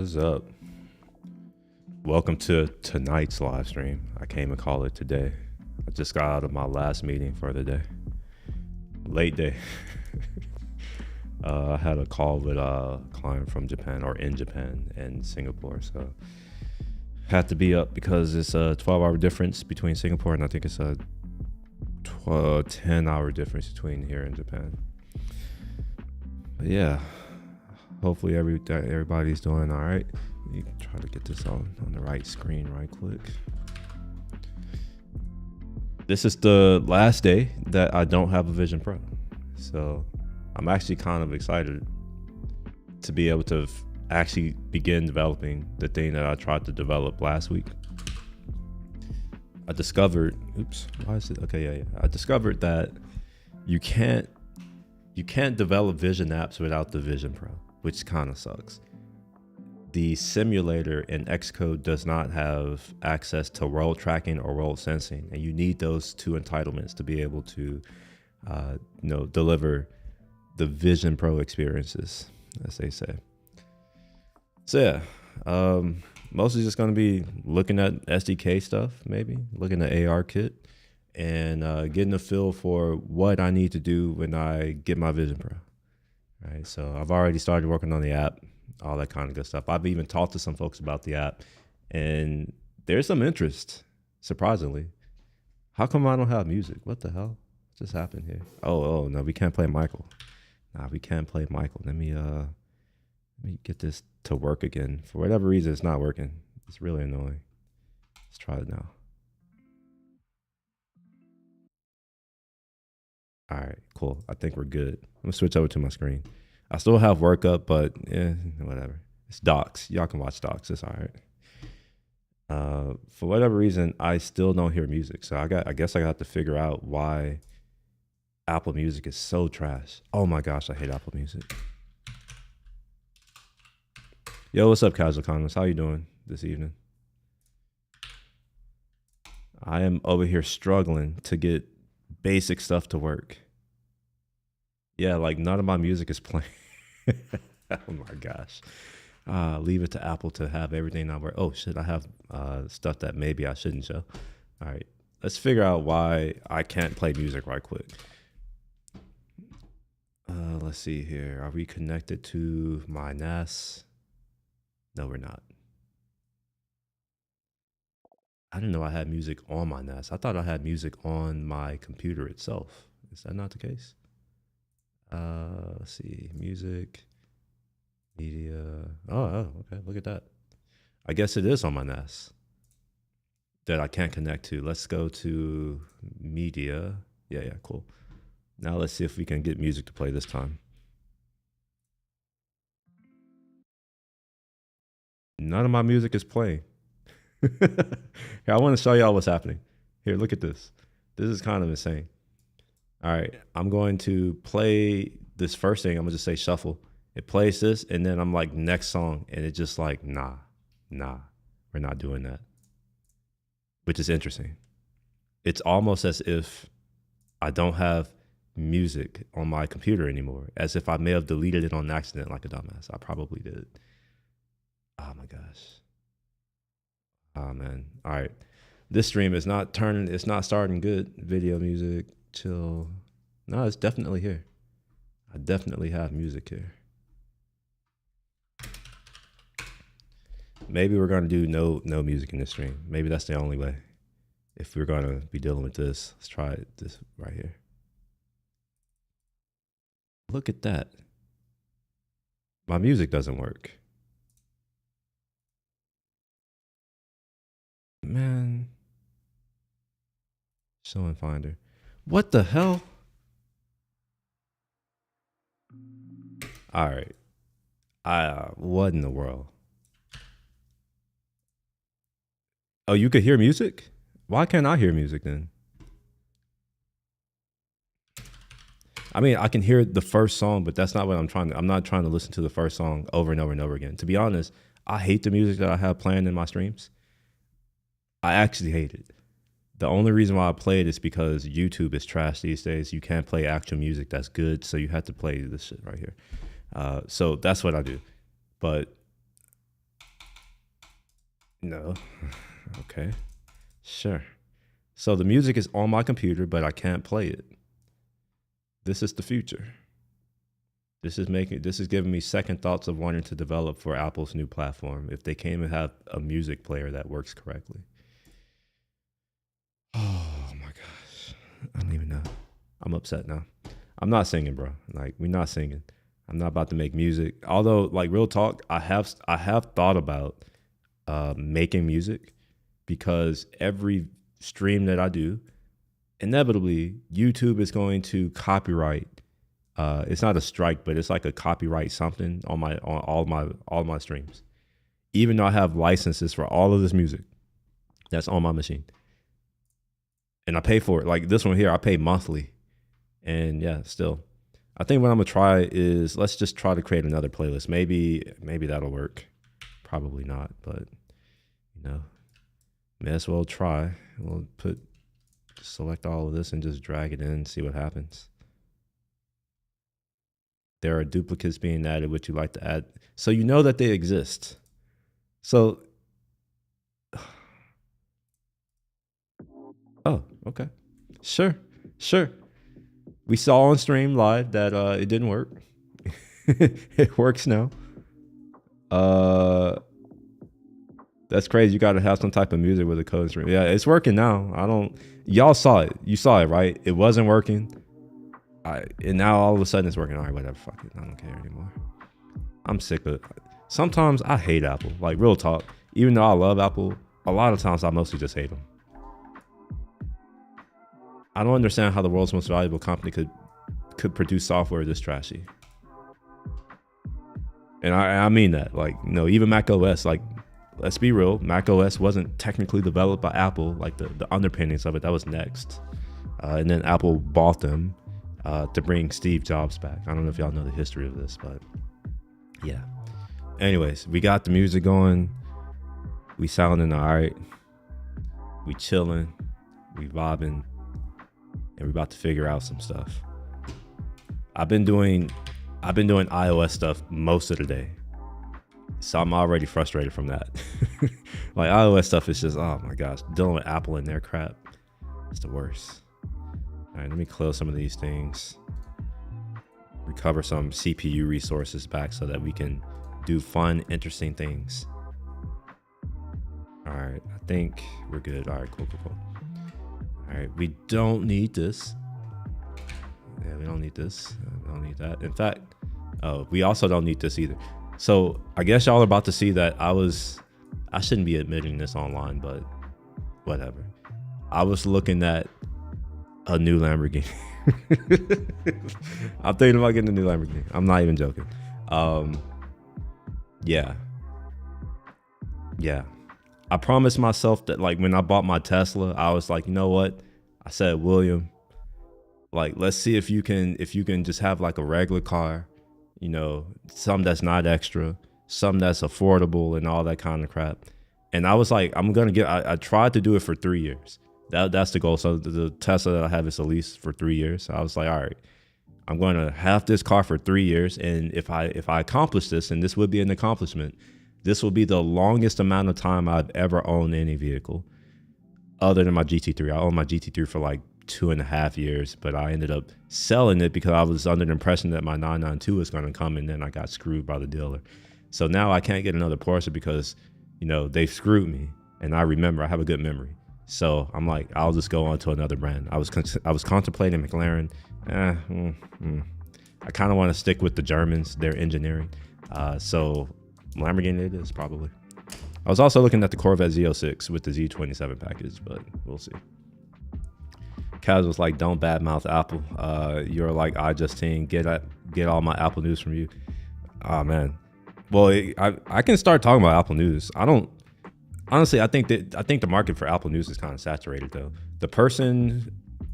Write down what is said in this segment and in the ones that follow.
What's up? Welcome to tonight's live stream. I came and call it today. I just got out of my last meeting for the day. Late day. I had a call with a client from Japan, or in Japan and Singapore, so had to be up because it's a 12-hour difference between Singapore, and I think it's a 10-hour difference between here and Japan. But yeah, hopefully everybody's doing all right. You can try to get this on the right screen right quick. This is the last day that I don't have a Vision Pro, so I'm actually kind of excited to be able to actually begin developing the thing that I tried to develop last week. I discovered, I discovered that you can't develop Vision apps without the Vision Pro, which kind of sucks. The simulator in Xcode does not have access to world tracking or world sensing, and you need those two entitlements to be able to, deliver the Vision Pro experiences, as they say. So yeah, mostly just going to be looking at SDK stuff, maybe looking at ARKit, and getting a feel for what I need to do when I get my Vision Pro. All right, so I've already started working on the app, all that kind of good stuff. I've even talked to some folks about the app, and there's some interest, surprisingly. How come I don't have music? What the hell just happened here? Oh no, we can't play Michael. Nah, we can't play Michael. Let me get this to work again. For whatever reason, it's not working. It's really annoying. Let's try it now. All right, cool. I think we're good. I'm gonna switch over to my screen. I still have work up, but whatever. It's docs. Y'all can watch docs. It's all right. For whatever reason, I still don't hear music. So I guess I got to figure out why Apple Music is so trash. Oh my gosh, I hate Apple Music. Yo, what's up, Casual Economist? How you doing this evening? I am over here struggling to get basic stuff to work. Yeah, like none of my music is playing. Oh my gosh. Leave it to Apple to have everything not work. Oh shit, I have stuff that maybe I shouldn't show. All right, let's figure out why I can't play music right quick. Let's see here. Are we connected to my NAS? No, we're not. I didn't know I had music on my NAS. I thought I had music on my computer itself. Is that not the case? Let's see, music, media. Oh, okay, look at that. I guess it is on my NAS that I can't connect to. Let's go to media. Yeah, cool. Now let's see if we can get music to play this time. None of my music is playing. Here, I want to show y'all what's happening. Here, look at this. This is kind of insane. All right, I'm going to play this first thing. I'm gonna just say shuffle. It plays this, and then I'm like, next song, and it just like, nah, we're not doing that. Which is interesting. It's almost as if I don't have music on my computer anymore, as if I may have deleted it on accident like a dumbass. I probably did. Oh my gosh. Oh man. All right. This stream is not turning, it's not starting good. Video, music, chill. No, it's definitely here. I definitely have music here. Maybe we're gonna do no music in this stream. Maybe that's the only way. If we're gonna be dealing with this, let's try this right here. Look at that. My music doesn't work. Man. Show and finder. What the hell? All right. What in the world? Oh, you could hear music? Why can't I hear music then? I mean, I can hear the first song, but that's not what I'm not trying to listen to the first song over and over and over again. To be honest, I hate the music that I have playing in my streams. I actually hate it. The only reason why I play it is because YouTube is trash these days. You can't play actual music that's good, so you have to play this shit right here. So that's what I do. But No. Okay. Sure. So the music is on my computer, but I can't play it. This is the future. This is giving me second thoughts of wanting to develop for Apple's new platform if they came and have a music player that works correctly. Oh my gosh. I don't even know. I'm upset now. I'm not singing, bro. Like, we're not singing. I'm not about to make music. Although, like, real talk, I have thought about making music, because every stream that I do, inevitably YouTube is going to copyright. It's not a strike, but it's like a copyright something on all my streams. Even though I have licenses for all of this music that's on my machine, and I pay for it. Like this one here, I pay monthly, and yeah, still. I think what I'm gonna try is, let's just try to create another playlist. Maybe that'll work. Probably not, but you know, may as well try. We'll select all of this and just drag it in and see what happens. There are duplicates being added. Would you like to add? So you know that they exist. So, oh, okay, sure. We saw on stream live that it didn't work. It works now. That's crazy. You got to have some type of music with a code stream. Yeah, it's working now. Y'all saw it. You saw it, right? It wasn't working. And now all of a sudden it's working. All right, whatever. Fuck it. I don't care anymore. I'm sick of it. Sometimes I hate Apple. Like, real talk. Even though I love Apple, a lot of times I mostly just hate them. I don't understand how the world's most valuable company could produce software this trashy. And I mean that. Like, even Mac OS, like, let's be real, Mac OS wasn't technically developed by Apple. Like, the underpinnings of it, that was Next. And then Apple bought them to bring Steve Jobs back. I don't know if y'all know the history of this, but yeah. Anyways, we got the music going. We sounding all right. We chilling. We vibing. And we're about to figure out some stuff. I've been doing iOS stuff most of the day, so I'm already frustrated from that. Like, iOS stuff is just, oh my gosh, dealing with Apple and their crap, it's the worst. All right, let me close some of these things, recover some CPU resources back so that we can do fun, interesting things. All right, I think we're good. All right, cool. All right, we don't need this. Yeah, we don't need this. We don't need that. In fact, we also don't need this either. So I guess y'all are about to see that I shouldn't be admitting this online, but whatever. I was looking at a new Lamborghini. I'm thinking about getting a new Lamborghini. I'm not even joking. Yeah. I promised myself that, like, when I bought my Tesla, I was like, you know what? I said, William, like, let's see if you can just have like a regular car, something that's not extra, something that's affordable and all that kind of crap. And I was like, I tried to do it for 3 years. That's the goal. So the Tesla that I have is at least for 3 years. So I was like, all right, I'm going to have this car for 3 years. And if I accomplish this, and this would be an accomplishment, this will be the longest amount of time I've ever owned any vehicle other than my GT3. I owned my GT3 for like 2.5 years, but I ended up selling it because I was under the impression that my 992 was going to come, and then I got screwed by the dealer. So now I can't get another Porsche because, they screwed me, and I have a good memory. So I'm like, I'll just go on to another brand. I was contemplating McLaren. I kind of want to stick with the Germans, their engineering. So Lamborghini it is, probably. I was also looking at the Corvette Z06 with the Z27 package, but we'll see. Kaz was like, don't badmouth Apple. You're like iJustine. Get all my Apple news from you. Oh man. Well, I can start talking about Apple news. I think the market for Apple news is kind of saturated though. The person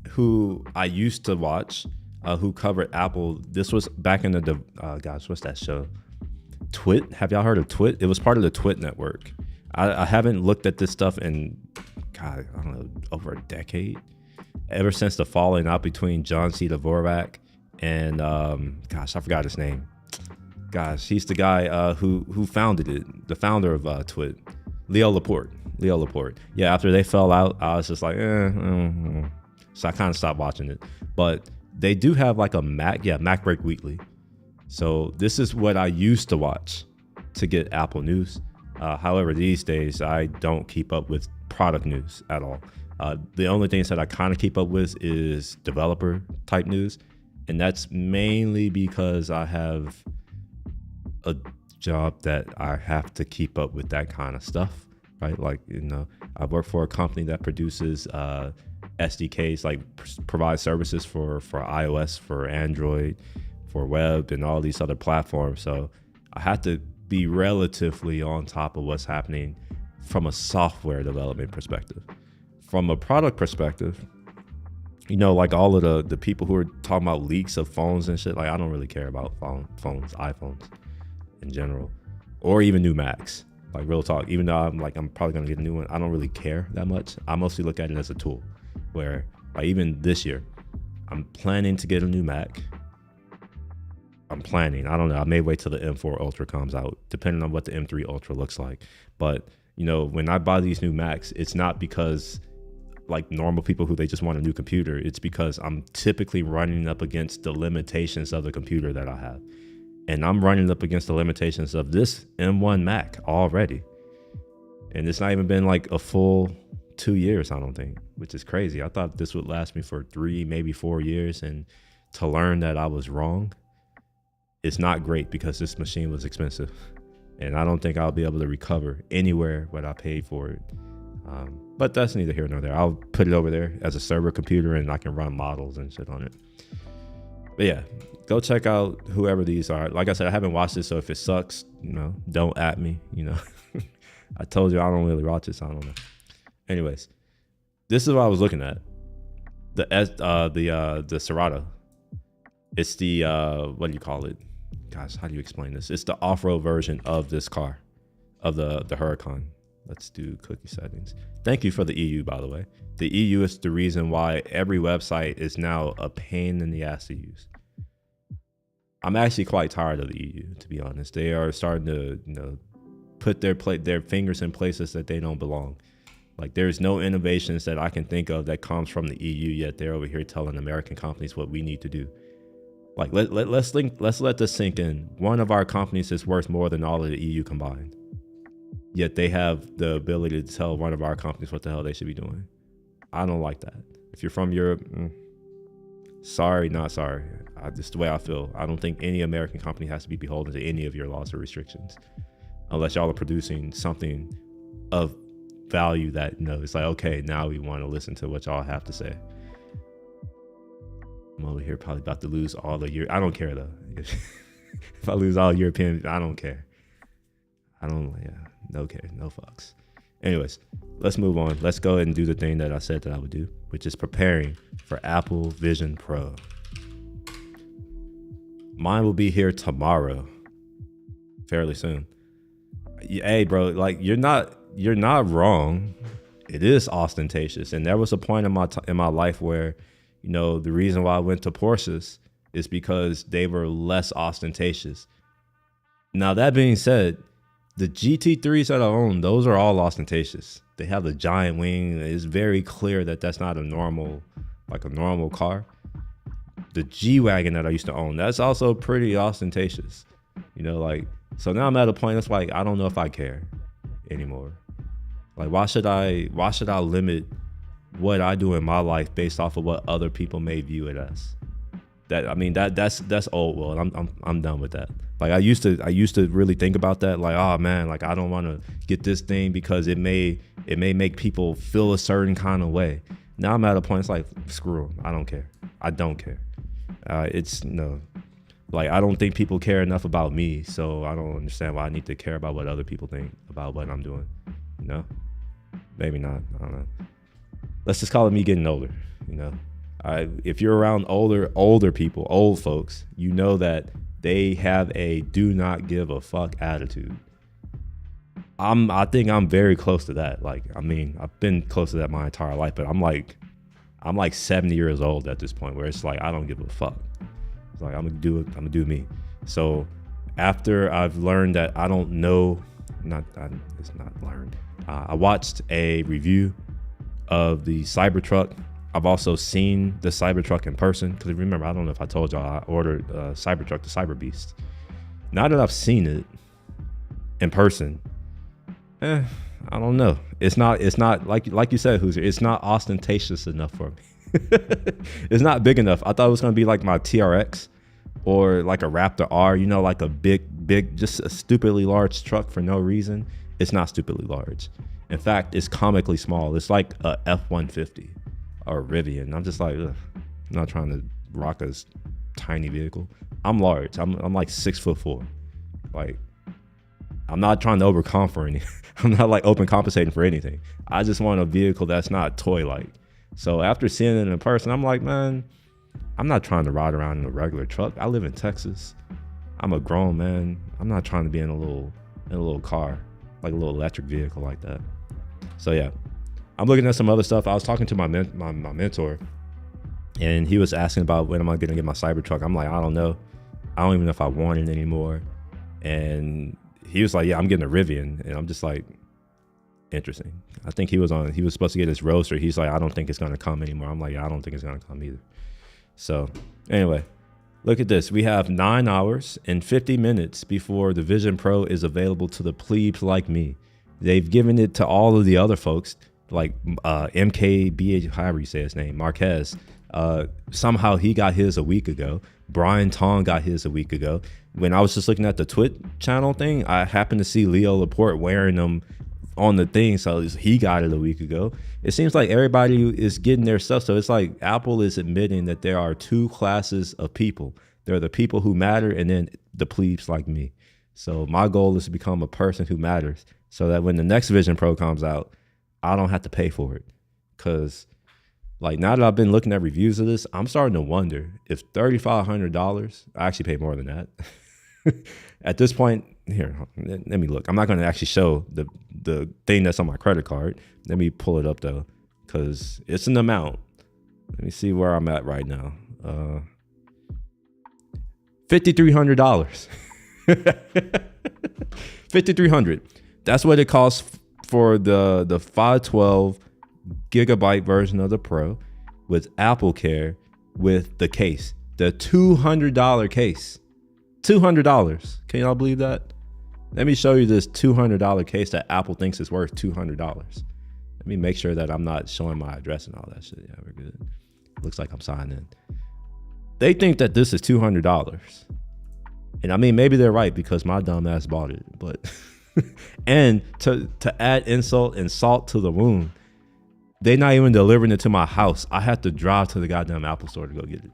who I used to watch, who covered Apple, this was back in the what's that show? Twit. Have y'all heard of Twit? It was part of the Twit network. I haven't looked at this stuff in, God, I don't know, over a decade. Ever since the falling out between John C. Dvorak and, I forgot his name. Gosh, he's the guy who founded it, the founder of Twit. Leo Laporte. Leo Laporte. Yeah, after they fell out, I was just like, so I kind of stopped watching it. But they do have like a Mac Break Weekly. So this is what I used to watch to get Apple news. However, these days I don't keep up with product news at all. The only things that I kind of keep up with is developer type news. And that's mainly because I have a job that I have to keep up with that kind of stuff, right? Like, I work for a company that produces SDKs, like provides services for iOS, for Android, for web, and all these other platforms. So I have to be relatively on top of what's happening from a software development perspective. From a product perspective, like all of the people who are talking about leaks of phones and shit, like I don't really care about phones, iPhones in general, or even new Macs. Like real talk, even though I'm probably gonna get a new one, I don't really care that much. I mostly look at it as a tool where, like, even this year, I'm planning to get a new Mac. I don't know, I may wait till the M4 Ultra comes out, depending on what the M3 Ultra looks like. But when I buy these new Macs, it's not because like normal people who they just want a new computer. It's because I'm typically running up against the limitations of the computer that I have. And I'm running up against the limitations of this M1 Mac already. And it's not even been like a full 2 years, I don't think, which is crazy. I thought this would last me for 3, maybe 4 years. And to learn that I was wrong, it's not great because this machine was expensive. And I don't think I'll be able to recover anywhere what I paid for it. But that's neither here nor there. I'll put it over there as a server computer and I can run models and shit on it. But yeah, go check out whoever these are. Like I said, I haven't watched it, so if it sucks, don't at me, I told you I don't really watch it, so I don't know. Anyways, this is what I was looking at. The Serato. It's the what do you call it? Guys, how do you explain this? It's the off-road version of this car, of the Huracan. Let's do cookie settings. Thank you for the EU, by the way. The EU is the reason why every website is now a pain in the ass to use. I'm actually quite tired of the EU, to be honest. They are starting to, put their fingers in places that they don't belong. Like, there's no innovations that I can think of that comes from the EU, yet they're over here telling American companies what we need to do. Like, let's let this sink in. One of our companies is worth more than all of the EU combined. Yet they have the ability to tell one of our companies what the hell they should be doing. I don't like that. If you're from Europe, sorry, not sorry. Just the way I feel. I don't think any American company has to be beholden to any of your laws or restrictions, unless y'all are producing something of value that, it's like, okay, now we want to listen to what y'all have to say. I'm over here probably about to lose all the year. I don't care though. If I lose all European, I don't care. No care, no fucks. Anyways, let's move on. Let's go ahead and do the thing that I said that I would do, which is preparing for Apple Vision Pro. Mine will be here tomorrow, fairly soon. Hey, bro, like you're not wrong. It is ostentatious, and there was a point in my life where, the reason why I went to Porsches is because they were less ostentatious. Now that being said, the GT3s that I own, those are all ostentatious. They have the giant wing. It's very clear that that's not a normal car. The G-Wagon that I used to own, that's also pretty ostentatious. So now I'm at a point that's like, I don't know if I care anymore. Like, why should I limit what I do in my life based off of what other people may view it as? That's old world. I'm done with that. Like, I used to really think about that. Like, oh man, like I don't want to get this thing because it may make people feel a certain kind of way. Now I'm at a point, it's like, screw them. I don't care. I don't care. Like, I don't think people care enough about me, so I don't understand why I need to care about what other people think about what I'm doing. Maybe not. I don't know. Let's just call it me getting older. If you're around older people, old folks, that they have a do not give a fuck attitude. I think I'm very close to that. Like, I've been close to that my entire life, but I'm like 70 years old at this point where it's like, I don't give a fuck. It's like, I'm gonna do me. So after I've learned that I don't know It's not learned. I watched a review of the Cybertruck. I've also seen the Cybertruck in person, because remember, I don't know if I told y'all, I ordered a Cybertruck, the Cyber Beast. Now that I've seen it in person, I don't know. It's not like you said, Hoosier, it's not ostentatious enough for me. It's not big enough. I thought it was gonna be like my TRX or like a Raptor R, you know, like a big, just a stupidly large truck for no reason. It's not stupidly large. In fact, it's comically small. It's like a F-150 or a Rivian. I'm just like, ugh. I'm not trying to rock a tiny vehicle. I'm large. I'm like 6'4". Like, I'm not trying to overcome for anything. I'm not like overcompensating for anything. I just want a vehicle that's not toy-like. So after seeing it in person, I'm like, man, I'm not trying to ride around in a regular truck. I live in Texas. I'm a grown man. I'm not trying to be in a little car, like a little electric vehicle like that. So yeah, I'm looking at some other stuff. I was talking to my mentor, and he was asking about when am I going to get my Cybertruck. I'm like, I don't know. I don't even know if I want it anymore. And he was like, yeah, I'm getting a Rivian. And I'm just like, interesting. I think he was supposed to get his Roadster. He's like, I don't think it's going to come anymore. I'm like, yeah, I don't think it's going to come either. So anyway, look at this. We have 9 hours and 50 minutes before the Vision Pro is available to the plebes like me. They've given it to all of the other folks, like MKBH, however you say his name, Marquez. Somehow he got his a week ago. Brian Tong got his a week ago. When I was just looking at the Twitch channel thing, I happened to see Leo Laporte wearing them on the thing, so he got it a week ago. It seems like everybody is getting their stuff. So it's like Apple is admitting that there are two classes of people. There are the people who matter, and then the plebes like me. So my goal is to become a person who matters, so that when the next Vision Pro comes out, I don't have to pay for it. Because like, now that I've been looking at reviews of this, I'm starting to wonder if $3,500, I actually pay more than that. At this point, here, let me look. I'm not going to actually show the thing that's on my credit card. Let me pull it up though, because it's an amount. Let me see where I'm at right now. $5,300. $5,300. That's what it costs for the 512 gigabyte version of the Pro with Apple Care, with the case, the $200 case. $200. Can y'all believe that? Let me show you this $200 case that Apple thinks is worth $200. Let me make sure that I'm not showing my address and all that shit. Yeah, we're good. Looks like I'm signed in. They think that this is $200. And I mean, maybe they're right, because my dumb ass bought it. But and to add insult and salt to the wound, they're not even delivering it to my house. I have to drive to the goddamn Apple store to go get it.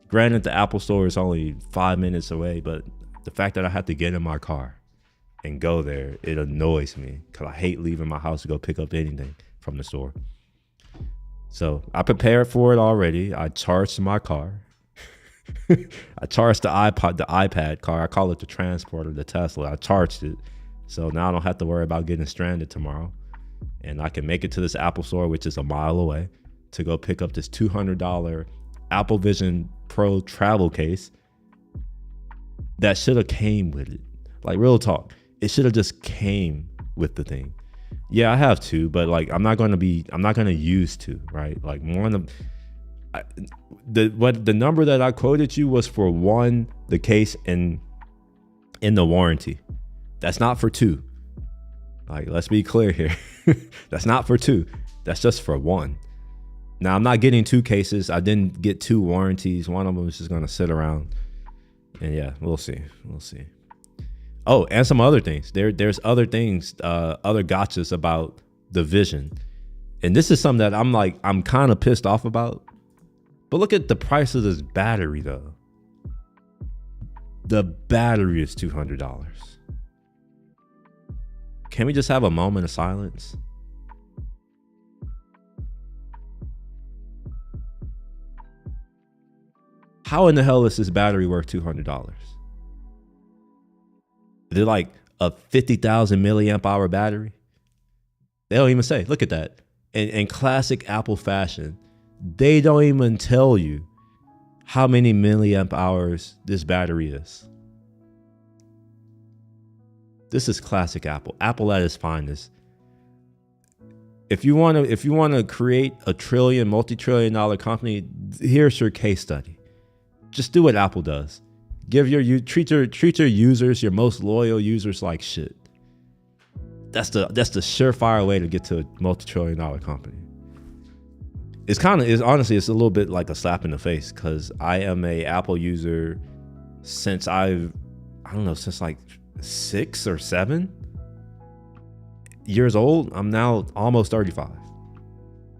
Granted, the Apple store is only 5 minutes away, but the fact that I have to get in my car and go there, it annoys me, because I hate leaving my house to go pick up anything from the store. So I prepared for it already. I charged my car. I charged the iPad car. I call it the transporter, the Tesla. I charged it. So now I don't have to worry about getting stranded tomorrow. And I can make it to this Apple store, which is a mile away, to go pick up this $200 Apple Vision Pro travel case that should have came with it. Like, real talk, it should have just came with the thing. Yeah, I have two, but like, I'm not going to use two, right? Like, one of the number that I quoted you was for one, the case and in the warranty. That's not for two. Like, let's be clear here. That's not for two. That's just for one. Now, I'm not getting two cases. I didn't get two warranties. One of them is just going to sit around. And yeah, we'll see. We'll see. Oh, and some other things. There's other things, other gotchas about the Vision. And this is something that I'm kind of pissed off about. But look at the price of this battery, though. The battery is $200. Can we just have a moment of silence? How in the hell is this battery worth $200? Is it like a 50,000 milliamp hour battery? They don't even say. Look at that. In classic Apple fashion, they don't even tell you how many milliamp hours this battery is. This is classic Apple. Apple at its finest. If you want to create a multi-trillion-dollar company, here's your case study. Just do what Apple does. Treat your users, your most loyal users, like shit. That's the surefire way to get to a multi-trillion-dollar company. Honestly, it's a little bit like a slap in the face, because I am a Apple user since since like 6 or 7 years old. I'm now almost 35.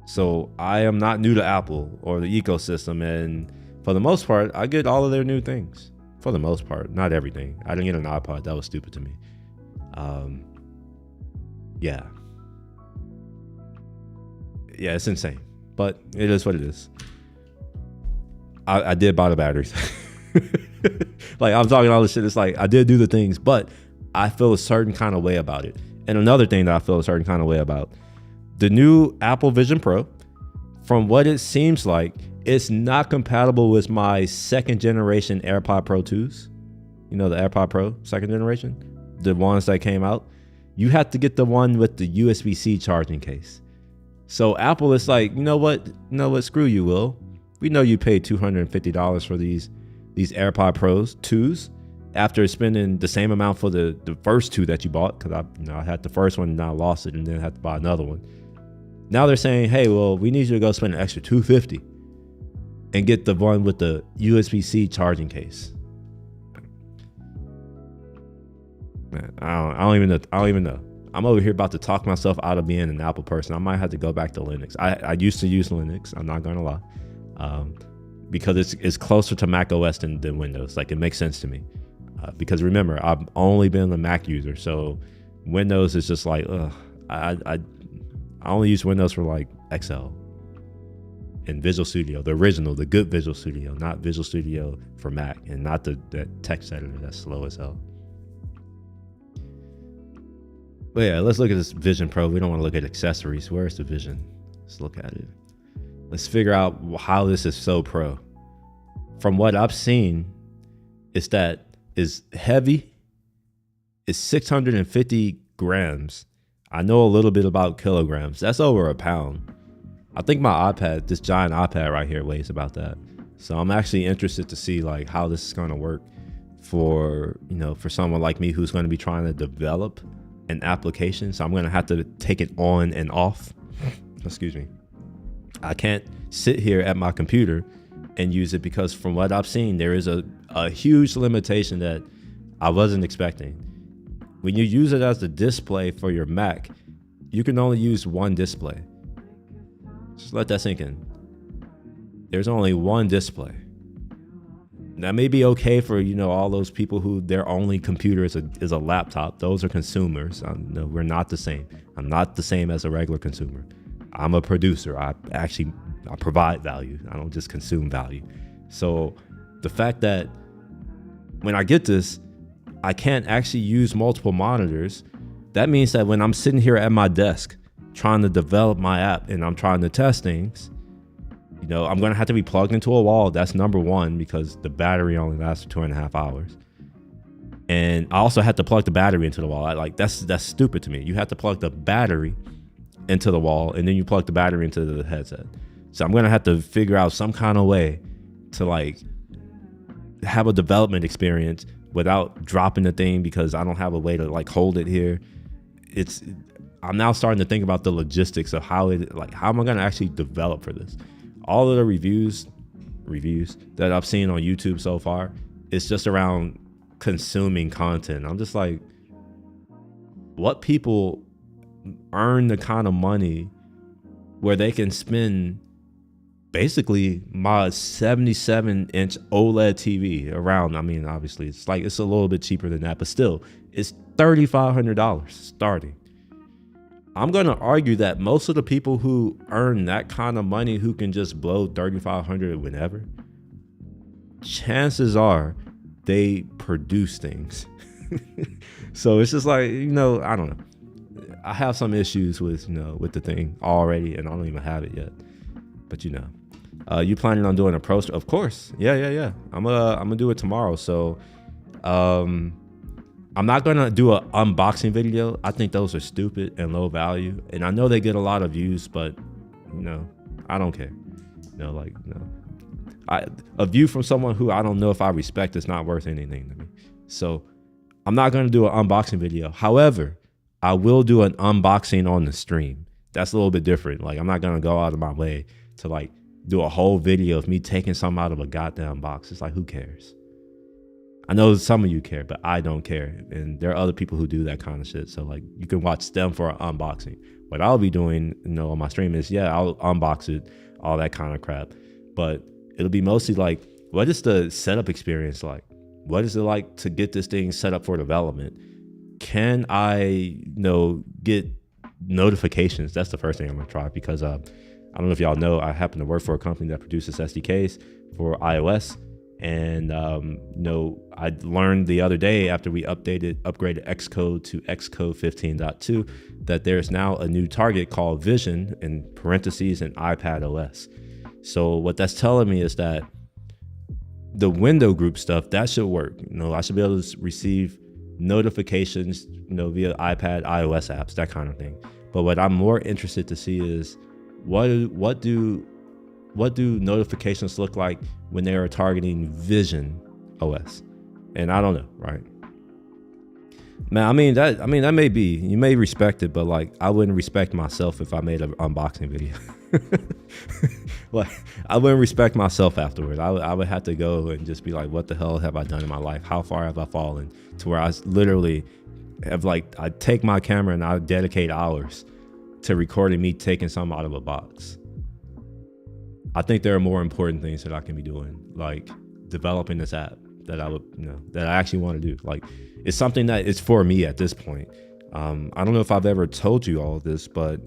So I am not new to Apple or the ecosystem. And for the most part, I get all of their new things. For the most part, not everything. I didn't get an iPod. That was stupid to me. Yeah, it's insane, but it is what it is. I did buy the batteries. Like, I'm talking all this shit. It's like, I did do the things, but I feel a certain kind of way about it. And another thing that I feel a certain kind of way about, the new Apple Vision Pro, from what it seems like, it's not compatible with my 2nd generation AirPod Pro 2s. You know, the AirPod Pro 2nd generation, the ones that came out. You have to get the one with the USB-C charging case. So Apple is like, you know what, screw you, Will. We know you paid $250 for these AirPod Pros 2s after spending the same amount for the first 2 that you bought, because I had the first one and I lost it and then had to buy another one. Now they're saying, hey, well, we need you to go spend an extra $250 and get the one with the USB-C charging case. Man, I don't even know. I'm over here about to talk myself out of being an Apple person. I might have to go back to Linux. I used to use Linux. I'm not gonna lie, because it's closer to Mac OS than Windows. Like, it makes sense to me, because remember, I've only been a Mac user, so Windows is just like, I only use Windows for like Excel and Visual Studio, the original, the good Visual Studio, not Visual Studio for Mac, and not that text editor that's slow as hell. But yeah, let's look at this Vision Pro. We don't want to look at accessories. Where's the Vision? Let's look at it. Let's figure out how this is so pro. From what I've seen, it's heavy. It's 650 grams. I know a little bit about kilograms. That's over a pound. I think my iPad, this giant iPad right here, weighs about that. So I'm actually interested to see like how this is going to work for someone like me who's going to be trying to develop an application. So I'm going to have to take it on and off. Excuse me. I can't sit here at my computer and use it, because from what I've seen, there is a huge limitation that I wasn't expecting. When you use it as the display for your Mac, you can only use one display. Just let that sink in. There's only one display. That may be okay for, all those people who their only computer is a laptop. Those are consumers. No, we're not the same. I'm not the same as a regular consumer. I'm a producer. I provide value. I don't just consume value. So the fact that when I get this, I can't actually use multiple monitors, that means that when I'm sitting here at my desk trying to develop my app and I'm trying to test things, I'm going to have to be plugged into a wall. That's number one, because the battery only lasts for 2.5 hours. And I also have to plug the battery into the wall. That's stupid to me. You have to plug the battery into the wall and then you plug the battery into the headset. So I'm going to have to figure out some kind of way to have a development experience without dropping the thing, because I don't have a way to hold it here. I'm now starting to think about the logistics of how am I going to actually develop for this? All of the reviews that I've seen on YouTube so far, it's just around consuming content. I'm just like, what people earn the kind of money where they can spend basically my 77-inch OLED TV around? I mean, obviously it's a little bit cheaper than that, but still, it's $3,500 starting. I'm going to argue that most of the people who earn that kind of money, who can just blow $3,500 whenever, chances are they produce things. So it's just like, I don't know. I have some issues with, with the thing already, and I don't even have it yet. But you planning on doing a pro? Of course. Yeah. I'm gonna do it tomorrow. So, I'm not gonna do an unboxing video. I think those are stupid and low value, and I know they get a lot of views, but I don't care. A view from someone who I don't know if I respect is not worth anything to me. So I'm not gonna do an unboxing video. However, I will do an unboxing on the stream. That's a little bit different. Like, I'm not gonna go out of my way to like do a whole video of me taking something out of a goddamn box. It's like, who cares? I know some of you care, but I don't care. And there are other people who do that kind of shit. So like, you can watch them for an unboxing. What I'll be doing, on my stream is, I'll unbox it, all that kind of crap. But it'll be mostly like, what is the setup experience like? What is it like to get this thing set up for development? Can I, get notifications? That's the first thing I'm gonna try, because I don't know if y'all know, I happen to work for a company that produces SDKs for iOS. And, I learned the other day after we upgraded Xcode to Xcode 15.2 that there's now a new target called Vision, in parentheses, and iPad OS. So what that's telling me is that the window group stuff, that should work. I should be able to receive notifications, via iPad, iOS apps, that kind of thing. But what I'm more interested to see is what do notifications look like when they are targeting Vision OS? And I don't know, right? Man, that may be, you may respect it, but like, I wouldn't respect myself if I made an unboxing video. Like, I wouldn't respect myself afterward. I would have to go and just be like, what the hell have I done in my life? How far have I fallen? To where I literally have, like, I take my camera and I dedicate hours to recording me taking something out of a box. I think there are more important things that I can be doing, like developing this app that I would, that I actually want to do. Like, it's something that is for me at this point. I don't know if I've ever told you all of this, but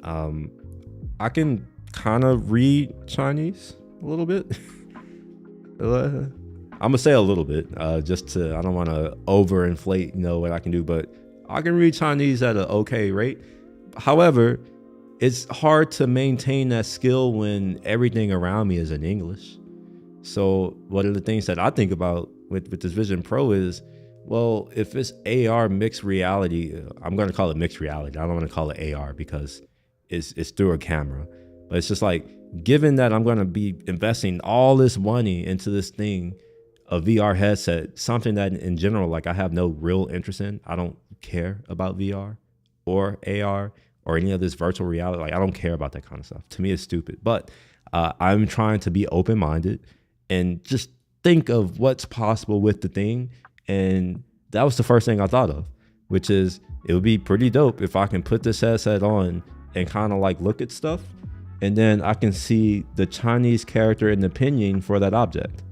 I can kind of read Chinese a little bit. I'm gonna say a little bit, I don't want to overinflate, what I can do, but I can read Chinese at an okay rate. However, it's hard to maintain that skill when everything around me is in English. So one of the things that I think about with this Vision Pro is, well, if it's AR mixed reality, I'm going to call it mixed reality. I don't want to call it AR because it's through a camera. But it's just like, given that I'm going to be investing all this money into this thing, a VR headset, something that in general, like, I have no real interest in. I don't care about VR or AR or any of this virtual reality. Like, I don't care about that kind of stuff. To me, it's stupid. But I'm trying to be open-minded and just think of what's possible with the thing. And that was the first thing I thought of, which is, it would be pretty dope if I can put this headset on and kind of like look at stuff, and then I can see the Chinese character and the pinyin for that object.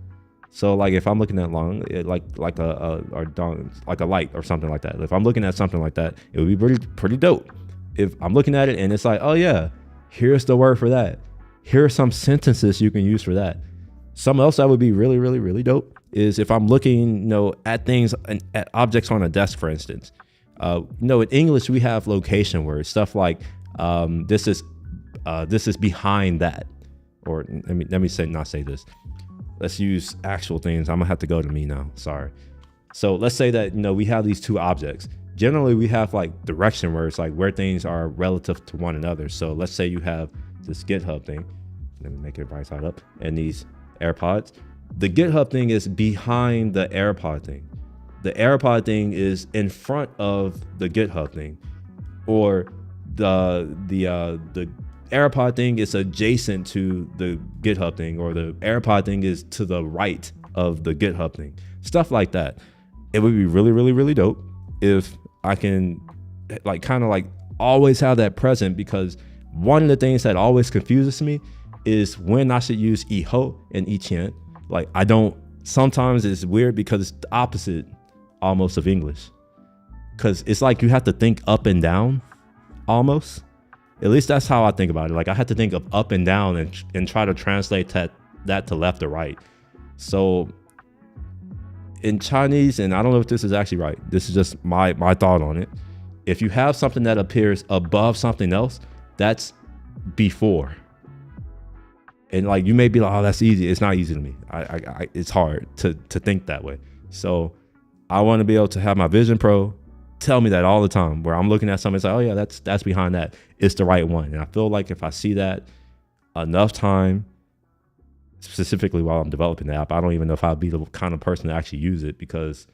So like, if I'm looking at like a light or something like that, if I'm looking at something like that, it would be pretty dope if I'm looking at it and it's like, oh yeah, here's the word for that. Here are some sentences you can use for that. Something else that would be really, really, really dope is if I'm looking, at things, at objects on a desk, for instance. In English, we have location words, stuff like, this is behind that. Or let me not say this. Let's use actual things. I'm gonna have to go to me now, sorry. So let's say that, we have these two objects. Generally, we have like direction words, like where things are relative to one another. So let's say you have this GitHub thing. Let me make it right side up. And these AirPods. The GitHub thing is behind the AirPod thing. The AirPod thing is in front of the GitHub thing. Or the AirPod thing is adjacent to the GitHub thing, or the AirPod thing is to the right of the GitHub thing. Stuff like that. It would be really, really, really dope if I can kind of always have that present, because one of the things that always confuses me is when I should use iho and iqian. Like, I don't, sometimes it's weird because it's the opposite almost of English. Because it's like you have to think up and down almost. At least that's how I think about it. Like, I had to think of up and down and try to translate that to left or right. So in Chinese, and I don't know if this is actually right, this is just my thought on it. If you have something that appears above something else, that's before. And like, you may be like, oh, that's easy. It's not easy to me. It's hard to think that way. So I want to be able to have my Vision Pro tell me that all the time, where I'm looking at something, it's like, oh yeah, that's behind that. It's the right one. And I feel like if I see that enough time, specifically while I'm developing the app, I don't even know if I'll be the kind of person to actually use it, because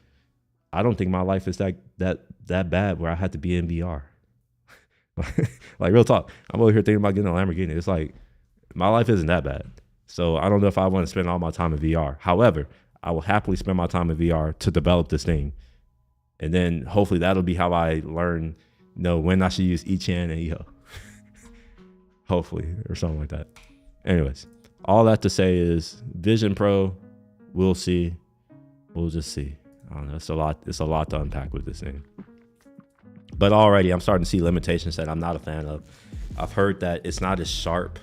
I don't think my life is that bad where I had to be in VR. Like, real talk. I'm over here thinking about getting a Lamborghini. It's like, my life isn't that bad. So I don't know if I want to spend all my time in VR. However, I will happily spend my time in VR to develop this thing. And then hopefully that'll be how I learn, when I should use Echan and EHO. Hopefully, or something like that. Anyways, all that to say is Vision Pro, we'll see. We'll just see. I don't know. It's a lot to unpack with this thing. But already I'm starting to see limitations that I'm not a fan of. I've heard that it's not as sharp.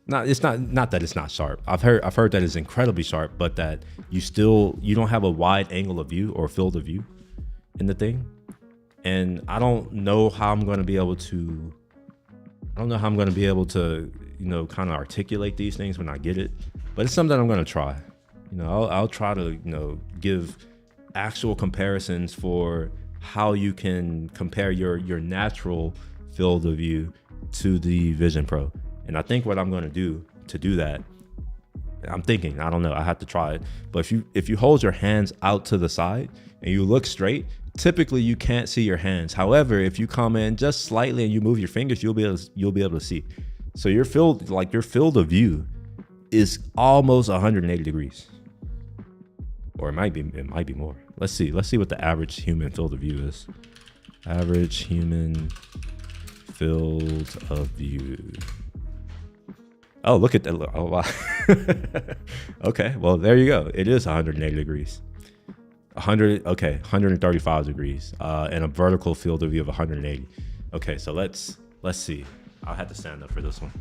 Not that it's not sharp. I've heard that it's incredibly sharp, but that you don't have a wide angle of view or field of view in the thing. And I don't know how I'm going to be able to kind of articulate these things when I get it, but it's something I'm going to try. I'll try to, give actual comparisons for how you can compare your natural field of view to the Vision Pro. And I think what I'm going to do that, I don't know, I have to try it. But if you hold your hands out to the side and you look straight, typically you can't see your hands. However, if you come in just slightly and you move your fingers, you'll be able to see. So your field of view is almost 180 degrees. Or it might be more. Let's see what the average human field of view is. Average human field of view. Oh, look at that. Oh, wow. Okay, well, there you go. It is 180 degrees. 135 degrees. And a vertical field of view of 180. Okay, so let's see. I'll have to stand up for this one.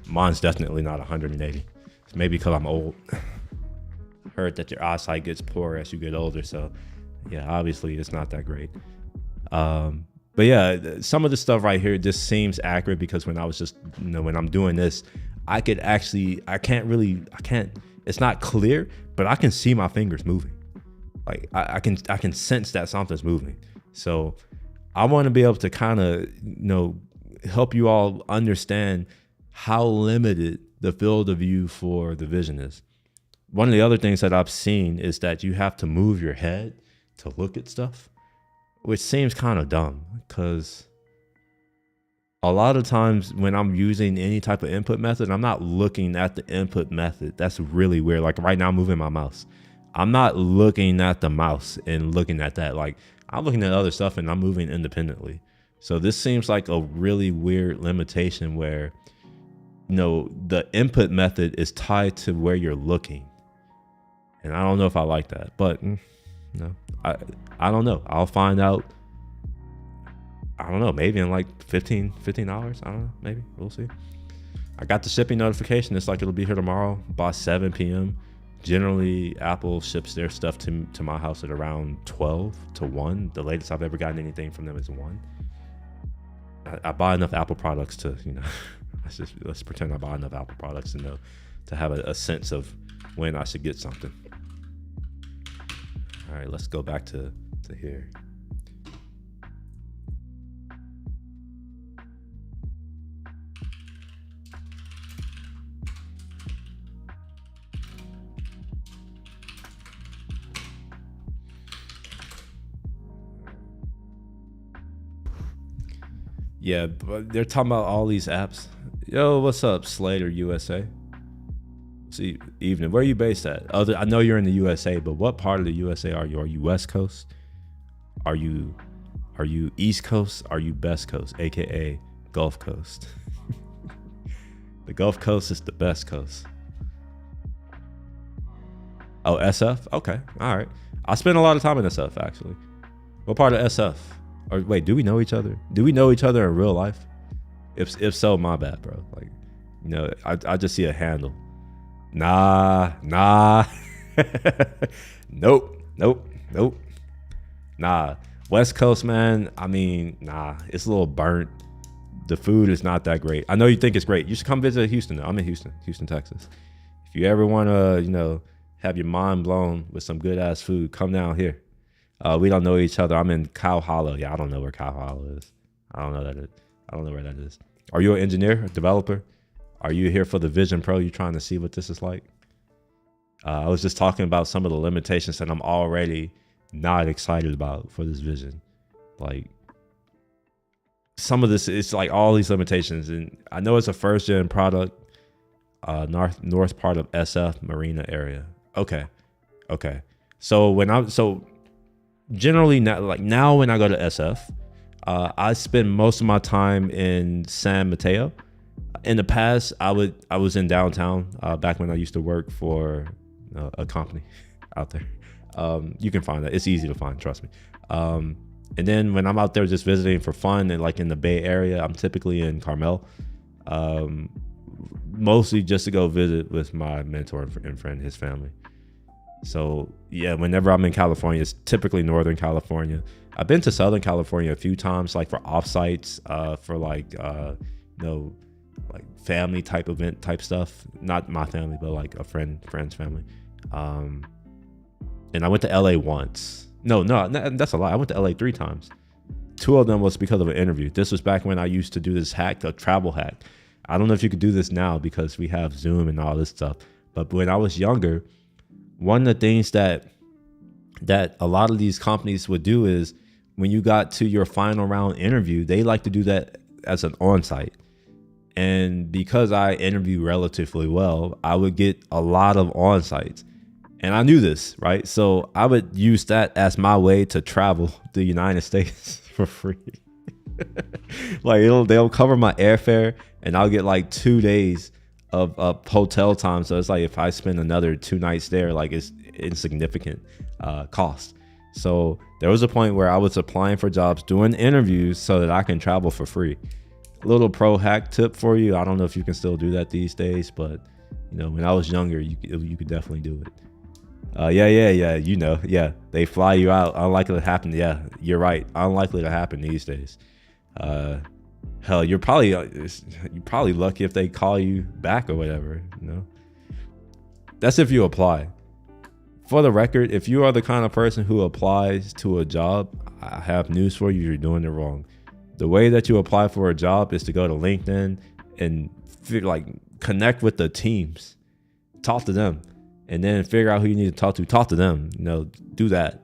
Mine's definitely not 180. It's maybe because I'm old. Heard that your eyesight gets poorer as you get older, so yeah, obviously it's not that great. But yeah, some of the stuff right here just seems accurate, because when I was just, when I'm doing this, it's not clear, but I can see my fingers moving. Like I can sense that something's moving. So I want to be able to kind of, help you all understand how limited the field of view for the Vision is. One of the other things that I've seen is that you have to move your head to look at stuff, which seems kind of dumb, because a lot of times when I'm using any type of input method, I'm not looking at the input method. That's really weird. Like right now I'm moving my mouse. I'm not looking at the mouse and looking at that. Like I'm looking at other stuff and I'm moving independently. So this seems like a really weird limitation where, the input method is tied to where you're looking. And I don't know if I like that, but I don't know. I'll find out. I don't know, maybe in like $15. I don't know, maybe. We'll see. I got the shipping notification. It's like it'll be here tomorrow by 7 p.m. Generally, Apple ships their stuff to my house at around 12 to 1. The latest I've ever gotten anything from them is 1. I buy enough Apple products to, let's pretend I buy enough Apple products to have a sense of when I should get something. All right, let's go back to here. Yeah, but they're talking about all these apps. Yo, what's up, Slater USA? See, evening. Where are you based at? I know you're in the USA, but what part of the USA are you? Are you West Coast? Are you East Coast? Are you Best Coast, aka Gulf Coast? The Gulf Coast is the best coast. Oh, SF? Okay, all right. I spend a lot of time in SF actually. What part of SF? Or wait, do we know each other? Do we know each other in real life? If so, my bad, bro. Like, I just see a handle. Nah. Nope. Nah. West Coast, man. I mean, nah. It's a little burnt. The food is not that great. I know you think it's great. You should come visit Houston. I'm in Houston, Texas. If you ever want to, have your mind blown with some good ass food, come down here. We don't know each other. I'm in Cow Hollow. Yeah, I don't know where Cow Hollow is. I don't know where that is. Are you an engineer, a developer? Are you here for the Vision Pro? You trying to see what this is like? I was just talking about some of the limitations that I'm already not excited about for this Vision. Like, some of this, it's like all these limitations. And I know it's a first gen product, north part of SF Marina area. Okay. So generally now when I go to SF, I spend most of my time in San Mateo. In the past, I was in downtown back when I used to work for a company out there. You can find that. It's easy to find, trust me. And then when I'm out there just visiting for fun and like in the Bay Area, I'm typically in Carmel, mostly just to go visit with my mentor and friend, his family. So yeah, whenever I'm in California, it's typically Northern California. I've been to Southern California a few times, like for offsites, for like family type event type stuff. Not my family, but like a friend's family. And I went to LA once. No, that's a lie. I went to LA 3 times. 2 of them was because of an interview. This was back when I used to do this hack, a travel hack. I don't know if you could do this now because we have Zoom and all this stuff. But when I was younger, one of the things that a lot of these companies would do is when you got to your final round interview, they like to do that as an on-site. And because I interview relatively well, I would get a lot of on-sites. And I knew this, right? So I would use that as my way to travel the United States for free. Like they'll cover my airfare and I'll get like 2 days of hotel time. So it's like if I spend another 2 nights there, like it's insignificant cost. So there was a point where I was applying for jobs, doing interviews so that I can travel for free. Little pro hack tip for you. I don't know if you can still do that these days, but when I was younger, you could definitely do it. Yeah. They fly you out. Unlikely to happen. Yeah, you're right. Unlikely to happen these days. Hell, you're probably lucky if they call you back or whatever. That's if you apply. For the record, if you are the kind of person who applies to a job, I have news for you. You're doing it wrong. The way that you apply for a job is to go to LinkedIn and connect with the teams, talk to them, and then figure out who you need to talk to. Talk to them. Do that.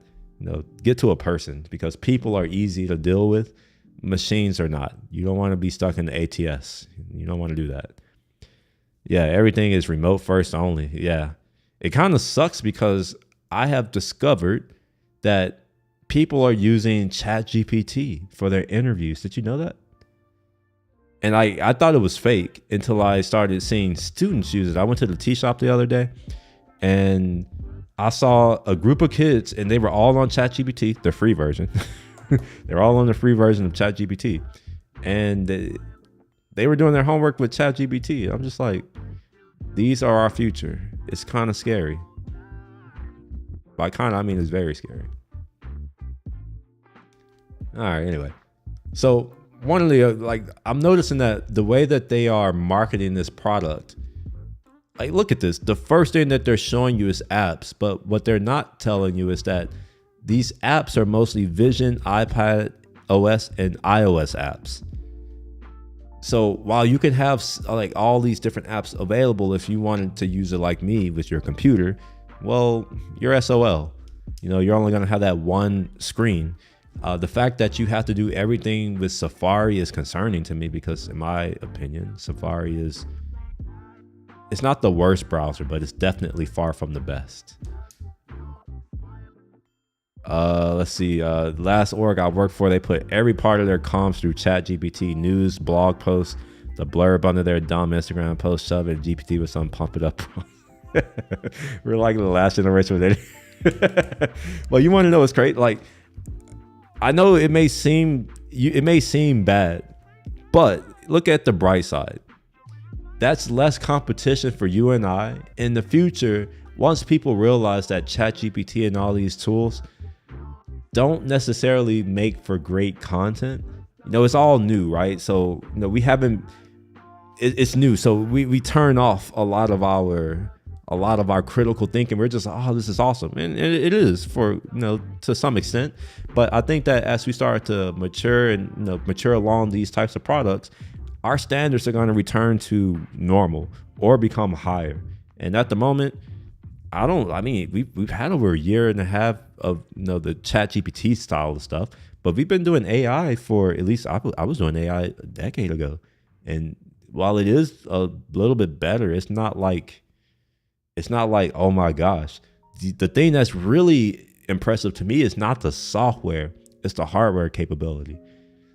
Get to a person because people are easy to deal with. Machines are not. You don't want to be stuck in the ATS. You don't want to do that. Yeah, everything is remote first only. Yeah. It kind of sucks because I have discovered that people are using ChatGPT for their interviews. Did you know that? And I thought it was fake until I started seeing students use it. I went to the tea shop the other day and I saw a group of kids and they were all on ChatGPT, the free version. They're all on the free version of ChatGPT. And they were doing their homework with ChatGPT. I'm just like, these are our future. It's kind of scary. By kind of, I mean it's very scary. All right, anyway. So one of the, I'm noticing that the way that they are marketing this product, look at this. The first thing that they're showing you is apps, but what they're not telling you is that these apps are mostly Vision, iPad, OS, and iOS apps. So while you could have all these different apps available, if you wanted to use it like me with your computer, well, you're SOL. You're only going to have that one screen. The fact that you have to do everything with Safari is concerning to me because, in my opinion, Safari it's not the worst browser, but it's definitely far from the best. Let's see. Last org I worked for, they put every part of their comms through ChatGPT, news, blog posts, the blurb under their dumb Instagram post, shove it. GPT with some pump it up. We're like the last generation with it. Well, you want to know what's great? I know it may seem bad, but look at the bright side. That's less competition for you and I in the future. Once people realize that ChatGPT and all these tools don't necessarily make for great content, it's all new, right? So we haven't. It's new, so we turn off a lot of our a lot of our critical thinking. We're just, oh, this is awesome. And it is for, to some extent. But I think that as we start to mature and, mature along these types of products, our standards are going to return to normal or become higher. And at the moment, we've had over a year and a half of, the chat GPT style of stuff, but we've been doing AI for, at least I was doing AI a decade ago. And while it is a little bit better, it's not like, oh my gosh. The thing that's really impressive to me is not the software, it's the hardware capability.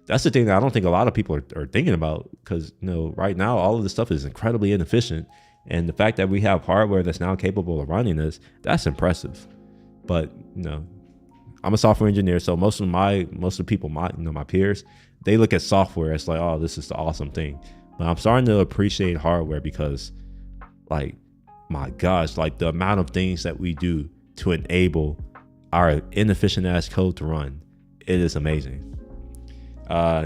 That's the thing that I don't think a lot of people are thinking about, because right now all of this stuff is incredibly inefficient, and the fact that we have hardware that's now capable of running this, that's impressive. But I'm a software engineer, so most of the people, my peers, they look at software as like, oh, this is the awesome thing. But I'm starting to appreciate hardware because, like, my gosh, like the amount of things that we do to enable our inefficient ass code to run, it is amazing.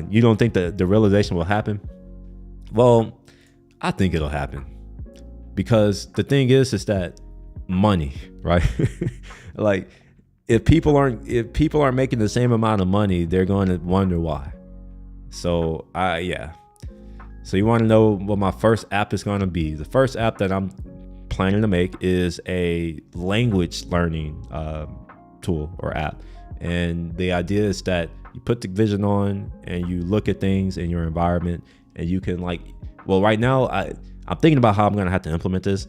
You don't think that the realization will happen? Well, I think it'll happen, because the thing is that money, right? Like, if people aren't making the same amount of money, they're going to wonder why. So So you want to know what my first app is going to be? The first app that I'm planning to make is a language learning tool or app. And the idea is that you put the vision on and you look at things in your environment, and you can right now I'm thinking about how I'm going to have to implement this.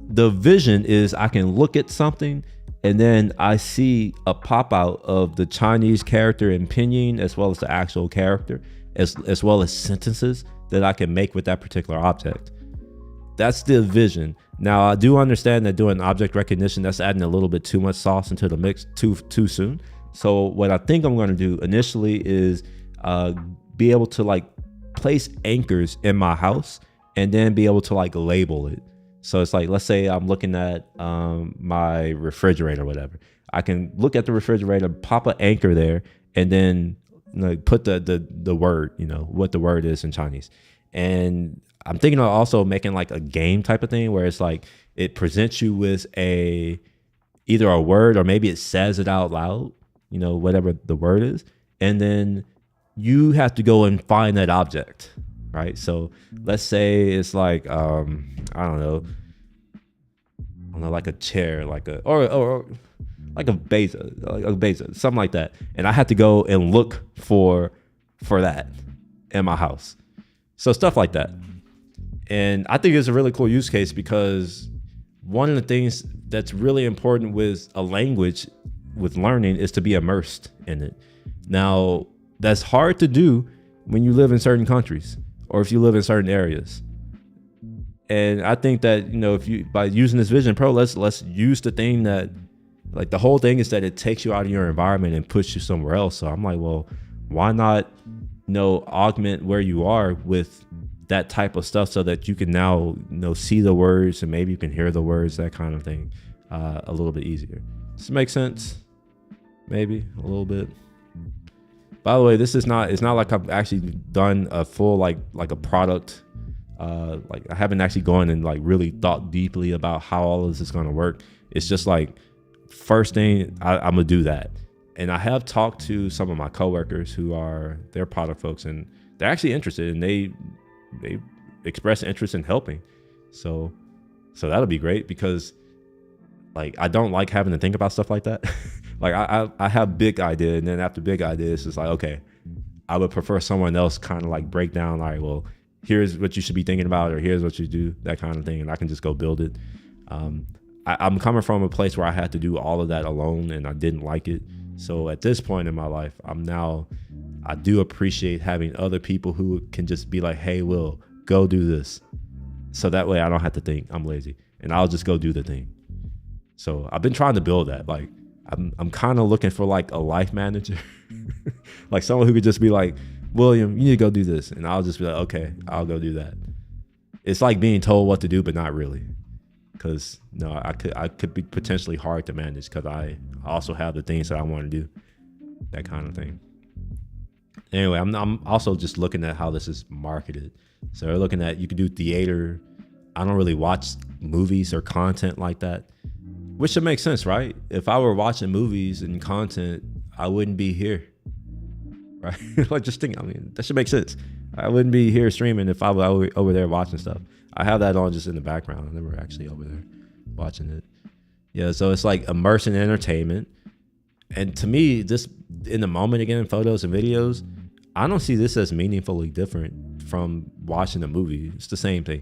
The vision is I can look at something and then I see a pop out of the Chinese character in pinyin, as well as the actual character, as well as sentences that I can make with that particular object. That's the vision. Now, I do understand that doing object recognition, that's adding a little bit too much sauce into the mix too soon. So what I think I'm going to do initially is be able to place anchors in my house, and then be able to label it. So it's let's say I'm looking at my refrigerator or whatever. I can look at the refrigerator, pop an anchor there, and then put the word, what the word is in Chinese. And I'm thinking of also making a game type of thing, where it's it presents you with either a word, or maybe it says it out loud, whatever the word is. And then you have to go and find that object, right? So let's say it's I don't know, like a chair, or like a base, something like that. And I had to go and look for that in my house. So stuff like that. And I think it's a really cool use case, because one of the things that's really important with a language, with learning, is to be immersed in it. Now, that's hard to do when you live in certain countries, or if you live in certain areas. And I think that, if by using this Vision Pro, let's use the thing that, the whole thing is that it takes you out of your environment and puts you somewhere else. So I'm well, why not, augment where you are with that type of stuff, so that you can now, see the words, and maybe you can hear the words, that kind of thing, a little bit easier. Does this make sense? Maybe a little bit. By the way, it's not like I've actually done a full, like a product. I haven't actually gone and really thought deeply about how all of this is going to work. It's just first thing, I'm gonna do that. And I have talked to some of my coworkers they're product folks, and they're actually interested, and they express interest in helping. So that'll be great, because I don't like having to think about stuff like that. I have big idea, and then after big idea, it's just okay, I would prefer someone else kind of break down, well, here's what you should be thinking about, or here's what you do, that kind of thing, and I can just go build it. I'm coming from a place where I had to do all of that alone, and I didn't like it. So at this point in my life, I do appreciate having other people who can just be hey, Will, go do this. So that way I don't have to think, I'm lazy, and I'll just go do the thing. So I've been trying to build that. I'm kind of looking for a life manager, someone who could just be William, you need to go do this. And I'll just be okay, I'll go do that. It's being told what to do, but not really. Because I could be potentially hard to manage, because I also have the things that I want to do, that kind of thing. Anyway, I'm also just looking at how this is marketed. So we're looking at, you can do theater, I don't really watch movies or content like that, which should make sense, right? If I were watching movies and content, I wouldn't be here, right? Like, just think, I mean, that should make sense. I wouldn't be here streaming if I were over there watching stuff. I have that on just in the background. I never actually over there watching it. Yeah, so it's like immersion entertainment. And to me, this in the moment, again, photos and videos, I don't see this as meaningfully different from watching a movie. It's the same thing.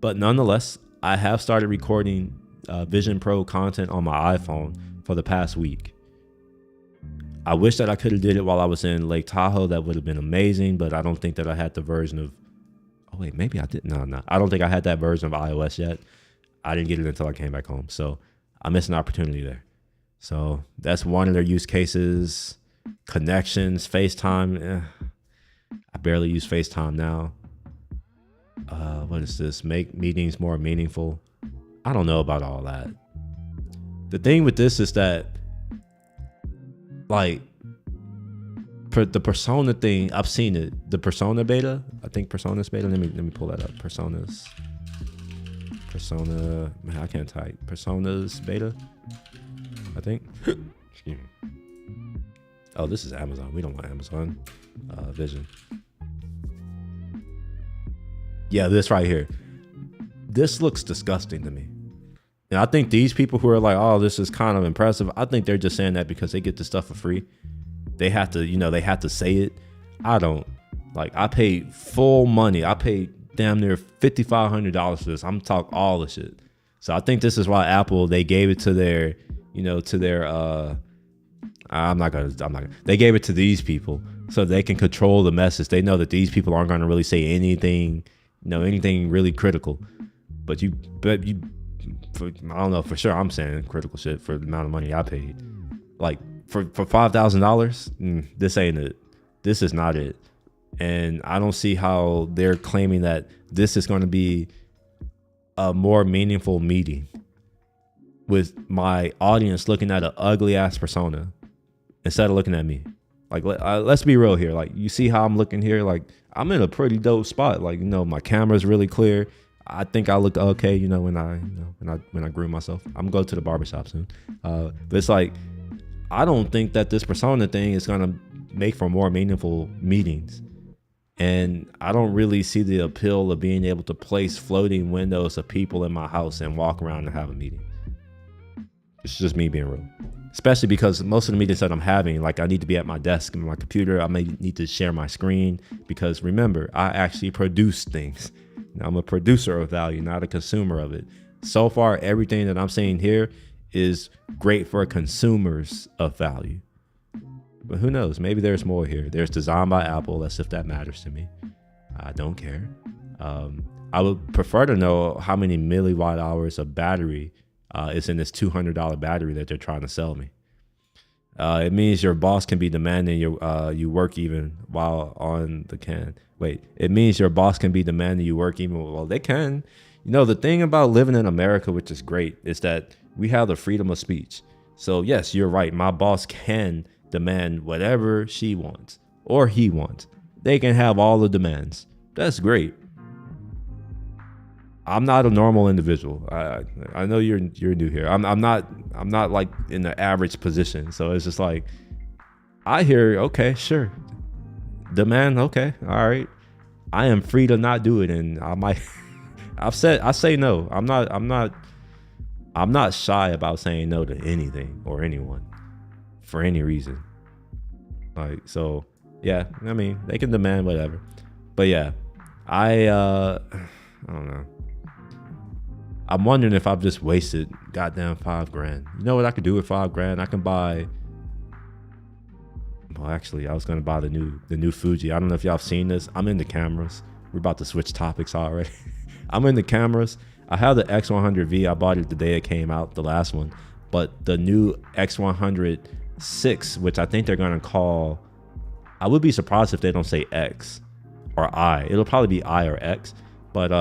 But nonetheless, I have started recording Vision Pro content on my iPhone for the past week. I wish that I could have did it while I was in Lake Tahoe. That would have been amazing, but I don't think that I had the version of, oh wait, maybe I did. No. I don't think I had that version of iOS yet. I didn't get it until I came back home. So I missed an opportunity there. So that's one of their use cases. Connections, FaceTime. I barely use FaceTime now. What is this? Make meetings more meaningful. I don't know about all that. The thing with this is that, like, for the persona thing, I've seen it. The persona beta, I think personas beta. Let me pull that up. Persona. Man, I can't type. Personas beta, I think. Excuse me. Oh, this is Amazon. We don't want Amazon Vision. Yeah, this right here. This looks disgusting to me. And I think these people who are like, oh, this is kind of impressive, I think they're just saying that because they get the stuff for free. They have to, they have to say it. I don't. Like, I paid full money. I paid damn near $5,500 for this. I'm talking all the shit. So I think this is why Apple, they gave it to their, they gave it to these people so they can control the message. They know that these people aren't going to really say anything, anything really critical. But I don't know, for sure I'm saying critical shit for the amount of money I paid. Like, for $5,000, this ain't it. This is not it. And I don't see how they're claiming that this is going to be a more meaningful meeting with my audience looking at an ugly ass persona instead of looking at me. Like, let's be real here. Like, you see how I'm looking here? Like, I'm in a pretty dope spot. Like, my camera's really clear. I think I look okay, when I groom myself. I'm going to the barbershop soon. But it's like, I don't think that this persona thing is going to make for more meaningful meetings. And I don't really see the appeal of being able to place floating windows of people in my house and walk around and have a meeting. It's just me being real. Especially because most of the meetings that I'm having, like, I need to be at my desk and my computer. I may need to share my screen because, remember, I actually produce things. I'm a producer of value, not a consumer of it. So far, everything that I'm saying here is great for consumers of value. But who knows? Maybe there's more here. There's designed by Apple, as if that matters to me. I don't care. I would prefer to know how many milliwatt hours of battery is in this $200 battery that they're trying to sell me. It means your boss can be demanding you work even while on the can. Wait, it means your boss can be demanding you work even while they can. The thing about living in America, which is great, is that we have the freedom of speech. So yes, you're right. My boss can demand whatever she wants or he wants. They can have all the demands. That's great. I'm not a normal individual. I know you're new here. I'm not like in the average position. So it's just like, I hear, okay, sure. Demand, okay, all right. I am free to not do it, and I might. I say no. I'm not shy about saying no to anything or anyone for any reason. Like, so yeah, I mean, they can demand whatever. But yeah, I don't know. I'm wondering if I've just wasted goddamn $5,000. You know what I could do with $5,000? I can buy. Well, actually, I was gonna buy the new Fuji. I don't know if y'all have seen this. I'm into cameras. We're about to switch topics already. I'm into cameras. I have the X100V. I bought it the day it came out, the last one. But the new X100VI, which I think they're gonna call. I would be surprised if they don't say X or I. It'll probably be I or X. But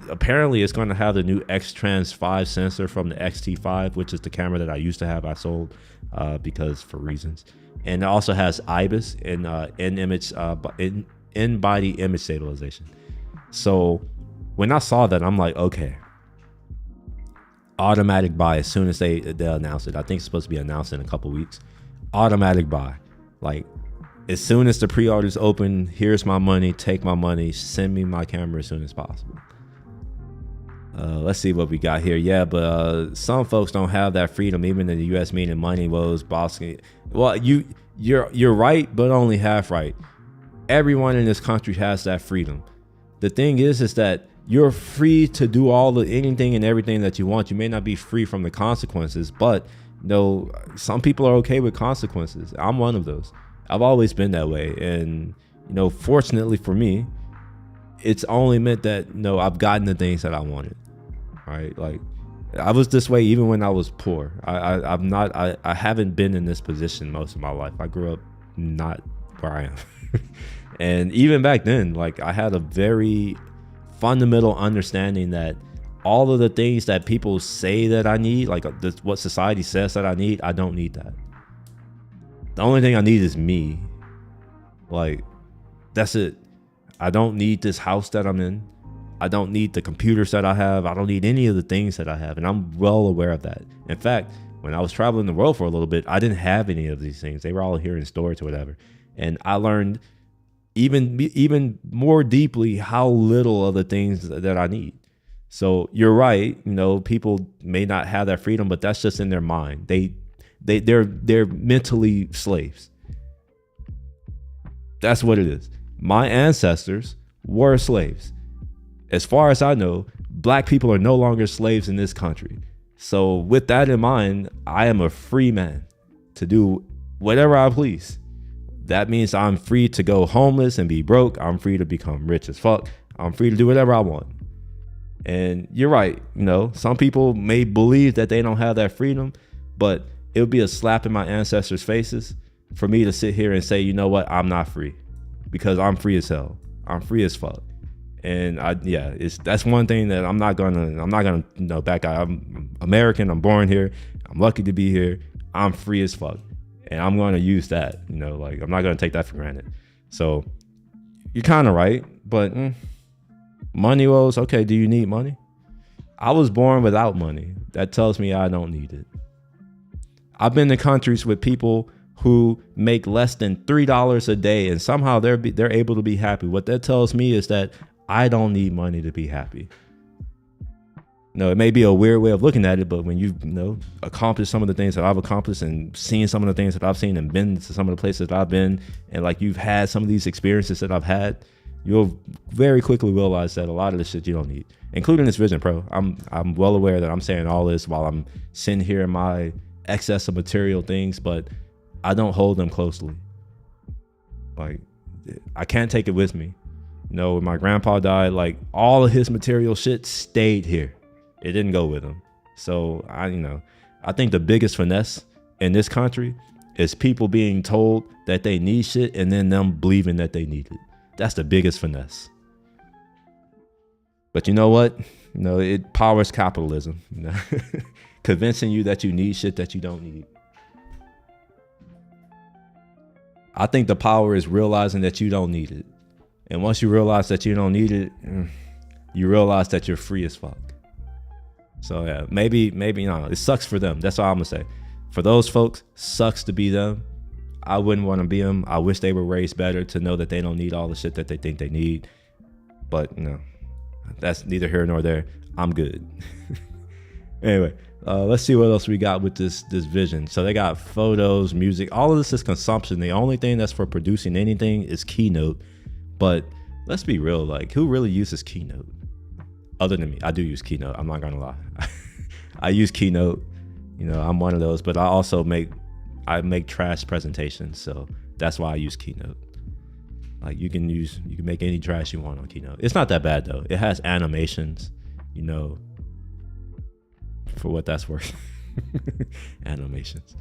apparently it's going to have the new X-Trans 5 sensor from the XT5, which is the camera that I used to have. I sold because for reasons. And it also has IBIS and in-body image stabilization. So when I saw that, I'm like, okay, automatic buy as soon as they announce it. I think it's supposed to be announced in a couple weeks. Automatic buy. Like, as soon as the pre-orders open, here's my money, take my money, send me my camera as soon as possible. Let's see what we got here. Yeah, but some folks don't have that freedom, even in the U.S. meaning money woes, bossing. Well, you're right, but only half right. Everyone in this country has that freedom. The thing is that you're free to do anything and everything that you want. You may not be free from the consequences, but some people are okay with consequences. I'm one of those. I've always been that way, and fortunately for me, it's only meant that I've gotten the things that I wanted. Right? Like, I was this way even when I was poor. I haven't been in this position most of my life. I grew up not where I am. And even back then, like, I had a very fundamental understanding that all of the things that people say that I need, like what society says that I need, I don't need that. The only thing I need is me. Like, that's it. I don't need this house that I'm in. I don't need the computers that I have. I don't need any of the things that I have. And I'm well aware of that. In fact, when I was traveling the world for a little bit, I didn't have any of these things. They were all here in storage or whatever. And I learned even more deeply how little of the things that I need. So you're right. People may not have that freedom, but that's just in their mind. They're mentally slaves. That's what it is. My ancestors were slaves. As far as I know, black people are no longer slaves in this country. So with that in mind, I am a free man to do whatever I please. That means I'm free to go homeless and be broke. I'm free to become rich as fuck. I'm free to do whatever I want. And you're right. Some people may believe that they don't have that freedom, but it would be a slap in my ancestors' faces for me to sit here and say, you know what, I'm not free, because I'm free as hell. I'm free as fuck. And that's one thing that I'm not gonna back out. I'm American. I'm born here. I'm lucky to be here. I'm free as fuck, and I'm going to use that. Like, I'm not going to take that for granted. So you're kind of right, but money woes. Okay, do you need money? I was born without money. That tells me I don't need it. I've been to countries with people who make less than $3 a day, and somehow they're able to be happy. What that tells me is that I don't need money to be happy. It may be a weird way of looking at it, but when you've accomplished some of the things that I've accomplished and seen some of the things that I've seen and been to some of the places that I've been, and like you've had some of these experiences that I've had, you'll very quickly realize that a lot of the shit you don't need, including this Vision Pro. I'm well aware that I'm saying all this while I'm sitting here in my excess of material things, but I don't hold them closely. Like, I can't take it with me. When my grandpa died, like, all of his material shit stayed here. It didn't go with him. So I think the biggest finesse in this country is people being told that they need shit and then them believing that they need it. That's the biggest finesse. But you know what? It powers capitalism. Convincing you that you need shit that you don't need. I think the power is realizing that you don't need it. And once you realize that you don't need it, you realize that you're free as fuck. So yeah, maybe it sucks for them. That's all I'm gonna say. For those folks, sucks to be them. I wouldn't want to be them. I wish they were raised better to know that they don't need all the shit that they think they need. But that's neither here nor there. I'm good. Anyway, let's see what else we got with this Vision. So they got photos, music. All of this is consumption. The only thing that's for producing anything is Keynote. But let's be real, like, who really uses Keynote? Other than me. I do use Keynote. I'm not gonna lie. I use Keynote. I'm one of those. But I also make trash presentations, so that's why I use Keynote. Like, you can make any trash you want on Keynote. It's not that bad though. It has animations, for what that's worth. Animations.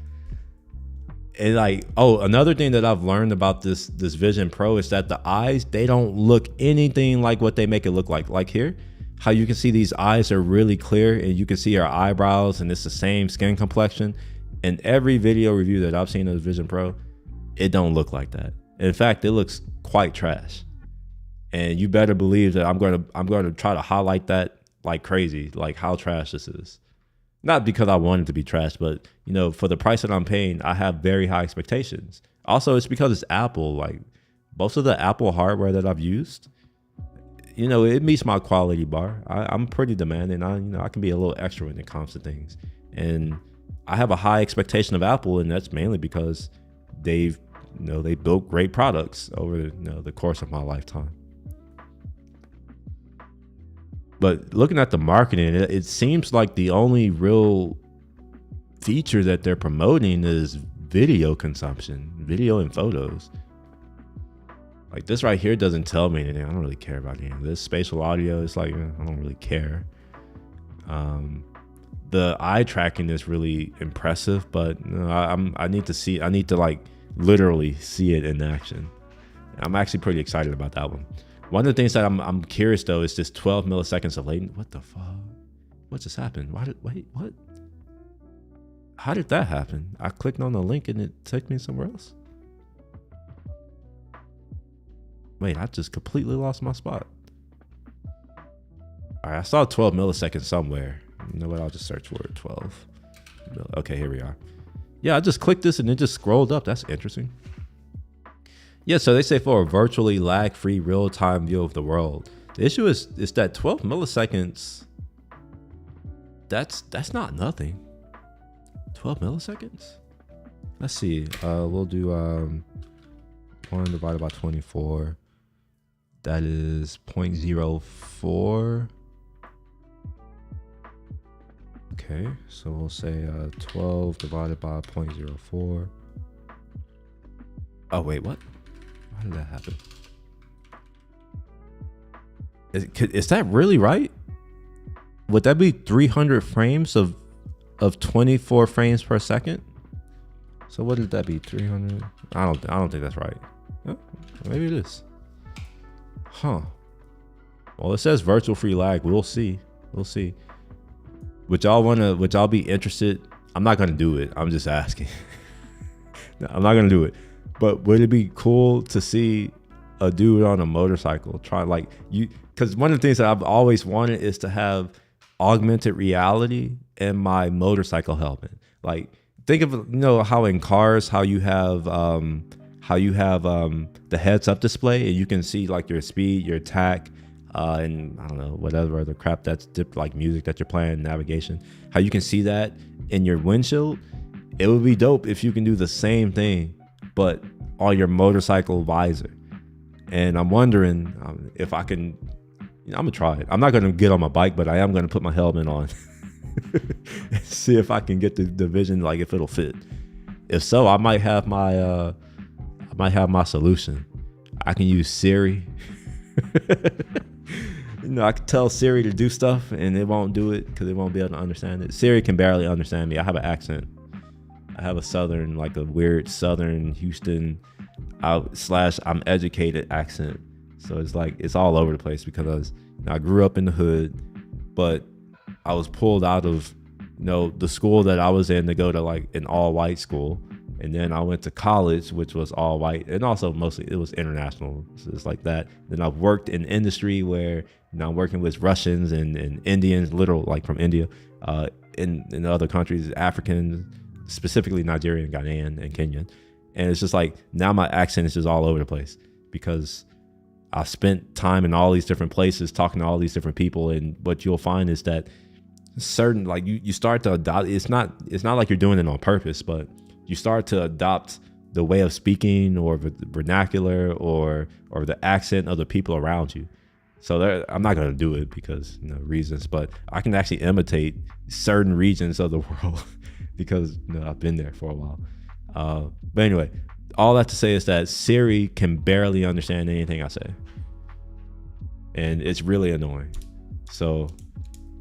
And another thing that I've learned about this Vision Pro is that the eyes, they don't look anything like what they make it look like. Like here, how you can see these eyes are really clear and you can see our eyebrows and it's the same skin complexion. In every video review that I've seen of the Vision Pro, it don't look like that. In fact, it looks quite trash. And you better believe that I'm going to try to highlight that like crazy, like how trash this is. Not because I want it to be trash, but for the price that I'm paying, I have very high expectations. Also, it's because it's Apple. Like most of the Apple hardware that I've used, it meets my quality bar. I'm pretty demanding. I can be a little extra when it comes to things, and I have a high expectation of Apple, and that's mainly because they built great products over the course of my lifetime. But looking at the marketing, it seems like the only real feature that they're promoting is video consumption, video and photos. Like this right here doesn't tell me anything. I don't really care about any of this. Spatial audio, it's like, I don't really care. The eye tracking is really impressive, but I need to like literally see it in action. I'm actually pretty excited about that one. One of the things that I'm curious though is this 12 milliseconds of latency. What the fuck? What just happened? What? How did that happen? I clicked on the link and it took me somewhere else. Wait, I just completely lost my spot. All right, I saw 12 milliseconds somewhere. You know what? I'll just search for it. 12. Okay, here we are. Yeah, I just clicked this and it just scrolled up. That's interesting. Yeah, so they say for a virtually lag-free real-time view of the world. The issue is that 12 milliseconds, that's not nothing. 12 milliseconds? Let's see. We'll do 1 divided by 24. That is 0.04. Okay, so we'll say 12 divided by 0.04. Oh, wait, what? How did that happen? Is that really right? Would that be 300 frames of 24 frames per second? So what did that be? 300? I don't think that's right. Oh, maybe it is. Huh. Well, it says virtual free lag. We'll see. Would y'all be interested? I'm not gonna do it. I'm just asking. No, I'm not gonna do it. But would it be cool to see a dude on a motorcycle try because one of the things that I've always wanted is to have augmented reality in my motorcycle helmet. Like think of how in cars how you have the heads up display and you can see like your speed, your tack, and I don't know, whatever other crap that's like music that you're playing, navigation, how you can see that in your windshield. It would be dope if you can do the same thing but on your motorcycle visor. And I'm wondering if I can, I'm gonna try it. I'm not gonna get on my bike, but I am gonna put my helmet on and see if I can get the vision, like if it'll fit. If so, I might have my solution. I can use Siri. I can tell Siri to do stuff and it won't do it because it won't be able to understand it. Siri can barely understand me. I have an accent. I have a southern, like a weird southern Houston I'm educated accent. So it's like, it's all over the place because I grew up in the hood, but I was pulled out of, the school that I was in to go to like an all white school. And then I went to college, which was all white. And also mostly it was international. So it's like that. Then I've worked in industry where I'm working with Russians and Indians, literal, like from India, in other countries, Africans, specifically Nigerian, Ghanaian, and Kenyan. And it's just like, now my accent is just all over the place because I spent time in all these different places talking to all these different people. And what you'll find is that certain, like you start to adopt, it's not like you're doing it on purpose, but you start to adopt the way of speaking or the vernacular or the accent of the people around you. So I'm not going to do it because reasons, but I can actually imitate certain regions of the world because I've been there for a while. But anyway, all that to say is that Siri can barely understand anything I say. And it's really annoying. So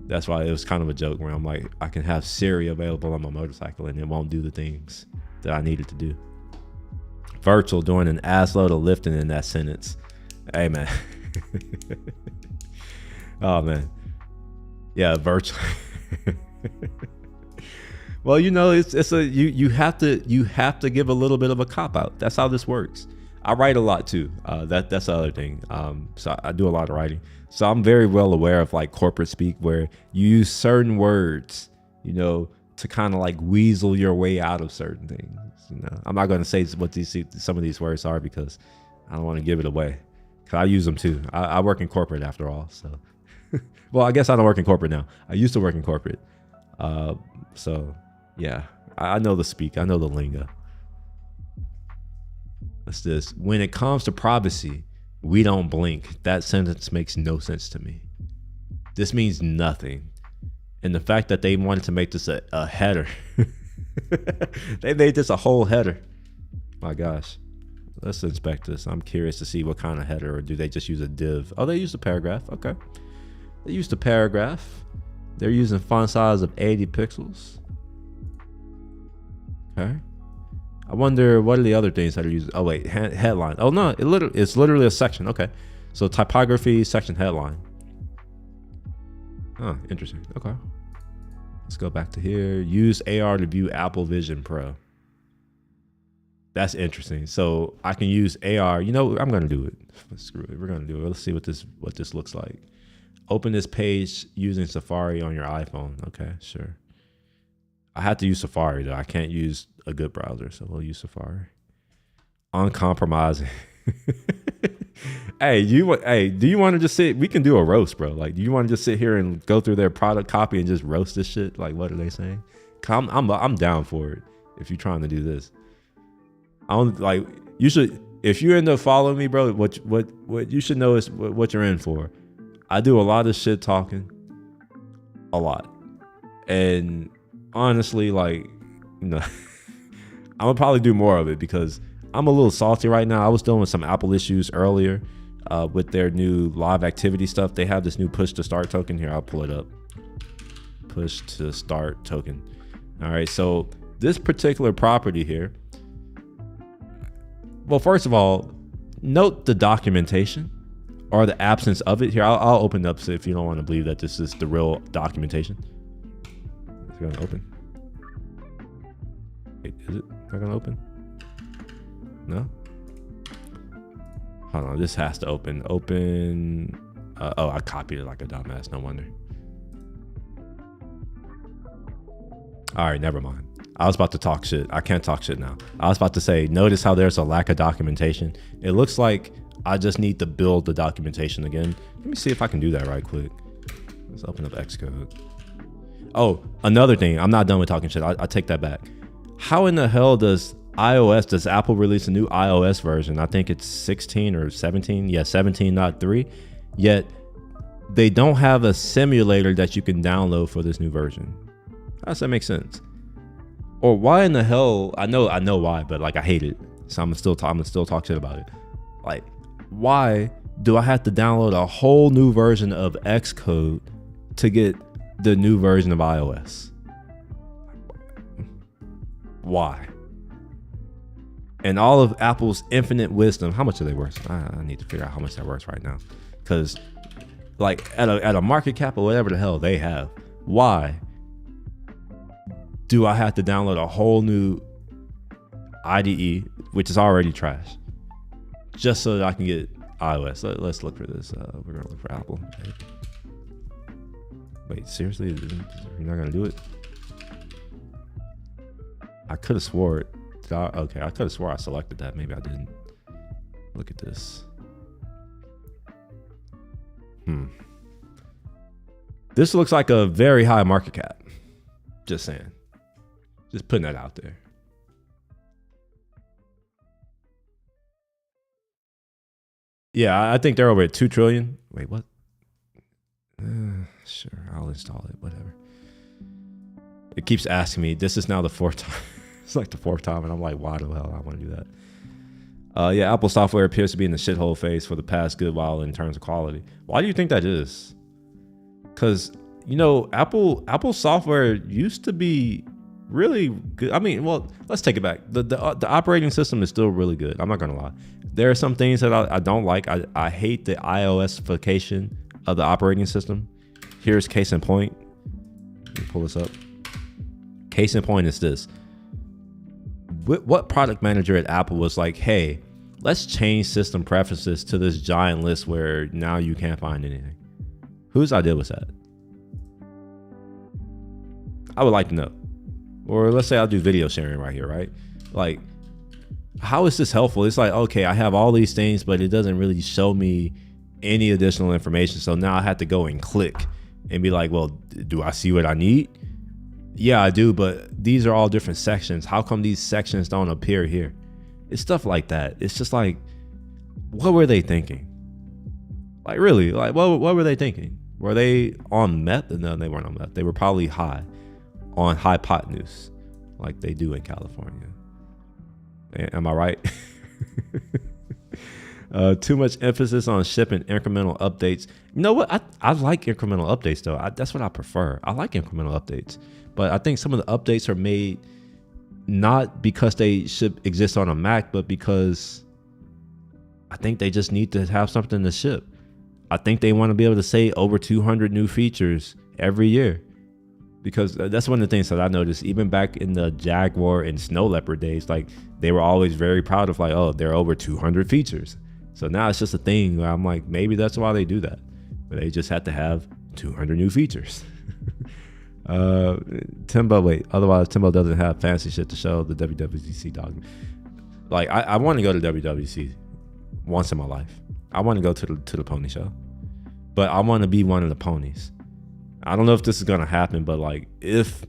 that's why it was kind of a joke where I'm like, I can have Siri available on my motorcycle and it won't do the things that I needed to do. Virtual doing an ass load of lifting in that sentence. Hey man. Oh man. Yeah, virtual. Well, it's you have to give a little bit of a cop out. That's how this works. I write a lot too. That's the other thing. So I do a lot of writing. So I'm very well aware of like corporate speak where you use certain words, you know, to kind of like weasel your way out of certain things. You know, I'm not going to say what some of these words are because I don't want to give it away. Cause I use them too. I work in corporate after all. So, well, I guess I don't work in corporate now. I used to work in corporate. So yeah, I know the speak. I know the lingo. What's this? When it comes to privacy, we don't blink. That sentence makes no sense to me. This means nothing. And the fact that they wanted to make this a header. They made this a whole header. My gosh. Let's inspect this. I'm curious to see what kind of header, or do they just use a div? Oh, they used a paragraph. Okay. They used a paragraph. They're using font size of 80 pixels. Okay. I wonder what are the other things that are used. Oh wait, headline. Oh no, it's literally a section. Okay, so typography, section, headline. Oh, interesting. Okay, let's go back to here. Use AR to view Apple Vision Pro. That's interesting. So I can use AR. You know, I'm gonna do it. Screw it. We're gonna do it. Let's see what this looks like. Open this page using Safari on your iPhone. Okay, sure. I have to use Safari though. I can't use a good browser, so we'll use Safari. Uncompromising. Hey, do you want to just sit? We can do a roast, bro. Like, do you want to just sit here and go through their product copy and just roast this shit? Like, what are they saying? I'm down for it. If you're trying to do this, I don't like. You should, if you end up following me, bro. What you should know is what you're in for. I do a lot of shit talking, a lot, and honestly, like, you know, I'm gonna probably do more of it because I'm a little salty right now. I was dealing with some Apple issues earlier with their new live activity stuff. They have this new push to start token here. I'll pull it up. Push to start token. All right. So this particular property here. Well, first of all, note the documentation or the absence of it here. I'll open up so if you don't want to believe that this is the real documentation. It's gonna open. Wait, is it not gonna open? No? Hold on, this has to open. Open. Oh, I copied it like a dumbass, no wonder. All right, never mind. I was about to talk shit. I can't talk shit now. I was about to say, notice how there's a lack of documentation. It looks like I just need to build the documentation again. Let me see if I can do that right quick. Let's open up Xcode. Oh, another thing. I'm not done with talking shit. I take that back. How in the hell does Apple release a new iOS version? I think it's 16 or 17. Yeah, 17.3. Yet they don't have a simulator that you can download for this new version. How does that make sense? Or why in the hell? I know why, but like I hate it. So I'm gonna still talk shit about it. Like, why do I have to download a whole new version of Xcode to get the new version of iOS? Why? And all of Apple's infinite wisdom, how much are they worth? I need to figure out how much they're worth right now. Because like at a market cap or whatever the hell they have, why do I have to download a whole new IDE, which is already trash, just so that I can get iOS? Let's look for this. We're gonna look for Apple. Wait, seriously? You're not gonna do it? I could have swore it. Okay, I could have swore I selected that. Maybe I didn't. Look at this. This looks like a very high market cap. Just saying. Just putting that out there. Yeah, I think they're over at 2 trillion. Wait, what? Sure, I'll install it, whatever. It keeps asking me. This is now the 4th time. It's like the 4th time, and I'm like, why the hell I want to do that? Yeah, Apple software appears to be in the shithole phase for the past good while in terms of quality. Why do you think that is? Because, you know, Apple software used to be really good. I mean, well, let's take it back. The operating system is still really good. I'm not gonna lie. There are some things that I don't like. I hate the iOSification of the operating system. Here's case in point. Let me pull this up. Case in point is this. What product manager at Apple was like, hey, let's change system preferences to this giant list where now you can't find anything. Whose idea was that? I would like to know. Or let's say I'll do video sharing right here, right? Like, how is this helpful? It's like, okay, I have all these things, but it doesn't really show me any additional information. So now I have to go and click and be like, well, do I see what I need? Yeah, I do, but these are all different sections. How come these sections don't appear here? It's stuff like that. It's just like, what were they thinking? Like, really, like, what were they thinking? Were they on meth? No, they weren't on meth. They were probably high on hypotenuse, like they do in California. Am I right? Too much emphasis on shipping incremental updates. You know what? I like incremental updates though. That's what I prefer. I like incremental updates, but I think some of the updates are made not because they should exist on a Mac, but because I think they just need to have something to ship. I think they want to be able to say over 200 new features every year, because that's one of the things that I noticed even back in the Jaguar and Snow Leopard days. Like, they were always very proud of like, oh, there are over 200 features. So now it's just a thing where I'm like, maybe that's why they do that. But they just had to have 200 new features. Timbo, wait, otherwise Timbo doesn't have fancy shit to show the WWDC dog. Like, I want to go to WWDC once in my life. I want to go to the pony show, but I want to be one of the ponies. I don't know if this is gonna happen, but like, if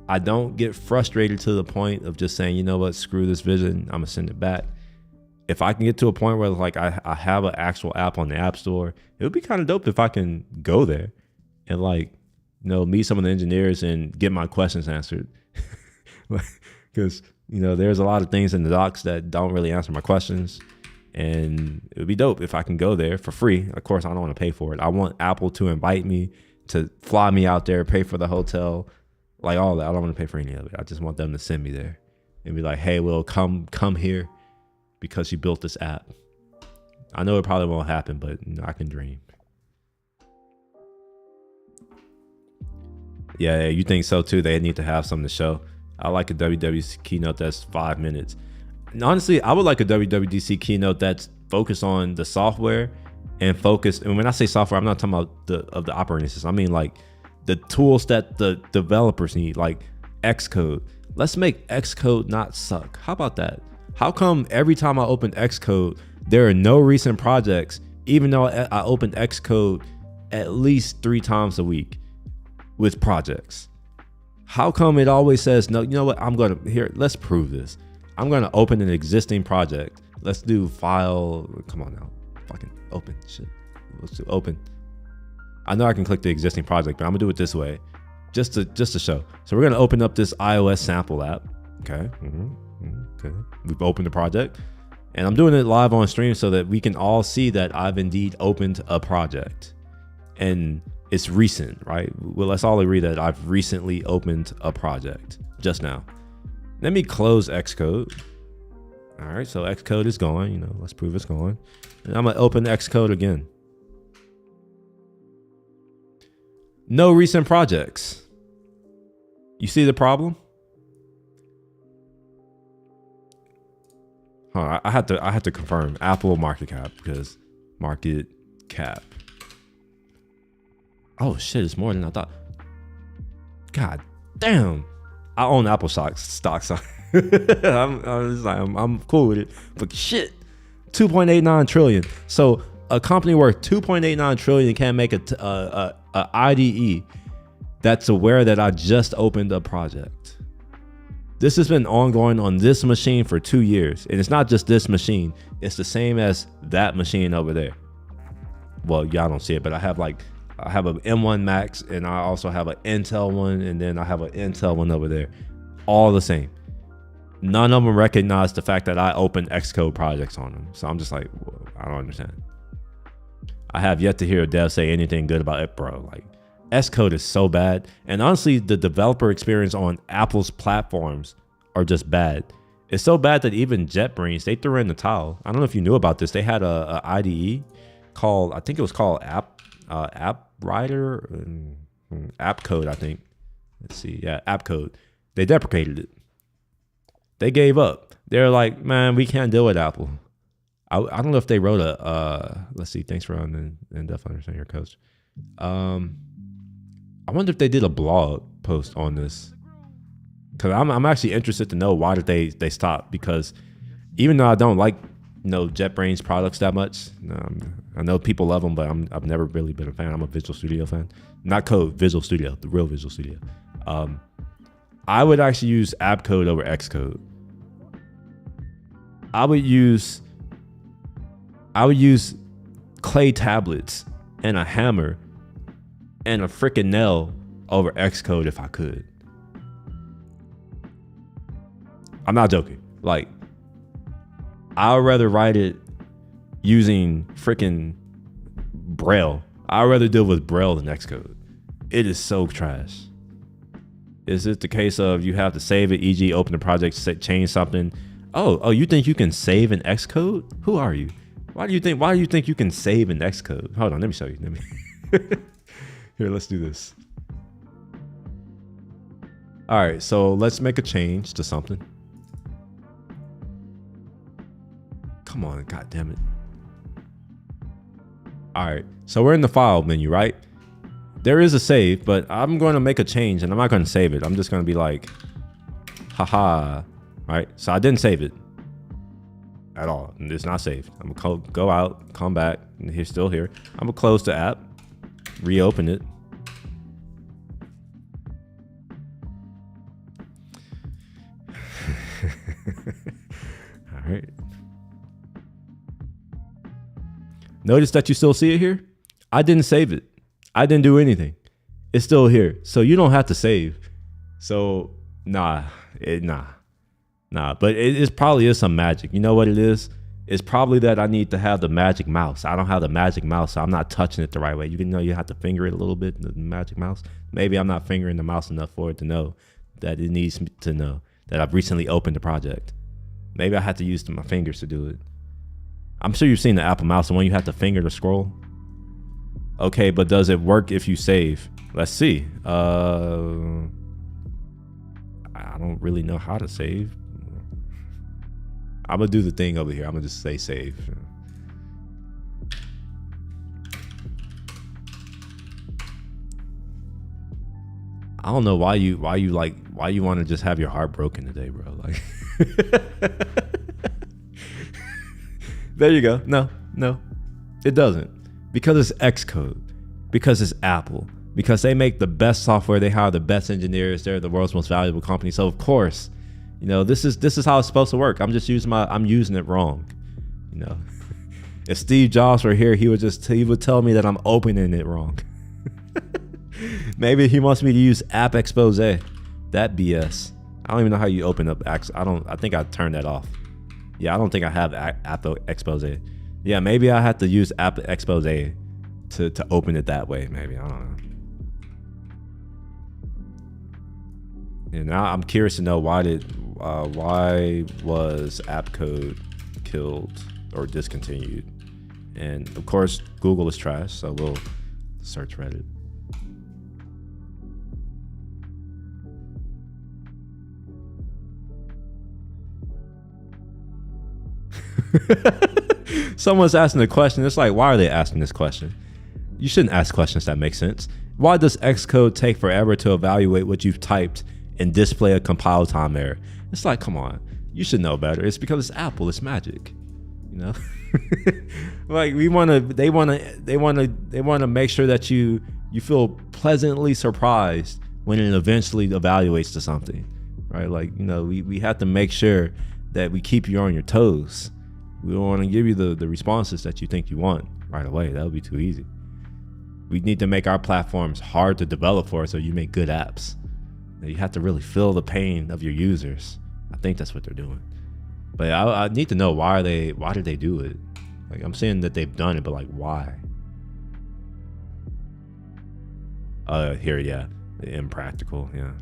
I don't get frustrated to the point of just saying, you know what, screw this vision, I'm gonna send it back. If I can get to a point where like I have an actual app on the App Store, it would be kind of dope if I can go there and like, you know, meet some of the engineers and get my questions answered. Because, you know, there's a lot of things in the docs that don't really answer my questions. And it would be dope if I can go there for free. Of course, I don't want to pay for it. I want Apple to invite me, to fly me out there, pay for the hotel, like all that. I don't want to pay for any of it. I just want them to send me there and be like, hey, Will, come here because you built this app. I know it probably won't happen, but you know, I can dream. Yeah, you think so too? They need to have something to show. I like a WWDC keynote that's 5 minutes. And honestly, I would like a WWDC keynote that's focused on the software and focused. And when I say software, I'm not talking about the operating system. I mean like the tools that the developers need, like Xcode. Let's make Xcode not suck. How about that? How come every time I open Xcode, there are no recent projects, even though I open Xcode at least 3 times a week with projects? How come it always says, no, you know what, let's prove this. I'm gonna open an existing project. Let's do file, come on now, fucking open shit. Let's do open. I know I can click the existing project, but I'm gonna do it this way, just to show. So we're gonna open up this iOS sample app. Okay, okay. We've opened the project, and I'm doing it live on stream so that we can all see that I've indeed opened a project, and it's recent, right? Well, let's all agree that I've recently opened a project just now. Let me close Xcode. All right, so Xcode is going, you know, let's prove it's going. And I'm gonna open Xcode again. No recent projects. You see the problem? I had to confirm Apple market cap, because market cap. Oh shit, it's more than I thought. God damn. I own Apple stocks. I'm cool with it. But shit, 2.89 trillion. So a company worth 2.89 trillion can't make a IDE that's aware that I just opened a project. This has been ongoing on this machine for 2 years, and it's not just this machine. It's the same as that machine over there. Well, y'all don't see it, but I have an M1 Max, and I also have an Intel one, and then I have an Intel one over there. All the same. None of them recognize the fact that I opened Xcode projects on them. So I'm just like, whoa, I don't understand. I have yet to hear a dev say anything good about it, bro. Like, Xcode is so bad. And honestly, the developer experience on Apple's platforms are just bad. It's so bad that even JetBrains, they threw in the towel. I don't know if you knew about this. They had a IDE called, I think it was called App Writer, App Code, I think. Let's see. Yeah, App Code. They deprecated it. They gave up. They're like, man, we can't deal with Apple. I don't know if they wrote a let's see, thanks for on and definitely understand your coach. I wonder if they did a blog post on this, because I'm actually interested to know why did they stop, because even though I don't like JetBrains products that much, I know people love them, but I've never really been a fan. I'm a Visual Studio fan, not Code, Visual Studio, the real Visual Studio. I would actually use app code over Xcode. I would use clay tablets and a hammer and a freaking nail over Xcode if I could. I'm not joking. Like, I'd rather write it using freaking Braille. I'd rather deal with Braille than Xcode. It is so trash. Is it the case of you have to save it, e.g. open the project, change something? Oh, you think you can save in Xcode? Who are you? Why do you think you can save in Xcode? Hold on, let me show you. Here, let's do this. All right, so let's make a change to something. Come on, god damn it. All right, so we're in the file menu, right? There is a save, but I'm going to make a change and I'm not going to save it. I'm just going to be like, haha. All right, so I didn't save it at all. It's not saved. I'm going to go out, come back, and it's still here. I'm going to close the app, reopen it. All right. Notice that you still see it here? I didn't save it. I didn't do anything. It's still here. So you don't have to save. So nah. But it probably is some magic. You know what it is? It's probably that I need to have the magic mouse. I don't have the magic mouse, so I'm not touching it the right way. You can know you have to finger it a little bit, the magic mouse. Maybe I'm not fingering the mouse enough for it to know that it needs to know that I've recently opened the project. Maybe I have to use my fingers to do it. I'm sure you've seen the Apple mouse, the one you have to finger to scroll. Okay, but does it work if you save? Let's see. I don't really know how to save. I'm gonna do the thing over here. I'm gonna just say save. I don't know why you want to just have your heart broken today, bro. Like, there you go. No, it doesn't. Because it's Xcode, because it's Apple, because they make the best software, they hire the best engineers, they're the world's most valuable company. So of course, this is how it's supposed to work. I'm using it wrong. If Steve Jobs were here, he would tell me that I'm opening it wrong. Maybe he wants me to use app expose. That BS. I don't even know how you open up I think I turned that off. Yeah, I don't think I have app expose. Yeah, maybe I have to use app expose to open it that way. Maybe, I don't know. And now I'm curious to know why was app code killed or discontinued? And of course, Google is trash, so we'll search Reddit. Someone's asking a question. It's like, why are they asking this question? You shouldn't ask questions that make sense. Why does Xcode take forever to evaluate what you've typed and display a compile time error? It's like, come on, you should know better. It's because it's Apple. It's magic, Like they want to make sure that you feel pleasantly surprised when it eventually evaluates to something, right? Like, we have to make sure that we keep you on your toes. We don't want to give you the responses that you think you want right away. That would be too easy. We need to make our platforms hard to develop for, so you make good apps. You have to really feel the pain of your users. I think that's what they're doing. But I need to know why did they do it? Like, I'm saying that they've done it, but like, why? Here, yeah, impractical, yeah.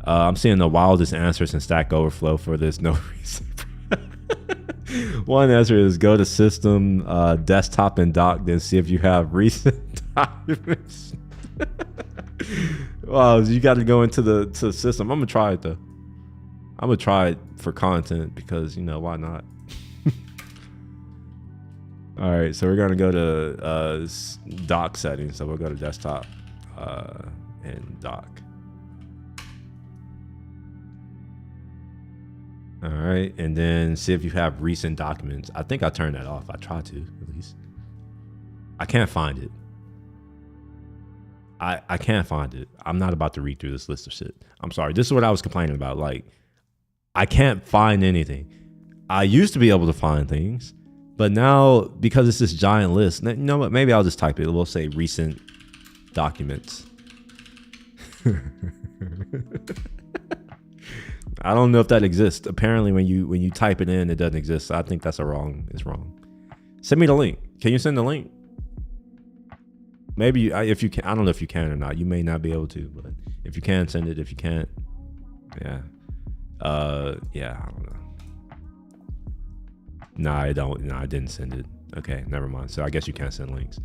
I'm seeing the wildest answers in Stack Overflow for this. No reason. One answer is go to system, desktop, and dock, then see if you have recent documents. Wow, you got to go into the system. I'm gonna try it though. I'm gonna try it for content because, you know, why not? All right, so we're gonna go to dock settings. So we'll go to desktop and dock. All right, and then see if you have recent documents. I think I turned that off. I tried to, at least. I can't find it. I can't find it. I'm not about to read through this list of shit. I'm sorry. This is what I was complaining about. Like, I can't find anything. I used to be able to find things, but now because it's this giant list, you know what? Maybe I'll just type it. We'll say recent documents. I don't know if that exists. Apparently, when you type it in, it doesn't exist. So I think that's it's wrong. Send me the link. Can you send the link? Maybe if you can. I don't know if you can or not. You may not be able to, but if you can, send it. If you can't, yeah. Yeah, I don't know. Nah, I don't. No, I didn't send it. Okay, never mind. So I guess you can't send links.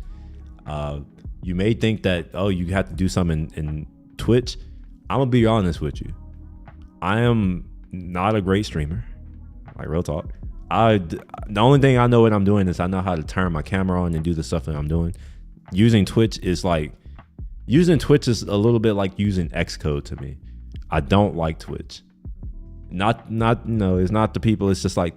You may think that, oh, you have to do something in Twitch. I'm gonna be honest with you. I am not a great streamer, like real talk. The only thing I know what I'm doing is I know how to turn my camera on and do the stuff that I'm doing. Using Twitch is a little bit like using Xcode to me. I don't like Twitch. Not no, it's not the people. It's just like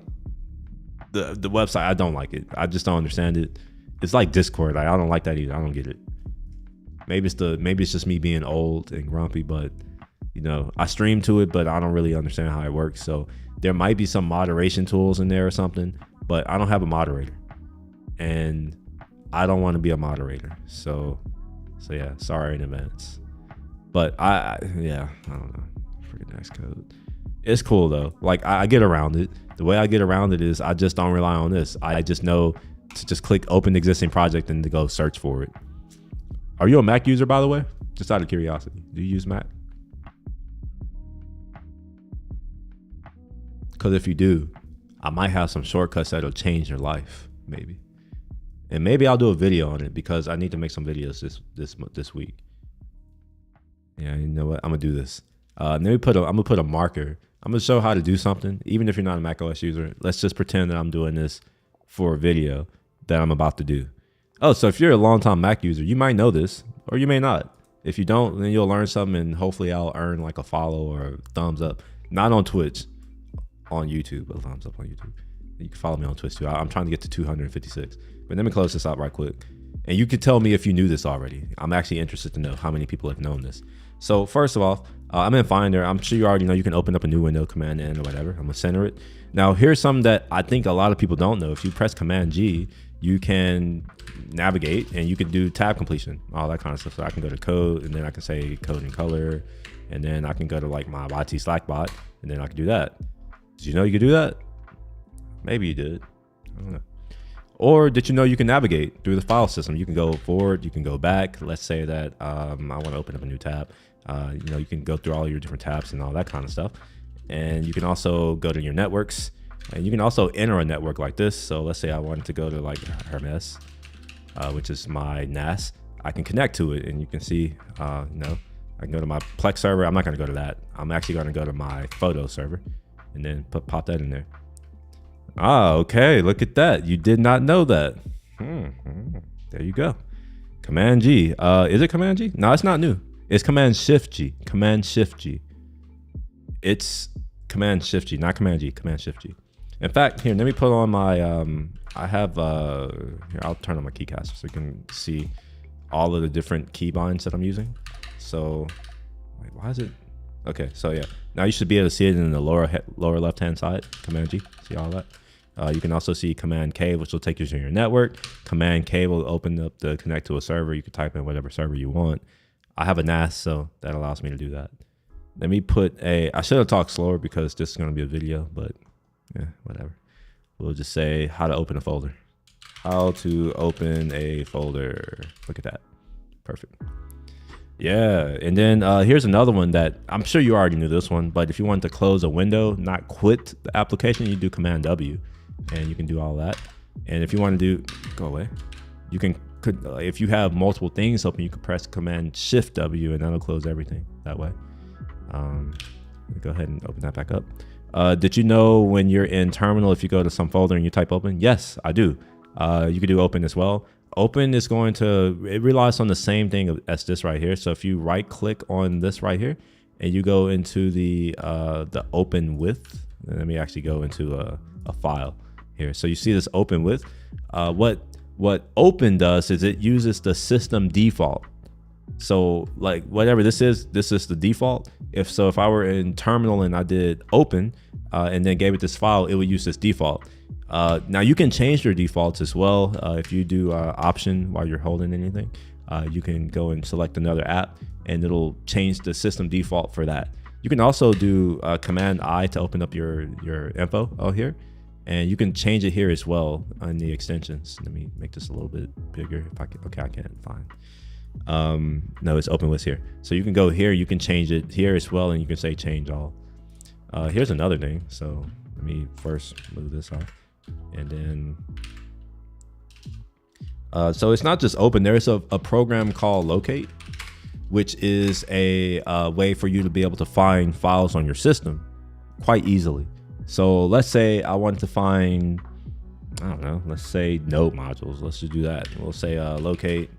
the website. I don't like it. I just don't understand it. It's like Discord. I don't like that either. I don't get it. Maybe it's just me being old and grumpy, but you know, I stream to it, but I don't really understand how it works. So there might be some moderation tools in there or something, but I don't have a moderator, and I don't want to be a moderator. So yeah, sorry in advance. But I don't know. Freaking Xcode. It's cool though. Like I get around it. The way I get around it is I just don't rely on this. I just know to just click open existing project and to go search for it. Are you a Mac user, by the way? Just out of curiosity. Do you use Mac? Because if you do, I might have some shortcuts that'll change your life, maybe. And maybe I'll do a video on it because I need to make some videos this week. Yeah, you know what? I'm gonna do this. I'm gonna put a marker. I'm gonna show how to do something, even if you're not a macOS user. Let's just pretend that I'm doing this for a video that I'm about to do. Oh, so if you're a longtime Mac user, you might know this, or you may not. If you don't, then you'll learn something, and hopefully I'll earn like a follow or a thumbs up. Not on Twitch, on YouTube. A thumbs up on YouTube. You can follow me on Twitch too. I'm trying to get to 256. But let me close this out right quick. And you could tell me if you knew this already. I'm actually interested to know how many people have known this. So first of all, I'm in Finder. I'm sure you already know you can open up a new window, Command N or whatever. I'm gonna center it. Now here's something that I think a lot of people don't know. If you press Command G, you can navigate and you can do tab completion, all that kind of stuff. So I can go to code and then I can say code and color, and then I can go to like my YT Slack bot and then I can do that. Did you know you could do that? Maybe you did. I don't know. Or did you know you can navigate through the file system? You can go forward, you can go back. Let's say that I want to open up a new tab. You know, you can go through all your different tabs and all that kind of stuff. And you can also go to your networks, and you can also enter a network like this. So let's say I wanted to go to like Hermes, which is my NAS. I can connect to it, and you can see, you know, I can go to my Plex server. I'm not going to go to that. I'm actually going to go to my photo server and then pop that in there. Ah, okay. Look at that. You did not know that. There you go. Command G. Is it Command G? No, it's not new. It's Command Shift G. Command Shift G. It's Command Shift G, not Command G. Command Shift G. In fact, here, let me put on my. I have. Here, I'll turn on my keycaster so you can see all of the different keybinds that I'm using. So, wait, why is it? Okay, so yeah. Now you should be able to see it in the lower left hand side. Command G. See all that? You can also see Command K, which will take you to your network. Command K will open up the connect to a server. You can type in whatever server you want. I have a NAS, so that allows me to do that. Let me put I should have talked slower because this is going to be a video, but yeah, whatever. We'll just say how to open a folder. How to open a folder. Look at that. Perfect. Yeah, and then here's another one that I'm sure you already knew this one, but if you want to close a window, not quit the application, you do Command W, and you can do all that. And if you want to go away, you can, if you have multiple things open, you can press Command Shift W, and that'll close everything that way. Go ahead and open that back up. Did you know when you're in terminal, if you go to some folder and you type open? Yes, I do. You can do open as well. Open is going to, it relies on the same thing as this right here. So if you right click on this right here and you go into the open with, let me actually go into a file here. So you see this open with, what open does is it uses the system default. So like whatever this is the default. If I were in terminal and I did open and then gave it this file, it would use this default. Now you can change your defaults as well. If you do option while you're holding anything, you can go and select another app and it'll change the system default for that. You can also do Command I to open up your info out here, and you can change it here as well on the extensions. Let me make this a little bit bigger if I can. Okay, I can't find. No, it's open with here. So you can go here, you can change it here as well, and you can say change all. Here's another thing. So let me first move this off, and then so it's not just open. There's a program called locate, which is a way for you to be able to find files on your system quite easily. So let's say I want to find, I don't know, let's say node modules. Let's just do that. We'll say locate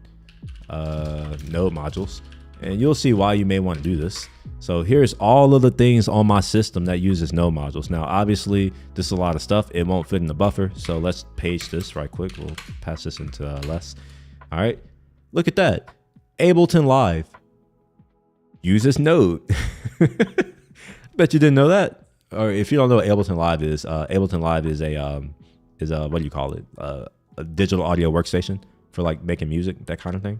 node modules, and you'll see why you may want to do this. So here's all of the things on my system that uses node modules. Now obviously this is a lot of stuff, it won't fit in the buffer, so let's page this right quick. We'll pass this into less. All right, look at that. Ableton Live uses node. Bet you didn't know that. Or if you don't know what Ableton Live is a what do you call it, a digital audio workstation for like making music, that kind of thing.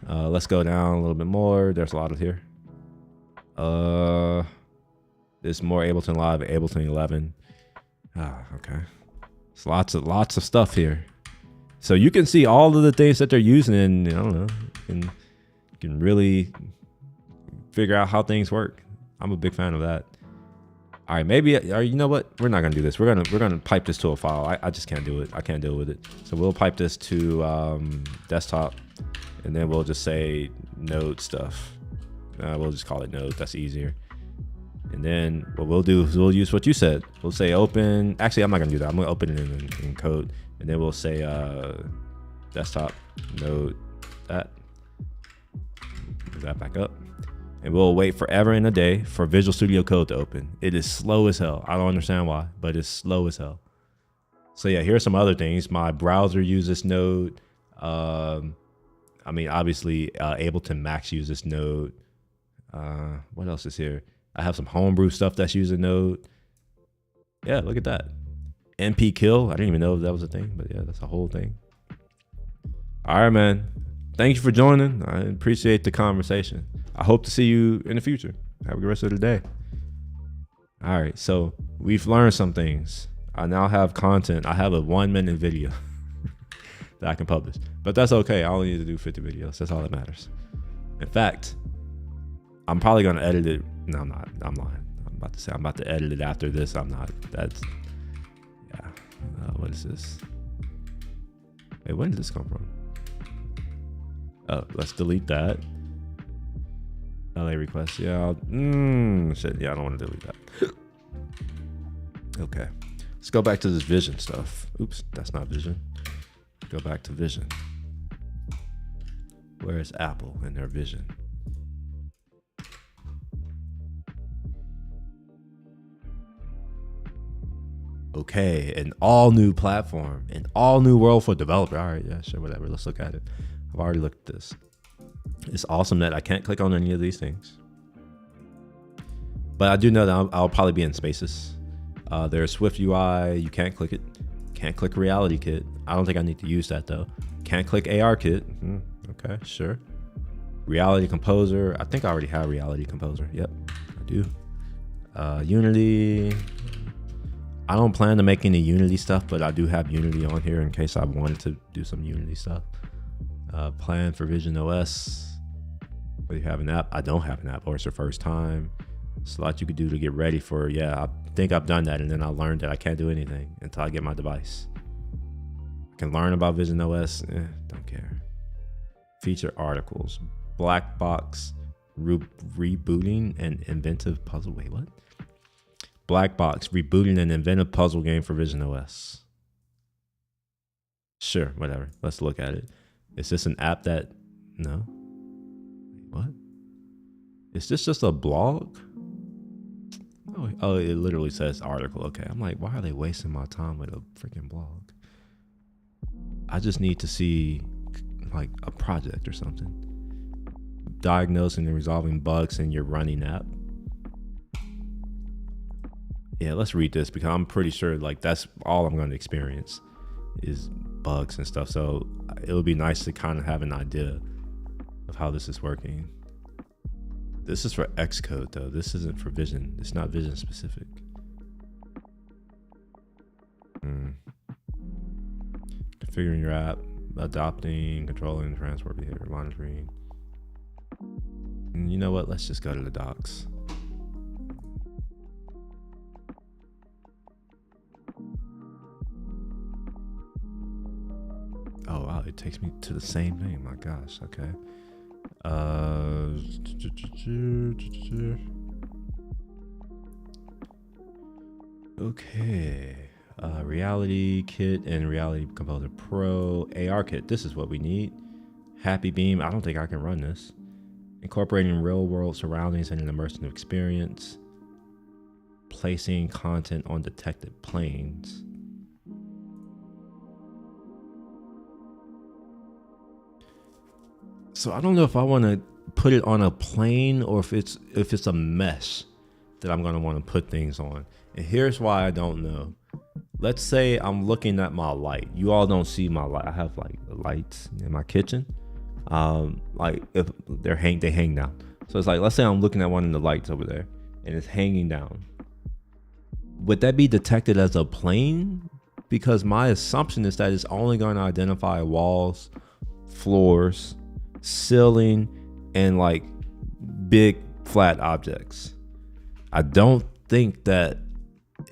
Let's go down a little bit more. There's a lot of here. There's more Ableton Live, Ableton 11. Okay. It's lots of stuff here. So you can see all of the things that they're using, and I don't know, you can really figure out how things work. I'm a big fan of that. All right, maybe, or you know what? We're not gonna do this. We're gonna pipe this to a file. I just can't do it. I can't deal with it. So we'll pipe this to desktop, and then we'll just say node stuff. We'll just call it node. That's easier. And then what we'll do is we'll use what you said. We'll say open. Actually, I'm not gonna do that. I'm gonna open it in code, and then we'll say desktop node that. Move that back up. And we'll wait forever and a day for Visual Studio Code to open. It is slow as hell. I don't understand why, but it's slow as hell. So yeah, here's some other things. My browser uses Node. I mean, obviously, Ableton Max uses Node. What else is here? I have some homebrew stuff that's using Node. Yeah, look at that. NP Kill. I didn't even know if that was a thing, but yeah, that's a whole thing. All right, man. Thank you for joining. I appreciate the conversation. I hope to see you in the future. Have a good rest of the day. All right, so we've learned some things. I now have content. I have a 1-minute video that I can publish, but that's okay. I only need to do 50 videos. That's all that matters. In fact, I'm probably gonna edit it. No, I'm not. I'm lying. I'm about to say I'm about to edit it after this. I'm not. That's, yeah. What is this? Wait, when did this come from? Oh, let's delete that. LA request. Yeah. Shit. Yeah, I don't want to delete that. Okay. Let's go back to this vision stuff. Oops, that's not vision. Go back to vision. Where is Apple and their vision? Okay, an all new platform, an all new world for developer. All right, yeah, sure, whatever. Let's look at it. I've already looked at this. It's awesome that I can't click on any of these things, but I do know that I'll probably be in spaces. There's Swift UI. You can't click it. Can't click Reality Kit. I don't think I need to use that though. Can't click AR Kit. Okay, sure. Reality Composer. I think I already have Reality Composer. Yep, I do. Unity. I don't plan to make any Unity stuff, but I do have Unity on here in case I wanted to do some Unity stuff. Plan for Vision OS. Whether you have an app, I don't have an app, or it's your first time. It's a lot you could do to get ready for. Yeah, I think I've done that, and then I learned that I can't do anything until I get my device. I can learn about Vision OS. Don't care. Feature articles, black box rebooting, and inventive puzzle. Wait, what? Black Box, rebooting an inventive puzzle game for Vision OS. Sure, whatever. Let's look at it. Is this an app that... No. What? Is this just a blog? Oh, it literally says article. Okay, I'm like, why are they wasting my time with a freaking blog? I just need to see like a project or something. Diagnosing and resolving bugs in your running app. Yeah, let's read this because I'm pretty sure like that's all I'm going to experience is bugs and stuff. So it would be nice to kind of have an idea of how this is working. This is for Xcode though. This isn't for Vision. It's not Vision specific. Configuring your app, adopting, controlling, transport behavior, monitoring. And you know what? Let's just go to the docs. Oh wow, it takes me to the same thing. My gosh, okay. Okay. Reality Kit and Reality Composer Pro. AR Kit, this is what we need. Happy Beam, I don't think I can run this. Incorporating real world surroundings and an immersive experience. Placing content on detected planes. So I don't know if I want to put it on a plane or if it's a mesh that I'm going to want to put things on. And here's why I don't know. Let's say I'm looking at my light. You all don't see my light. I have like lights in my kitchen. Like if they hang down. So it's like, let's say I'm looking at one of the lights over there and it's hanging down. Would that be detected as a plane? Because my assumption is that it's only going to identify walls, floors, ceiling, and like big flat objects. I don't think that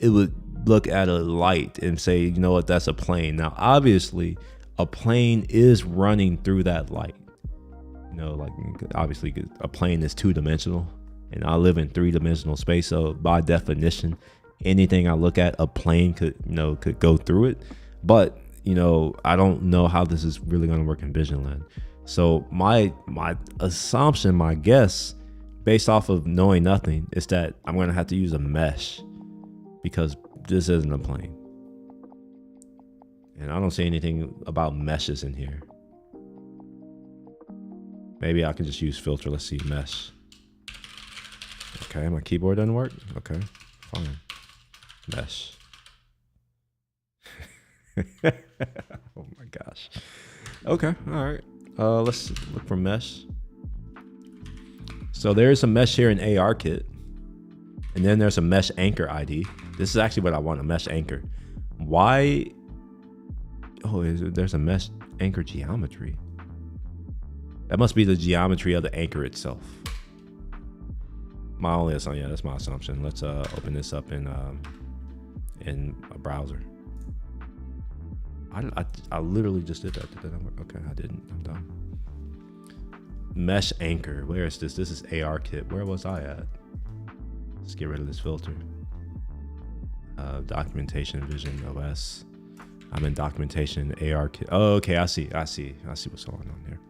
it would look at a light and say, you know what, that's a plane. Now, obviously, a plane is running through that light. You know, like obviously a plane is two-dimensional and I live in three-dimensional space. So by definition, anything I look at, a plane could go through it. But, you know, I don't know how this is really going to work in Vision Land. So my assumption, my guess, based off of knowing nothing, is that I'm going to have to use a mesh because this isn't a plane. And I don't see anything about meshes in here. Maybe I can just use filter. Let's see, mesh. Okay, my keyboard doesn't work. Okay, fine. Mesh. Oh my gosh. Okay, all right. Let's look for mesh. So there's a mesh here in ARKit. And then there's a mesh anchor ID. This is actually what I want, a mesh anchor. Why? Oh, there's a mesh anchor geometry. That must be the geometry of the anchor itself. My only assumption, yeah, that's my assumption. Let's open this up in a browser. I literally just did that. Did that work? Okay, I didn't. I'm done. Mesh anchor. Where is this? This is ARKit. Where was I at? Let's get rid of this filter. Documentation, Vision OS. I'm in documentation, ARKit. Oh, okay. I see what's going on here.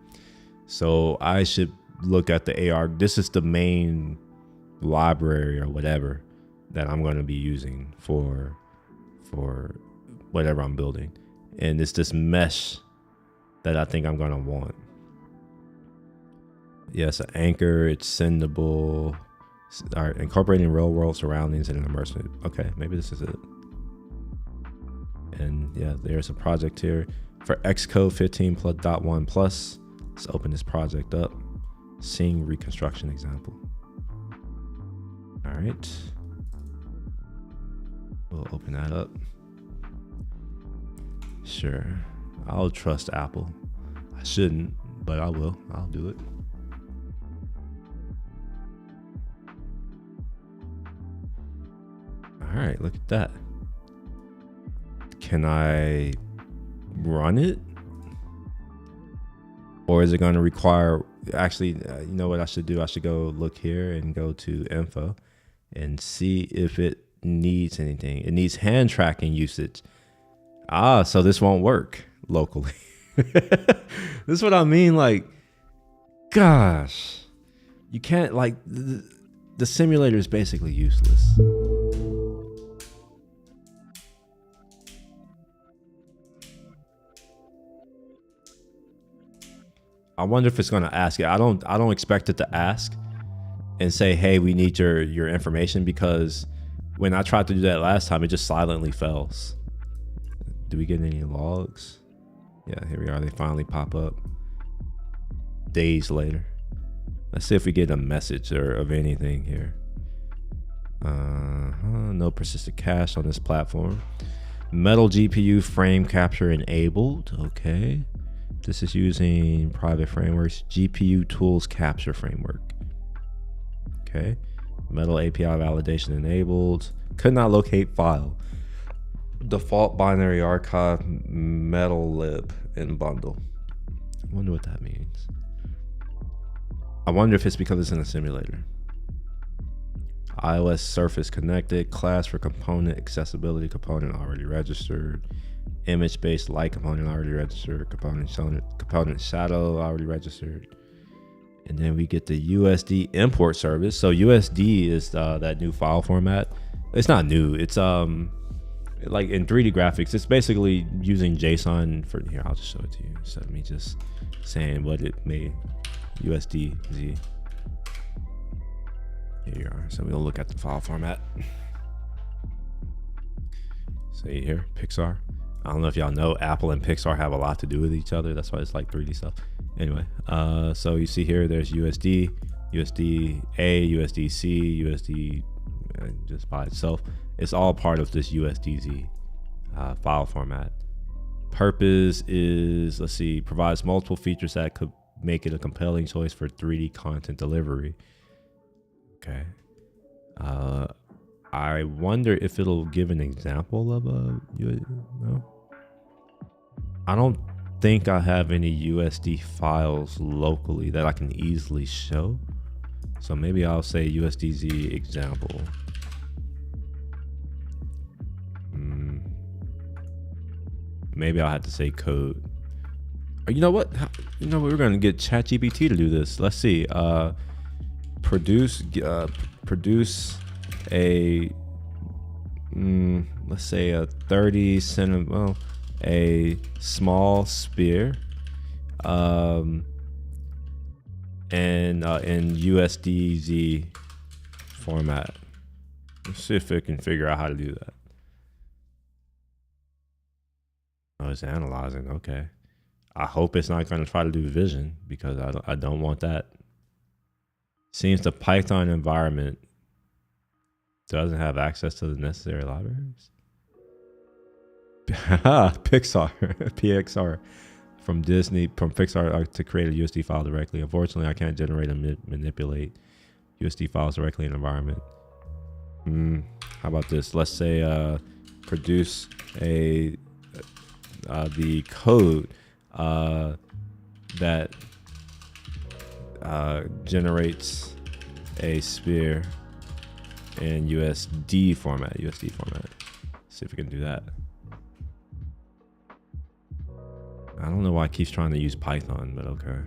So I should look at the AR. This is the main library or whatever that I'm going to be using for whatever I'm building. And it's this mesh that I think I'm going to want. Yes, an anchor, it's sendable. All right, incorporating real world surroundings and an immersive. Okay, maybe this is it. And yeah, there's a project here for Xcode 15.1 plus. Let's open this project up. Seeing reconstruction example. All right. We'll open that up. Sure. I'll trust Apple. I shouldn't, but I will. I'll do it. All right, look at that. Can I run it? Or is it going to require, actually, you know what I should do? I should go look here and go to info and see if it needs anything. It needs hand tracking usage. Ah, so this won't work locally. This is what I mean. Like, gosh, you can't, like, the simulator is basically useless. I wonder if it's going to ask it. I don't expect it to ask and say, hey, we need your information, because when I tried to do that last time, it just silently fails. Do we get any logs? Yeah, here we are. They finally pop up days later. Let's see if we get a message or of anything here. No persistent cache on this platform. Metal GPU frame capture enabled. Okay. This is using private frameworks. GPU tools capture framework. Okay. Metal API validation enabled. Could not locate file. Default binary archive metal lib in bundle. I wonder what that means. I wonder if it's because it's in a simulator. iOS Surface connected. Class for component accessibility component already registered. Image-based light component already registered. Component shadow already registered. And then we get the USD import service. So USD is that new file format. It's not new. It's like in 3D graphics, it's basically using JSON for here. I'll just show it to you instead of me just saying what it made. USDZ. Here you are. So we'll look at the file format. See here, Pixar. I don't know if y'all know, Apple and Pixar have a lot to do with each other. That's why it's like 3D stuff. Anyway, so you see here, there's USD, USD-A, USD-C, USD just by itself. It's all part of this USDZ file format. Purpose is, let's see, provides multiple features that could make it a compelling choice for 3D content delivery. Okay. I wonder if it'll give an example of a no. I don't think I have any USD files locally that I can easily show. So maybe I'll say USDZ example. Maybe I'll have to say code. Or you know what? We're gonna get ChatGPT to do this. Let's see. Produce a let's say a 30 centimeter, a small sphere, and in USDZ format. Let's see if it can figure out how to do that. Oh, it's analyzing. Okay. I hope it's not going to try to do vision, because I don't want that. Seems the Python environment doesn't have access to the necessary libraries. Pixar, PXR from Pixar to create a USD file directly. Unfortunately, I can't generate and manipulate USD files directly in the environment. How about this? Let's say produce the code that generates a sphere in USD format. See if we can do that. I don't know why it keeps trying to use Python, but okay.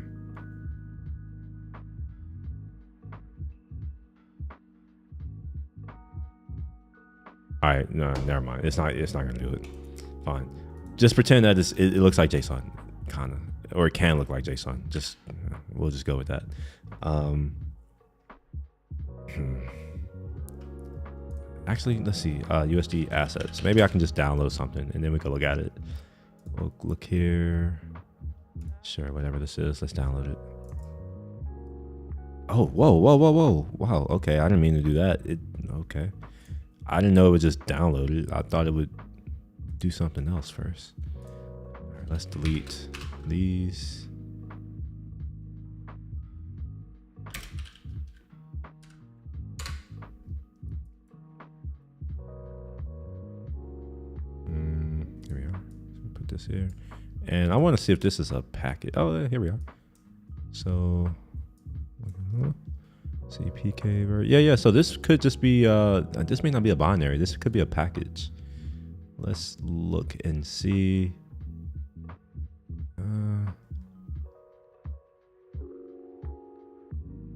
All right, no, never mind. It's not gonna do it. Fine. Just pretend that it looks like JSON, kind of, or it can look like JSON. We'll just go with that. Actually, let's see. USD assets. Maybe I can just download something and then we can look at it. We'll look here. Sure, whatever this is, let's download it. Oh, whoa. Wow. Okay, I didn't mean to do that. Okay. I didn't know it would just download it. I thought it would do something else first. All right, let's delete these. Here we are. So put this here, and I want to see if this is a packet. Oh, here we are. So CPK yeah. So this could just be this may not be a binary. This could be a package. Let's look and see.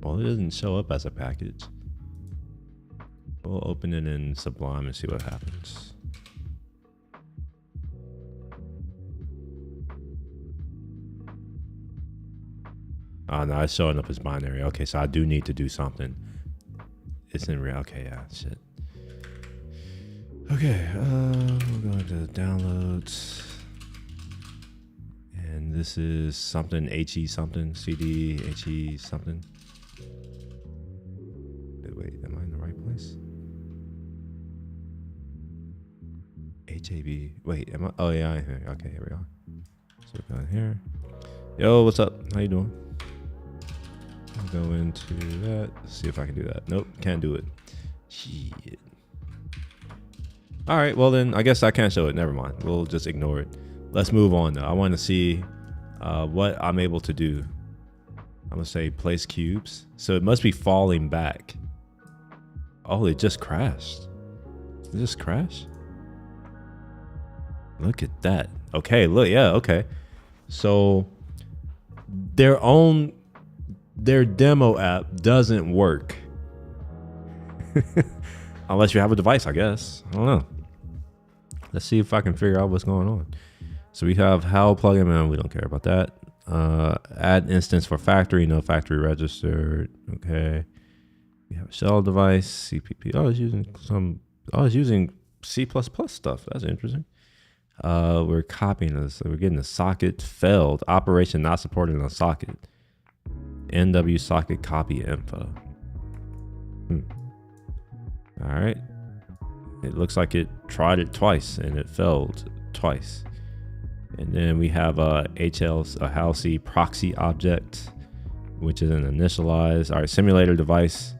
Well, it doesn't show up as a package. We'll open it in Sublime and see what happens. Oh no, it's showing up as binary. Okay, so I do need to do something. It's in real. Okay, yeah, shit. Okay, we'll go into the downloads. And this is something HE something, CD HE something. Wait, am I in the right place? HAB. Wait, am I? Oh yeah, I'm here. Okay, here we are. So we're going here. Yo, what's up? How you doing? I'll go into that. See if I can do that. Nope, can't do it. Shit. All right, well then I guess I can't show it. Never mind. We'll just ignore it. Let's move on though. I want to see what I'm able to do. I'm gonna say place cubes. So it must be falling back. Oh, it just crashed. Did it just crash? Look at that. Okay, look, yeah, okay. So their demo app doesn't work. Unless you have a device, I guess. I don't know. Let's see if I can figure out what's going on. So we have how plugin, man, we don't care about that. Add instance for factory, no factory registered. Okay. We have a shell device, CPP. Oh, it's using C++ stuff. That's interesting. We're copying this. So we're getting the socket failed. Operation not supported on socket. NW socket copy info. All right. It looks like it tried it twice and it failed twice. And then we have a HLC proxy object, which is an initialize. All right, simulator device.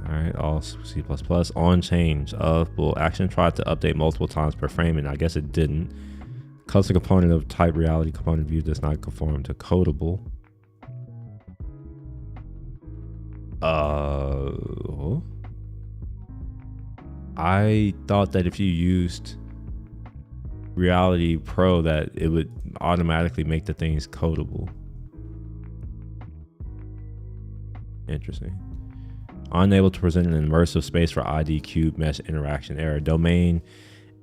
All right, all C++. On change of bool action tried to update multiple times per frame, and I guess it didn't. Custom component of type reality component view does not conform to codable. I thought that if you used Reality Pro that it would automatically make the things codable. Interesting. Unable to present an immersive space for ID cube mesh interaction error. Domain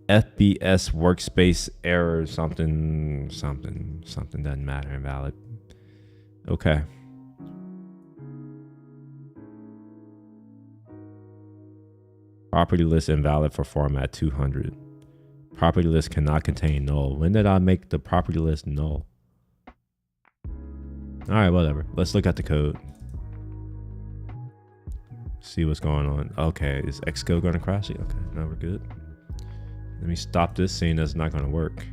FBS workspace error something doesn't matter. Invalid. Okay. Property list invalid for format 200. Property list cannot contain null. When did I make the property list null? All right, whatever. Let's look at the code. See what's going on. Okay, is Xcode going to crash it? Okay, no, we're good. Let me stop this scene that's not going to work.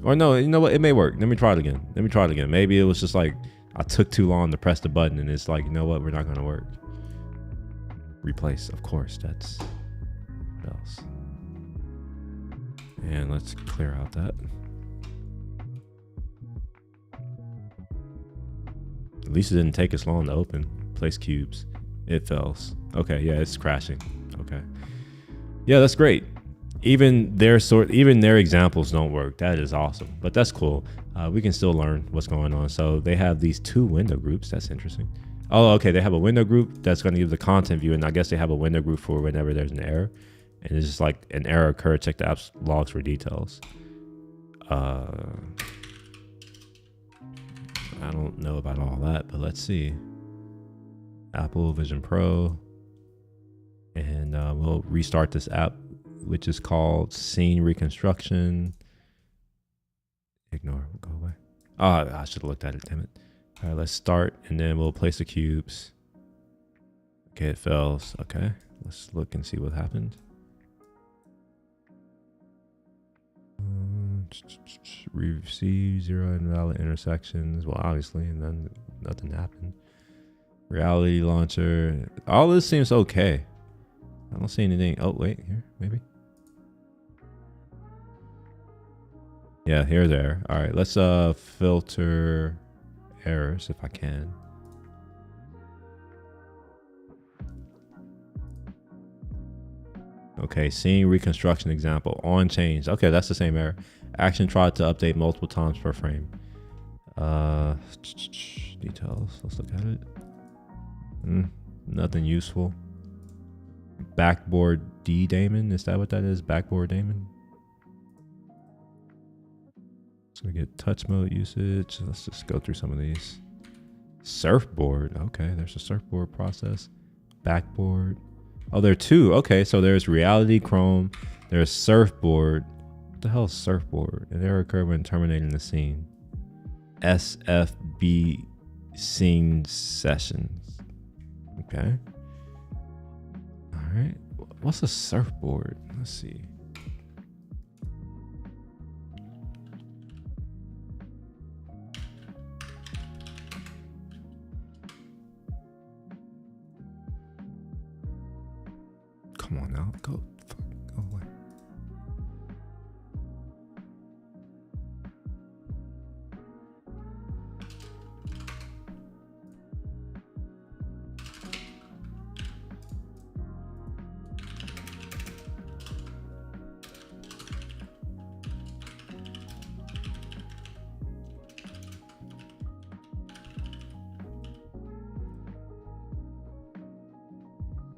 Or no, you know what? It may work. Let me try it again. Maybe it was just like I took too long to press the button and it's like, you know what? We're not going to work. Replace, of course. That's what else. And let's clear out that. At least it didn't take us long to open. Place cubes. It fails. Okay, yeah, it's crashing. Okay. Yeah, that's great. Even their examples don't work. That is awesome. But that's cool. We can still learn what's going on. So they have these two window groups. That's interesting. Oh, okay. They have a window group that's going to give the content view, and I guess they have a window group for whenever there's an error. And it's just like an error occurred. Check the app's logs for details. I don't know about all that, but let's see. Apple Vision Pro, and we'll restart this app, which is called Scene Reconstruction. Ignore, go away. Oh, I should have looked at it, damn it. All right, let's start, and then we'll place the cubes. Okay, it fails. Okay, let's look and see what happened. Receive 0 invalid intersections. Well, obviously, and then nothing happened. Reality launcher. All this seems okay. I don't see anything. Oh, wait, here, maybe. Yeah, here's error. All right, let's filter errors if I can. Okay, scene reconstruction example on change. Okay, that's the same error. Action tried to update multiple times per frame. Details. Let's look at it. Nothing useful. Backboard D daemon. Is that what that is? Backboard daemon. So we get touch mode usage. Let's just go through some of these. Surfboard. Okay, there's a surfboard process. Backboard. Oh, there are two. Okay, so there's reality chrome. There's surfboard. What the hell is surfboard? An error occurred when terminating the scene. SFB scene sessions. Okay. All right. What's a surfboard? Let's see. Come on now, go away.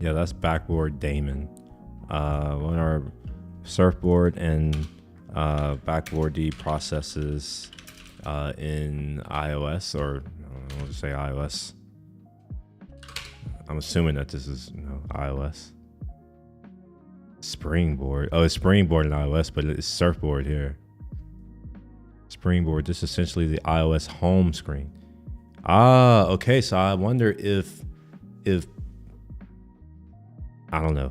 Yeah, that's backboard daemon. One of our surfboard and backboard D processes in iOS, or I don't know what to say, iOS. I'm assuming that this is iOS. Springboard. Oh, it's springboard in iOS, but it's surfboard here. Springboard. This is essentially the iOS home screen. Ah, okay. So I wonder if I don't know.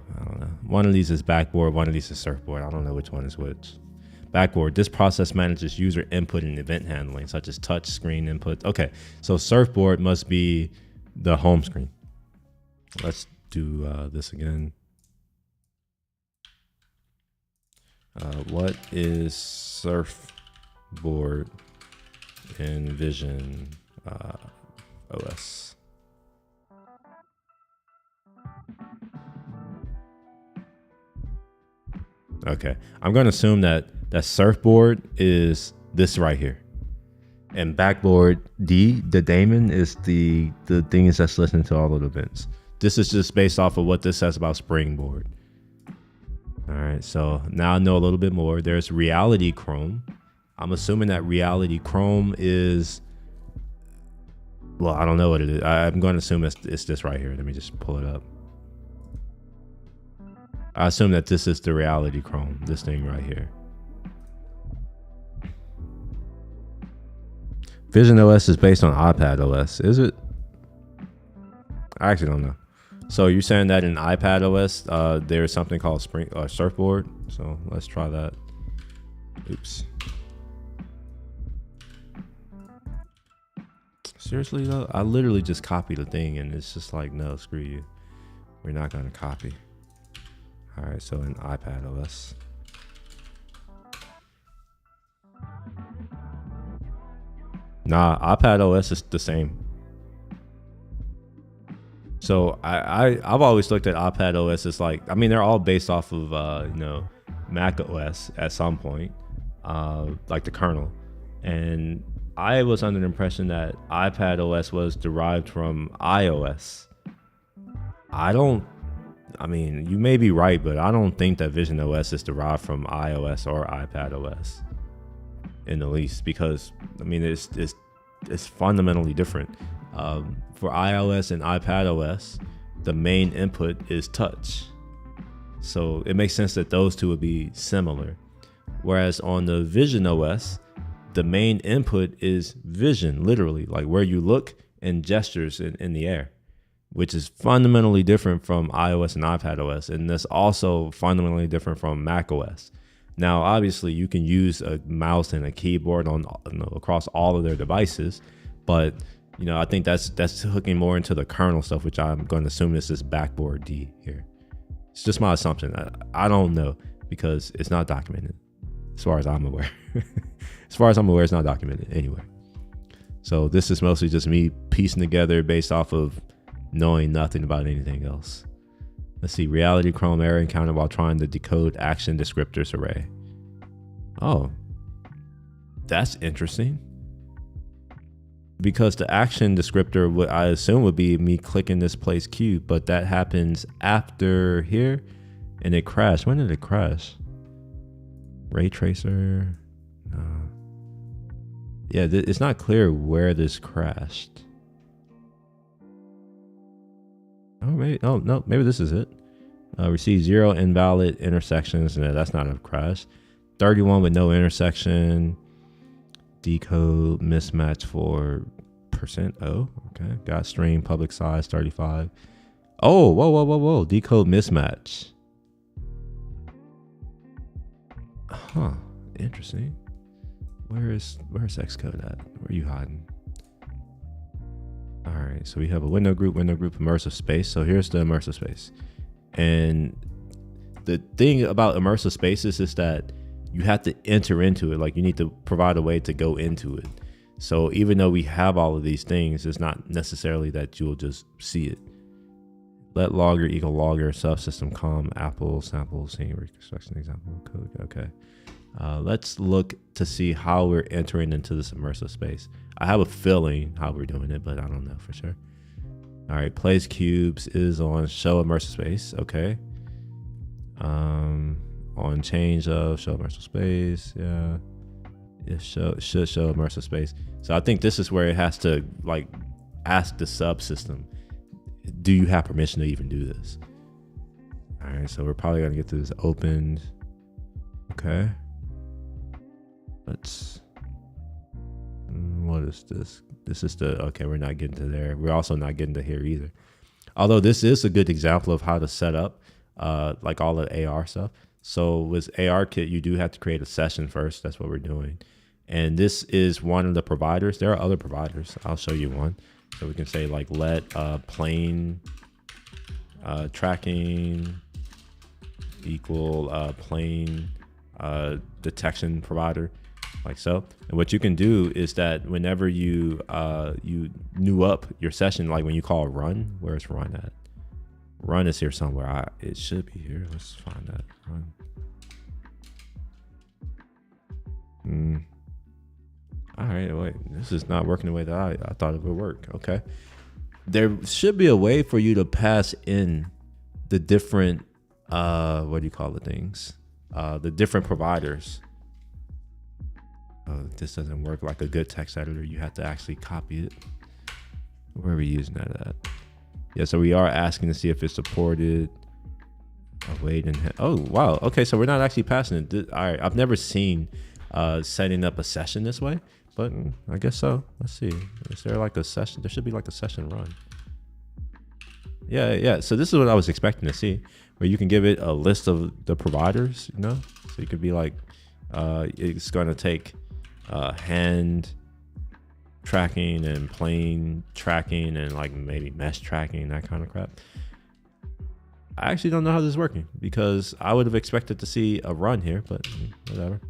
One of these is backboard, one of these is surfboard. I don't know which one is which. Backboard. This process manages user input and event handling, such as touch screen input. Okay, so surfboard must be the home screen. Let's do this again. What is surfboard in Vision OS? Okay, I'm going to assume that surfboard is this right here, and backboard D, the daemon, is the things that's listening to all of the events. This is just based off of what this says about springboard. All right, so now I know a little bit more. There's reality chrome. I'm assuming that reality chrome is, well, I don't know what it is. I'm going to assume it's this right here. Let me just pull it up. I assume that this is the reality chrome, this thing right here. Vision OS is based on iPad OS, is it? I actually don't know. So you're saying that in iPad OS, there's something called surfboard. So let's try that. Oops. Seriously though, I literally just copied the thing and it's just like, no, screw you. We're not gonna copy. All right, so in iPad OS. Nah, iPad OS is the same. So I've always looked at iPad OS as like, I mean, they're all based off of Mac OS at some point, like the kernel. And I was under the impression that iPad OS was derived from iOS. I mean, you may be right, but I don't think that Vision OS is derived from iOS or iPad OS in the least, because I mean, it's fundamentally different. For iOS and iPad OS, the main input is touch. So it makes sense that those two would be similar. Whereas on the Vision OS, the main input is vision, literally, like where you look and gestures in the air, which is fundamentally different from iOS and iPad OS. And that's also fundamentally different from Mac OS. Now, obviously, you can use a mouse and a keyboard on across all of their devices, but I think that's hooking more into the kernel stuff, which I'm going to assume this is backboard D here. It's just my assumption. I don't know because it's not documented as far as I'm aware. As far as I'm aware, it's not documented anyway. So this is mostly just me piecing together based off of knowing nothing about anything else. Let's see, reality Chrome error encountered while trying to decode action descriptors array. Oh, that's interesting. Because the action descriptor, what I assume would be me clicking this place cube, but that happens after here and it crashed. When did it crash? Ray tracer. Yeah, it's not clear where this crashed. Oh, maybe, oh no, maybe this is it. Receive 0 invalid intersections. No, that's not a crash. 31 with no intersection. Decode mismatch for %. Oh, okay. Got string public size 35. Oh, whoa. Decode mismatch. Huh. Interesting. Where's Xcode at? Where are you hiding? All right, so we have a window group, immersive space. So here's the immersive space. And the thing about immersive spaces is that you have to enter into it. Like you need to provide a way to go into it. So even though we have all of these things, it's not necessarily that you'll just see it. Let logger equal logger subsystem com apple sample scene reconstruction example code. Okay. Let's look to see how we're entering into this immersive space. I have a feeling how we're doing it, but I don't know for sure. All right, place cubes is on show immersive space. Okay. On change of show immersive space. Yeah. It should show immersive space. So I think this is where it has to like ask the subsystem, do you have permission to even do this? All right, so we're probably gonna get to this opened. Okay. What is this? This is the, okay, we're not getting to there. We're also not getting to here either. Although this is a good example of how to set up like all the AR stuff. So with ARKit, you do have to create a session first. That's what we're doing. And this is one of the providers. There are other providers. I'll show you one. So we can say like let plane tracking equal plane detection provider, like so. And what you can do is that whenever you you new up your session, like when you call run, where's run at? Run is here somewhere. It should be here. Let's find that. Run. All right, wait. This is not working the way that I thought it would work. Okay. There should be a way for you to pass in the different what do you call the things? The different providers. This doesn't work like a good text editor. You have to actually copy it. Where are we using that at? Yeah, so we are asking to see if it's supported. Wait and oh wow. Okay, so we're not actually passing it. All right, I've never seen setting up a session this way, but I guess so. Let's see. Is there like a session? There should be like a session run. Yeah. So this is what I was expecting to see, where you can give it a list of the providers, you know? So you could be like, it's going to take hand tracking and plane tracking and like maybe mesh tracking, that kind of crap. I actually don't know how this is working because I would have expected to see a run here, but whatever.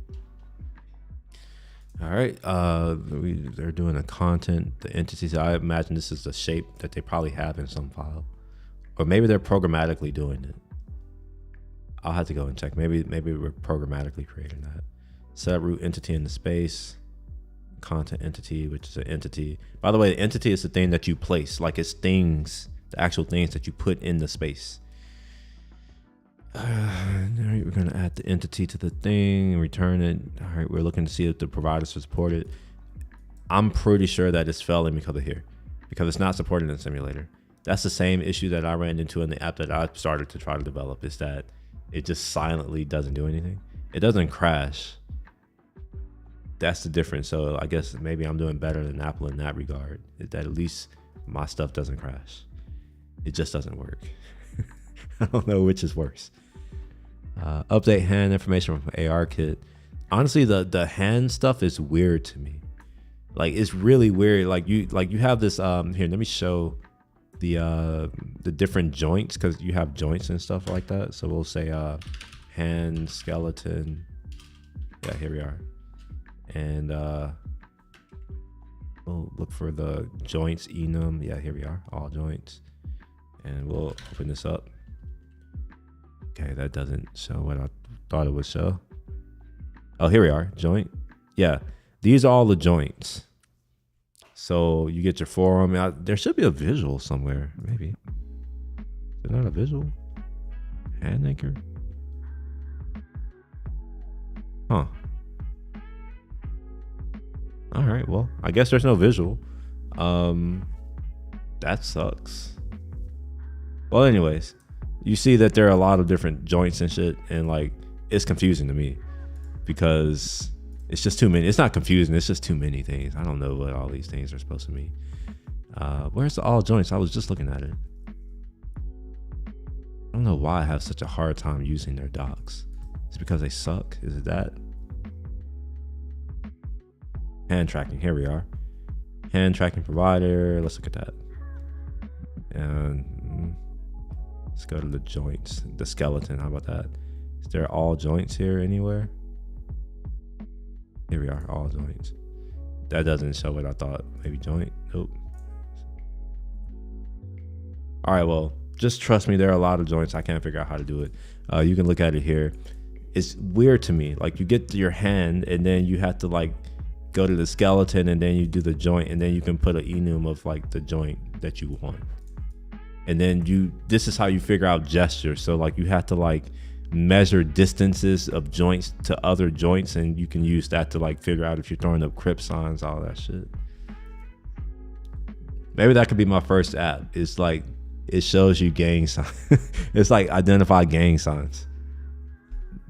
All right, they're doing the content, the entities. I imagine this is the shape that they probably have in some file, or maybe they're programmatically doing it. I'll have to go and check. Maybe we're programmatically creating that. Set root entity in the space, content entity, which is an entity. By the way, the entity is the thing that you place, like it's things, the actual things that you put in the space. All right, we're gonna add the entity to the thing and return it. All right, we're looking to see if the providers support it. I'm pretty sure that it's failing because of here, because it's not supported in the simulator. That's the same issue that I ran into in the app that I started to try to develop, is that it just silently doesn't do anything. It doesn't crash. That's the difference. So I guess maybe I'm doing better than Apple in that regard, that at least my stuff doesn't crash. It just doesn't work. I don't know which is worse. Update hand information from ARKit. Honestly, the hand stuff is weird to me. Like it's really weird. Like you have this here, let me show the different joints, because you have joints and stuff like that. So we'll say hand skeleton. Yeah, here we are. And we'll look for the joints enum. Yeah, here we are, all joints. And we'll open this up. Okay, that doesn't show what I thought it would show. Oh, here we are. Joint. Yeah, these are all the joints. So you get your forearm out. There should be a visual somewhere, maybe. Is it not a visual? Hand anchor? Huh. All right, well, I guess there's no visual. That sucks. Well, anyways, you see that there are a lot of different joints and shit, and like it's confusing to me because it's just too many. It's not confusing, it's just too many things. I don't know what all these things are supposed to mean. Where's the all joints? I was just looking at it. I don't know why I have such a hard time using their docs. It's because they suck. Is it that? Hand tracking. Here we are. Hand tracking provider. Let's look at that. And let's go to the joints. The skeleton. How about that? Is there all joints here anywhere? Here we are. All joints. That doesn't show what I thought. Maybe joint. Nope. All right. Well, just trust me. There are a lot of joints. I can't figure out how to do it. You can look at it here. It's weird to me. Like you get to your hand and then you have to like go to the skeleton and then you do the joint and then you can put an enum of like the joint that you want. And then this is how you figure out gestures. So like you have to like measure distances of joints to other joints and you can use that to like figure out if you're throwing up crip signs, all that shit. Maybe that could be my first app. It's like, it shows you gang signs. It's like identify gang signs.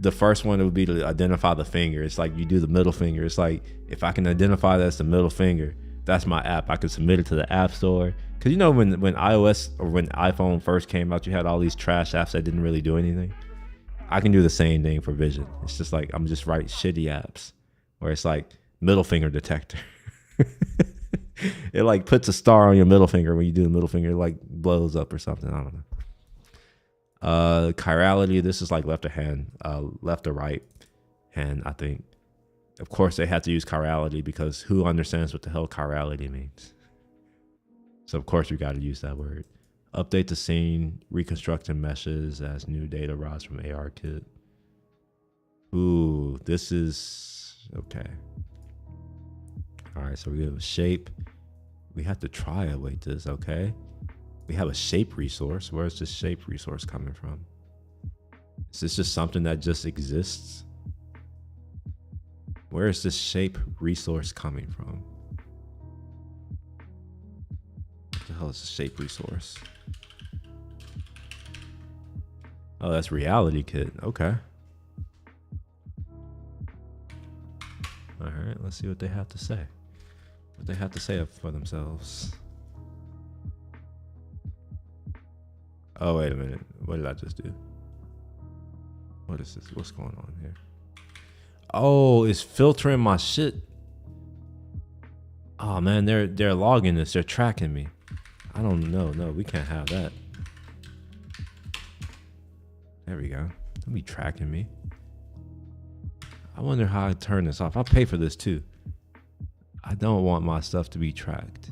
The first one would be to identify the finger. It's like you do the middle finger. It's like, if I can identify that's the middle finger, that's my app. I could submit it to the app store. Cause you know, when iOS or when iPhone first came out, you had all these trash apps that didn't really do anything. I can do the same thing for vision. It's just like, I'm just writing shitty apps where it's like middle finger detector. It like puts a star on your middle finger. When you do the middle finger, it like blows up or something. I don't know. Chirality, this is like left to hand, left to right hand, I think. Of course they had to use chirality because who understands what the hell chirality means? So of course we got to use that word. Update the scene, reconstructing meshes as new data arrives from ARKit. Ooh, this is okay. All right, so we have a shape. We have to try await this, okay? We have a shape resource. Where's this shape resource coming from? Is this just something that just exists? Where is this shape resource coming from? What the hell is a shape resource? Oh, that's reality kit. Okay. All right, let's see what they have to say. What they have to say for themselves. Oh, wait a minute. What did I just do? What is this? What's going on here? Oh, it's filtering my shit. Oh man, they're logging this. They're tracking me. I don't know. No, we can't have that. There we go. Don't be tracking me. I wonder how I turn this off. I'll pay for this too. I don't want my stuff to be tracked.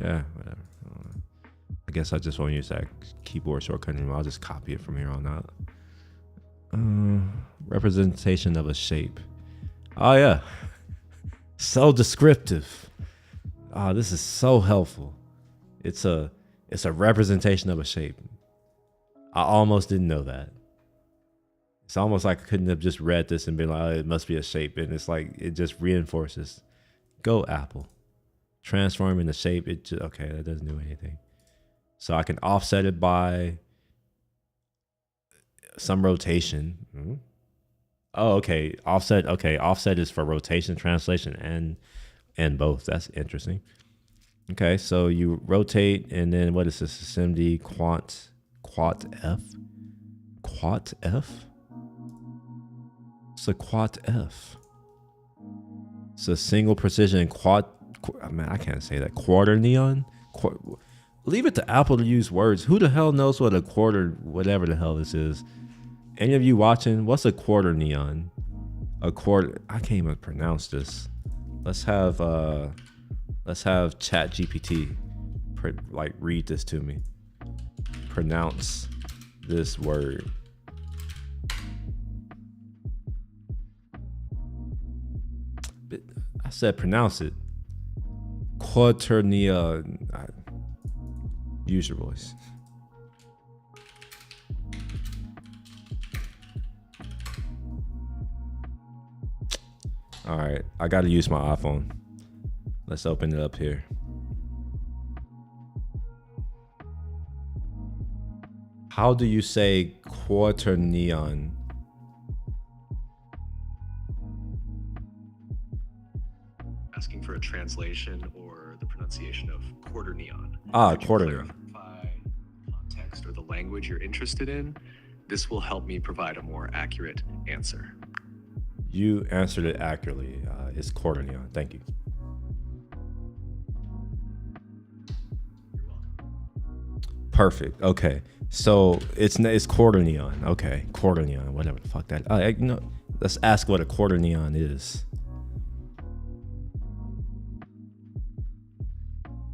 Yeah, whatever. I guess I just won't use that keyboard shortcut anymore. I'll just copy it from here on out. Representation of a shape. Oh yeah. So descriptive. Oh, this is so helpful. It's a representation of a shape. I almost didn't know that. It's almost like I couldn't have just read this and been like, oh, it must be a shape. And it's like, it just reinforces. Go Apple. Transforming the shape. Okay, that doesn't do anything. So I can offset it by some rotation. Mm-hmm. Oh, okay. Offset. Okay. Offset is for rotation, translation, and both. That's interesting. Okay. So you rotate and then what is this? SMD quant F? Quat F? It's a quat F. It's a single precision I can't say that. Quarter neon? Leave it to Apple to use words. Who the hell knows what a quarter, whatever the hell this is? Any of you watching, what's a quarter neon? A quarter, I can't even pronounce this. Let's Let's have Chat GPT like read this to me. Pronounce this word. I said pronounce it. Quaternia. Use your voice. All right, I got to use my iPhone. Let's open it up here. How do you say quaternion? Asking for a translation or the pronunciation of quaternion. Quaternion. Clarify context or the language you're interested in. This will help me provide a more accurate answer. You answered it accurately. It's quaternion. Thank you. You're welcome. Perfect. Okay. So it's quaternion. Okay. Quaternion. Whatever the fuck that. Let's ask what a quaternion is.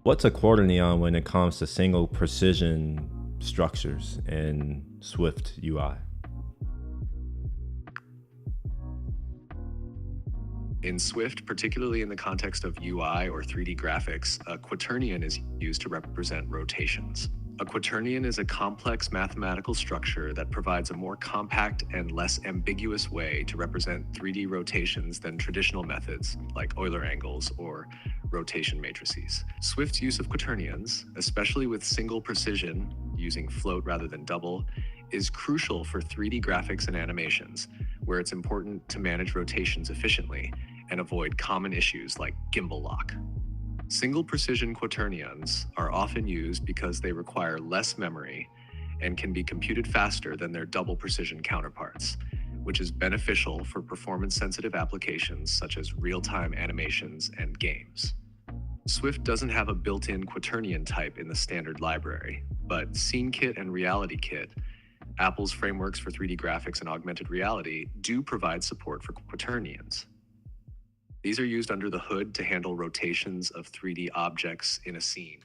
What's a quaternion when it comes to single precision structures in Swift UI? In Swift, particularly in the context of UI or 3D graphics, a quaternion is used to represent rotations. A quaternion is a complex mathematical structure that provides a more compact and less ambiguous way to represent 3D rotations than traditional methods like Euler angles or rotation matrices. Swift's use of quaternions, especially with single precision, using float rather than double, is crucial for 3D graphics and animations, where it's important to manage rotations efficiently and avoid common issues like gimbal lock. Single precision quaternions are often used because they require less memory and can be computed faster than their double precision counterparts, which is beneficial for performance-sensitive applications such as real-time animations and games. Swift doesn't have a built-in quaternion type in the standard library, but SceneKit and RealityKit, Apple's frameworks for 3D graphics and augmented reality, do provide support for quaternions. These are used under the hood to handle rotations of 3D objects in a scene.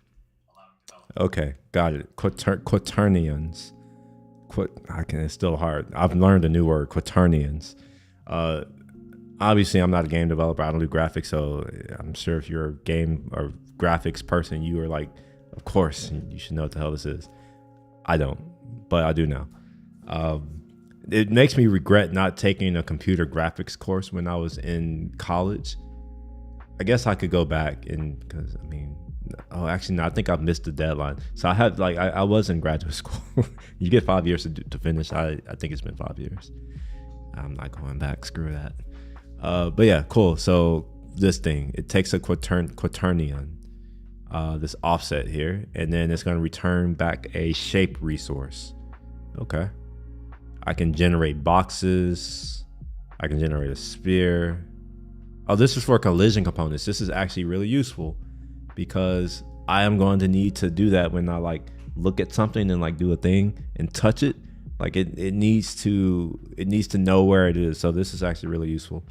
Okay, got it. Quaternions. It's still hard. I've learned a new word, quaternions. Obviously, I'm not a game developer. I don't do graphics, so I'm sure if you're a game or graphics person, you are like, of course, you should know what the hell this is. I don't, but I do now. It makes me regret not taking a computer graphics course when I was in college. I guess I could go back because actually no, I think I've missed the deadline. So I had I was in graduate school. You get 5 years to finish. I think it's been 5 years. I'm not going back. Screw that. But yeah, cool. So this thing, it takes a quaternion, this offset here, and then it's going to return back a shape resource. Okay. I can generate boxes. I can generate a sphere. Oh, this is for collision components. This is actually really useful because I am going to need to do that when I look at something and do a thing and touch it. It needs to know where it is. So this is actually really useful.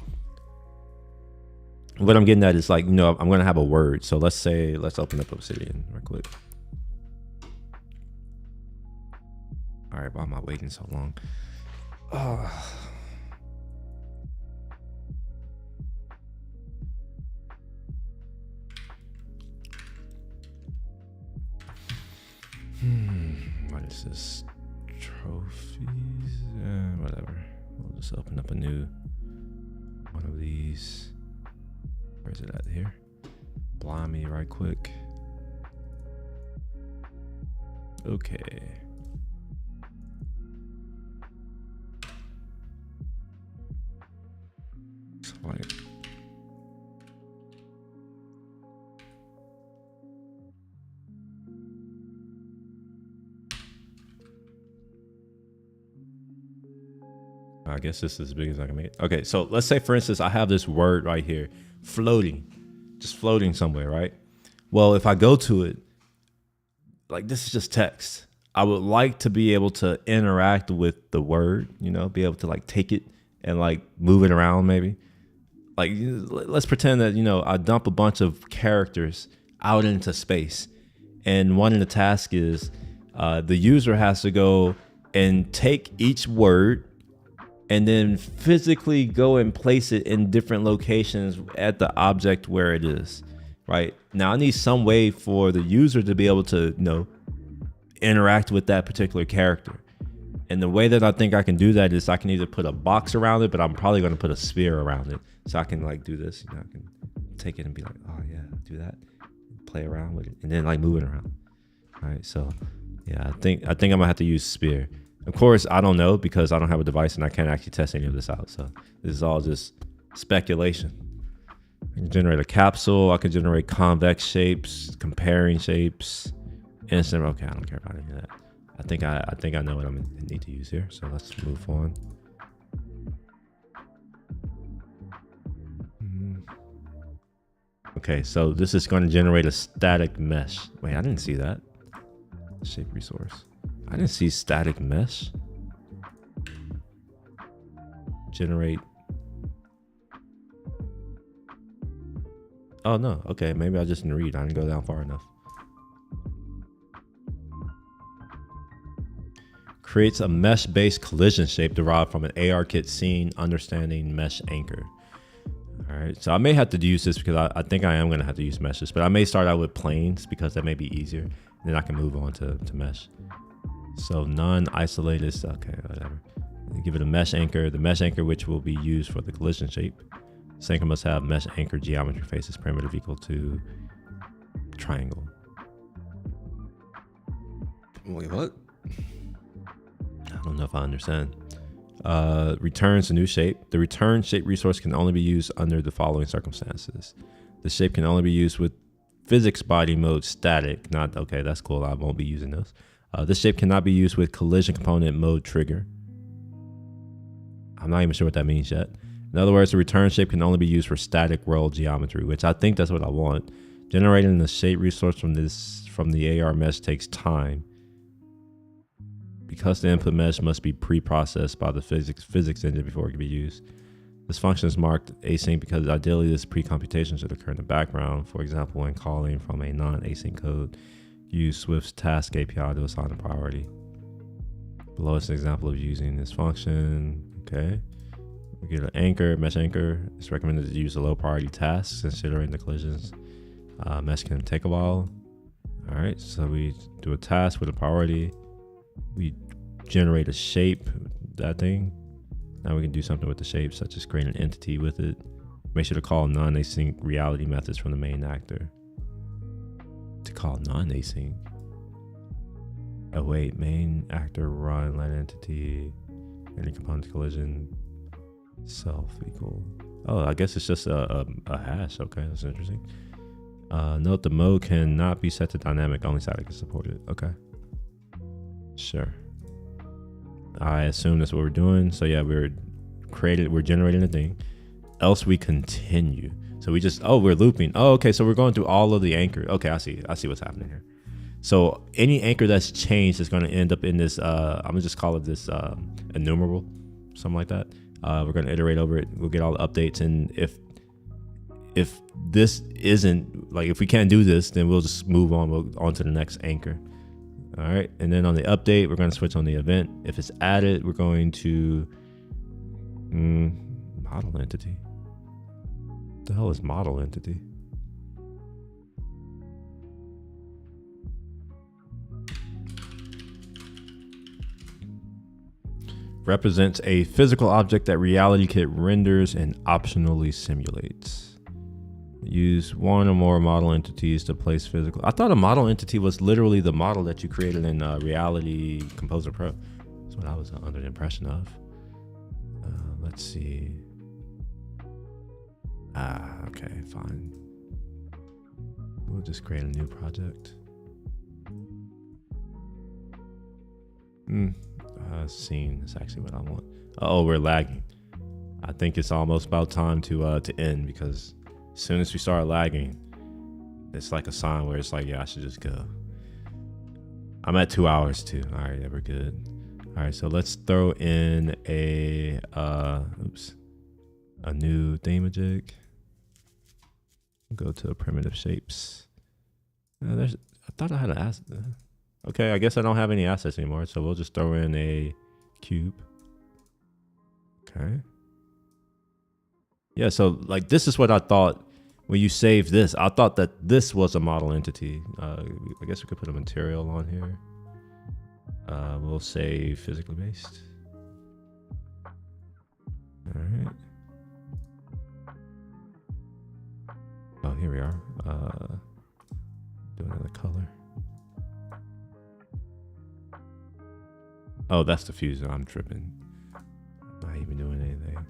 What I'm getting at is I'm going to have a word. So let's open up Obsidian real quick. All right, why am I waiting so long? What is this? Trophies? Whatever. We'll just open up a new one of these. Where's it at here? Blind me right quick. Okay. I guess this is as big as I can make it. Okay, so let's say, for instance, I have this word right here, floating, just floating somewhere, right? Well, if I go to it, this is just text. I would like to be able to interact with the word, be able to take it and move it around maybe. like let's pretend that, I dump a bunch of characters out into space, and one of the tasks is the user has to go and take each word and then physically go and place it in different locations at the object where it is. Right now, I need some way for the user to be able to, interact with that particular character. And the way that I think I can do that is I can either put a box around it, but I'm probably going to put a sphere around it. So I can like do this, I can take it and be like, oh yeah, do that, play around with it, and then like move it around. All right. So yeah, I think I'm gonna have to use sphere. Of course, I don't know because I don't have a device and I can't actually test any of this out. So this is all just speculation. I can generate a capsule. I can generate convex shapes, comparing shapes, instant. Okay, I don't care about any of that. I think I know what I need to use here. So let's move on. Okay, so this is going to generate a static mesh. Wait, I didn't see that. Shape resource. I didn't see static mesh. Generate. Oh no, okay, maybe I just didn't read. I didn't go down far enough. Creates a mesh-based collision shape derived from an ARKit scene understanding mesh anchor. All right, so I may have to use this because I think I am going to have to use meshes, but I may start out with planes because that may be easier. Then I can move on to mesh. So non-isolated, okay, whatever. Give it a mesh anchor. The mesh anchor, which will be used for the collision shape. This anchor must have mesh anchor geometry faces primitive equal to triangle. Wait, what? I don't know if I understand. Returns a new shape. The return shape resource can only be used under the following circumstances. The shape can only be used with physics body mode static. Not, okay, that's cool. I won't be using those. This shape cannot be used with collision component mode trigger. I'm not even sure what that means yet. In other words, the return shape can only be used for static world geometry, which I think that's what I want. Generating the shape resource from the AR mesh takes time. Because the input mesh must be pre-processed by the physics engine before it can be used. This function is marked async because ideally this pre-computation should occur in the background. For example, when calling from a non-async code, use Swift's task API to assign a priority. Below is an example of using this function. Okay. We get an anchor, mesh anchor. It's recommended to use a low priority task considering the collisions. Mesh can take a while. All right, so we do a task with a priority. We generate a shape, that thing. Now we can do something with the shape, such as create an entity with it. Make sure to call non-async reality methods from the main actor. To call non-async. Oh wait, main actor run let entity any component collision self equal. Oh, I guess it's just a hash. Okay, that's interesting. Note the mode cannot be set to dynamic, only static is supported. Okay. Sure. I assume that's what we're doing. So yeah, we're generating a thing. Else we continue. So we're looping. Oh, okay. So we're going through all of the anchor. Okay, I see what's happening here. So any anchor that's changed is going to end up in this, I'm gonna just call it this enumerable, something like that. We're going to iterate over it. We'll get all the updates. And if this isn't, like, if we can't do this, then we'll just move on to the next anchor. All right. And then on the update, we're going to switch on the event. If it's added, we're going to model entity. What the hell is model entity? Represents a physical object that RealityKit renders and optionally simulates. Use one or more model entities to place physical. I thought a model entity was literally the model that you created in Reality Composer Pro. That's what I was under the impression of. Let's see. Okay, fine. We'll just create a new project. Scene is actually what I want. Oh, we're lagging. I think it's almost about time to end, because as soon as we start lagging, it's like a sign where it's like, yeah, I should just go. I'm at 2 hours too. All right, yeah, we're good. All right, so let's throw in a oops. a new thingamajig. Go to primitive shapes. I thought I had an asset. Okay, I guess I don't have any assets anymore, so we'll just throw in a cube. Okay. Yeah, so like this is what I thought when you save this. I thought that this was a model entity. I guess we could put a material on here. We'll say physically based. All right. Oh, here we are. Do another color. Oh, that's the fuser. I'm tripping. I'm not even doing anything.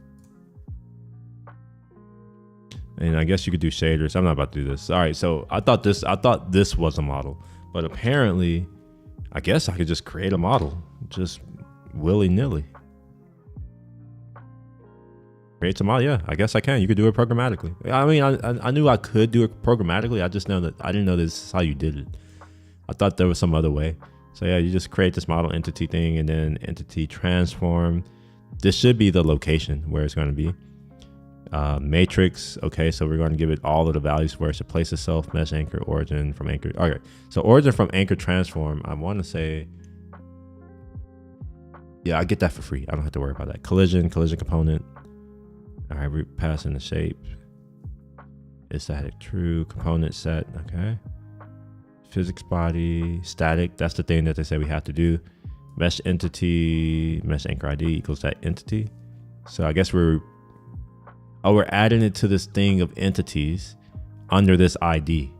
And I guess you could do shaders. I'm not about to do this. All right, so I thought this was a model, but apparently, I guess I could just create a model, just willy-nilly. Create a model, yeah. I guess I can. You could do it programmatically. I mean, I knew I could do it programmatically. I just know that I didn't know this is how you did it. I thought there was some other way. So yeah, you just create this model entity thing and then entity transform. This should be the location where it's going to be. Matrix. Okay, so we're going to give it all of the values where it should place itself. Mesh anchor, origin from anchor. Okay, so origin from anchor transform. I want to say, yeah, I get that for free. I don't have to worry about that. Collision component. All right, we're passing the shape. It's static true component set. Okay. Physics body static. That's the thing that they say we have to do. Mesh entity, mesh anchor ID equals that entity. So I guess we're adding it to this thing of entities under this ID.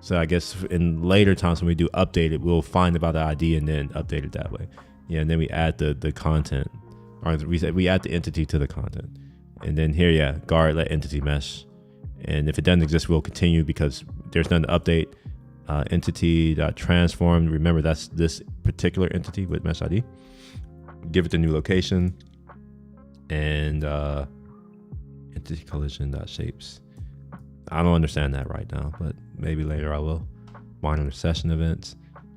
So I guess in later times when we do update it, we'll find about the ID and then update it that way. Yeah, and then we add the content, or we add the entity to the content. And then here, yeah, guard let entity mesh. And if it doesn't exist, we'll continue because there's none to update. Entity.transform. Remember, that's this particular entity with mesh ID. Give it the new location. And entity collision.shapes. I don't understand that right now, but maybe later I will. Minor session events.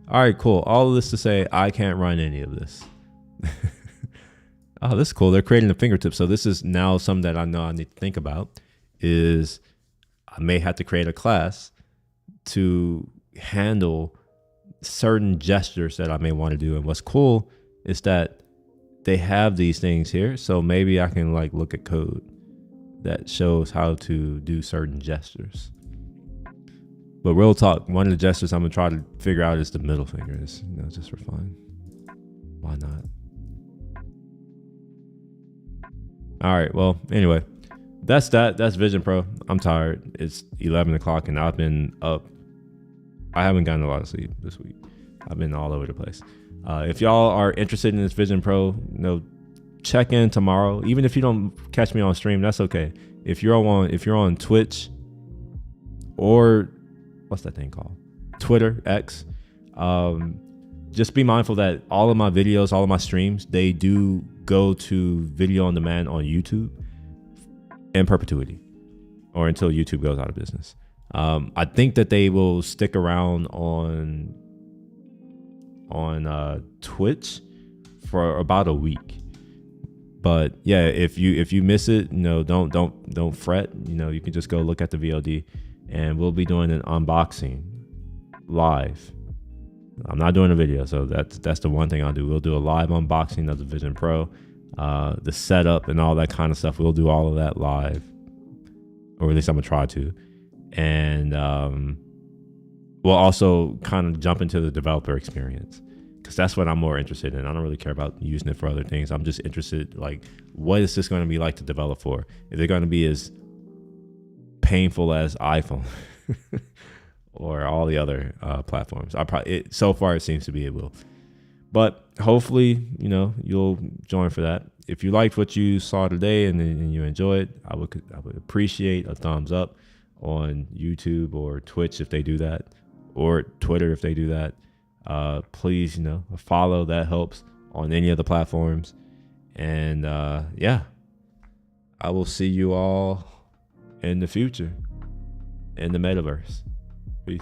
All right, cool. All of this to say, I can't run any of this. Oh, this is cool. They're creating a fingertip. So this is now something that I know I need to think about is I may have to create a class to handle certain gestures that I may want to do. And what's cool is that they have these things here. So maybe I can like look at code that shows how to do certain gestures. But real talk, one of the gestures I'm gonna try to figure out is the middle finger. Is, you know, just for fun. Why not? All right, well, anyway, that's Vision Pro. I'm tired. It's 11 o'clock and I've been up. I haven't gotten a lot of sleep this week. I've been all over the place. If y'all are interested in this Vision Pro, you know, check in tomorrow. Even if you don't catch me on stream, that's okay. If you're on Twitch or what's that thing called? Twitter, X. Just be mindful that all of my videos, all of my streams, they do go to video on demand on YouTube in perpetuity or until YouTube goes out of business. I think that they will stick around on Twitch for about a week. But yeah, if you miss it, you know, don't fret. You know, you can just go look at the VOD, and we'll be doing an unboxing live. I'm not doing a video, so that's the one thing I'll do. We'll do a live unboxing of the Vision Pro, the setup and all that kind of stuff. We'll do all of that live, or at least I'm gonna try to. And we'll also kind of jump into the developer experience, because that's what I'm more interested in. I don't really care about using it for other things. I'm just interested, like, what is this going to be like to develop for? Is it going to be as painful as iPhone or all the other platforms? So far it seems to be it will. But hopefully, you know, you'll join for that. If you liked what you saw today and you enjoyed, I would appreciate a thumbs up on YouTube or Twitch if they do that, or Twitter if they do that. Please, you know, follow. That helps on any of the platforms. And yeah, I will see you all in the future in the metaverse. Peace.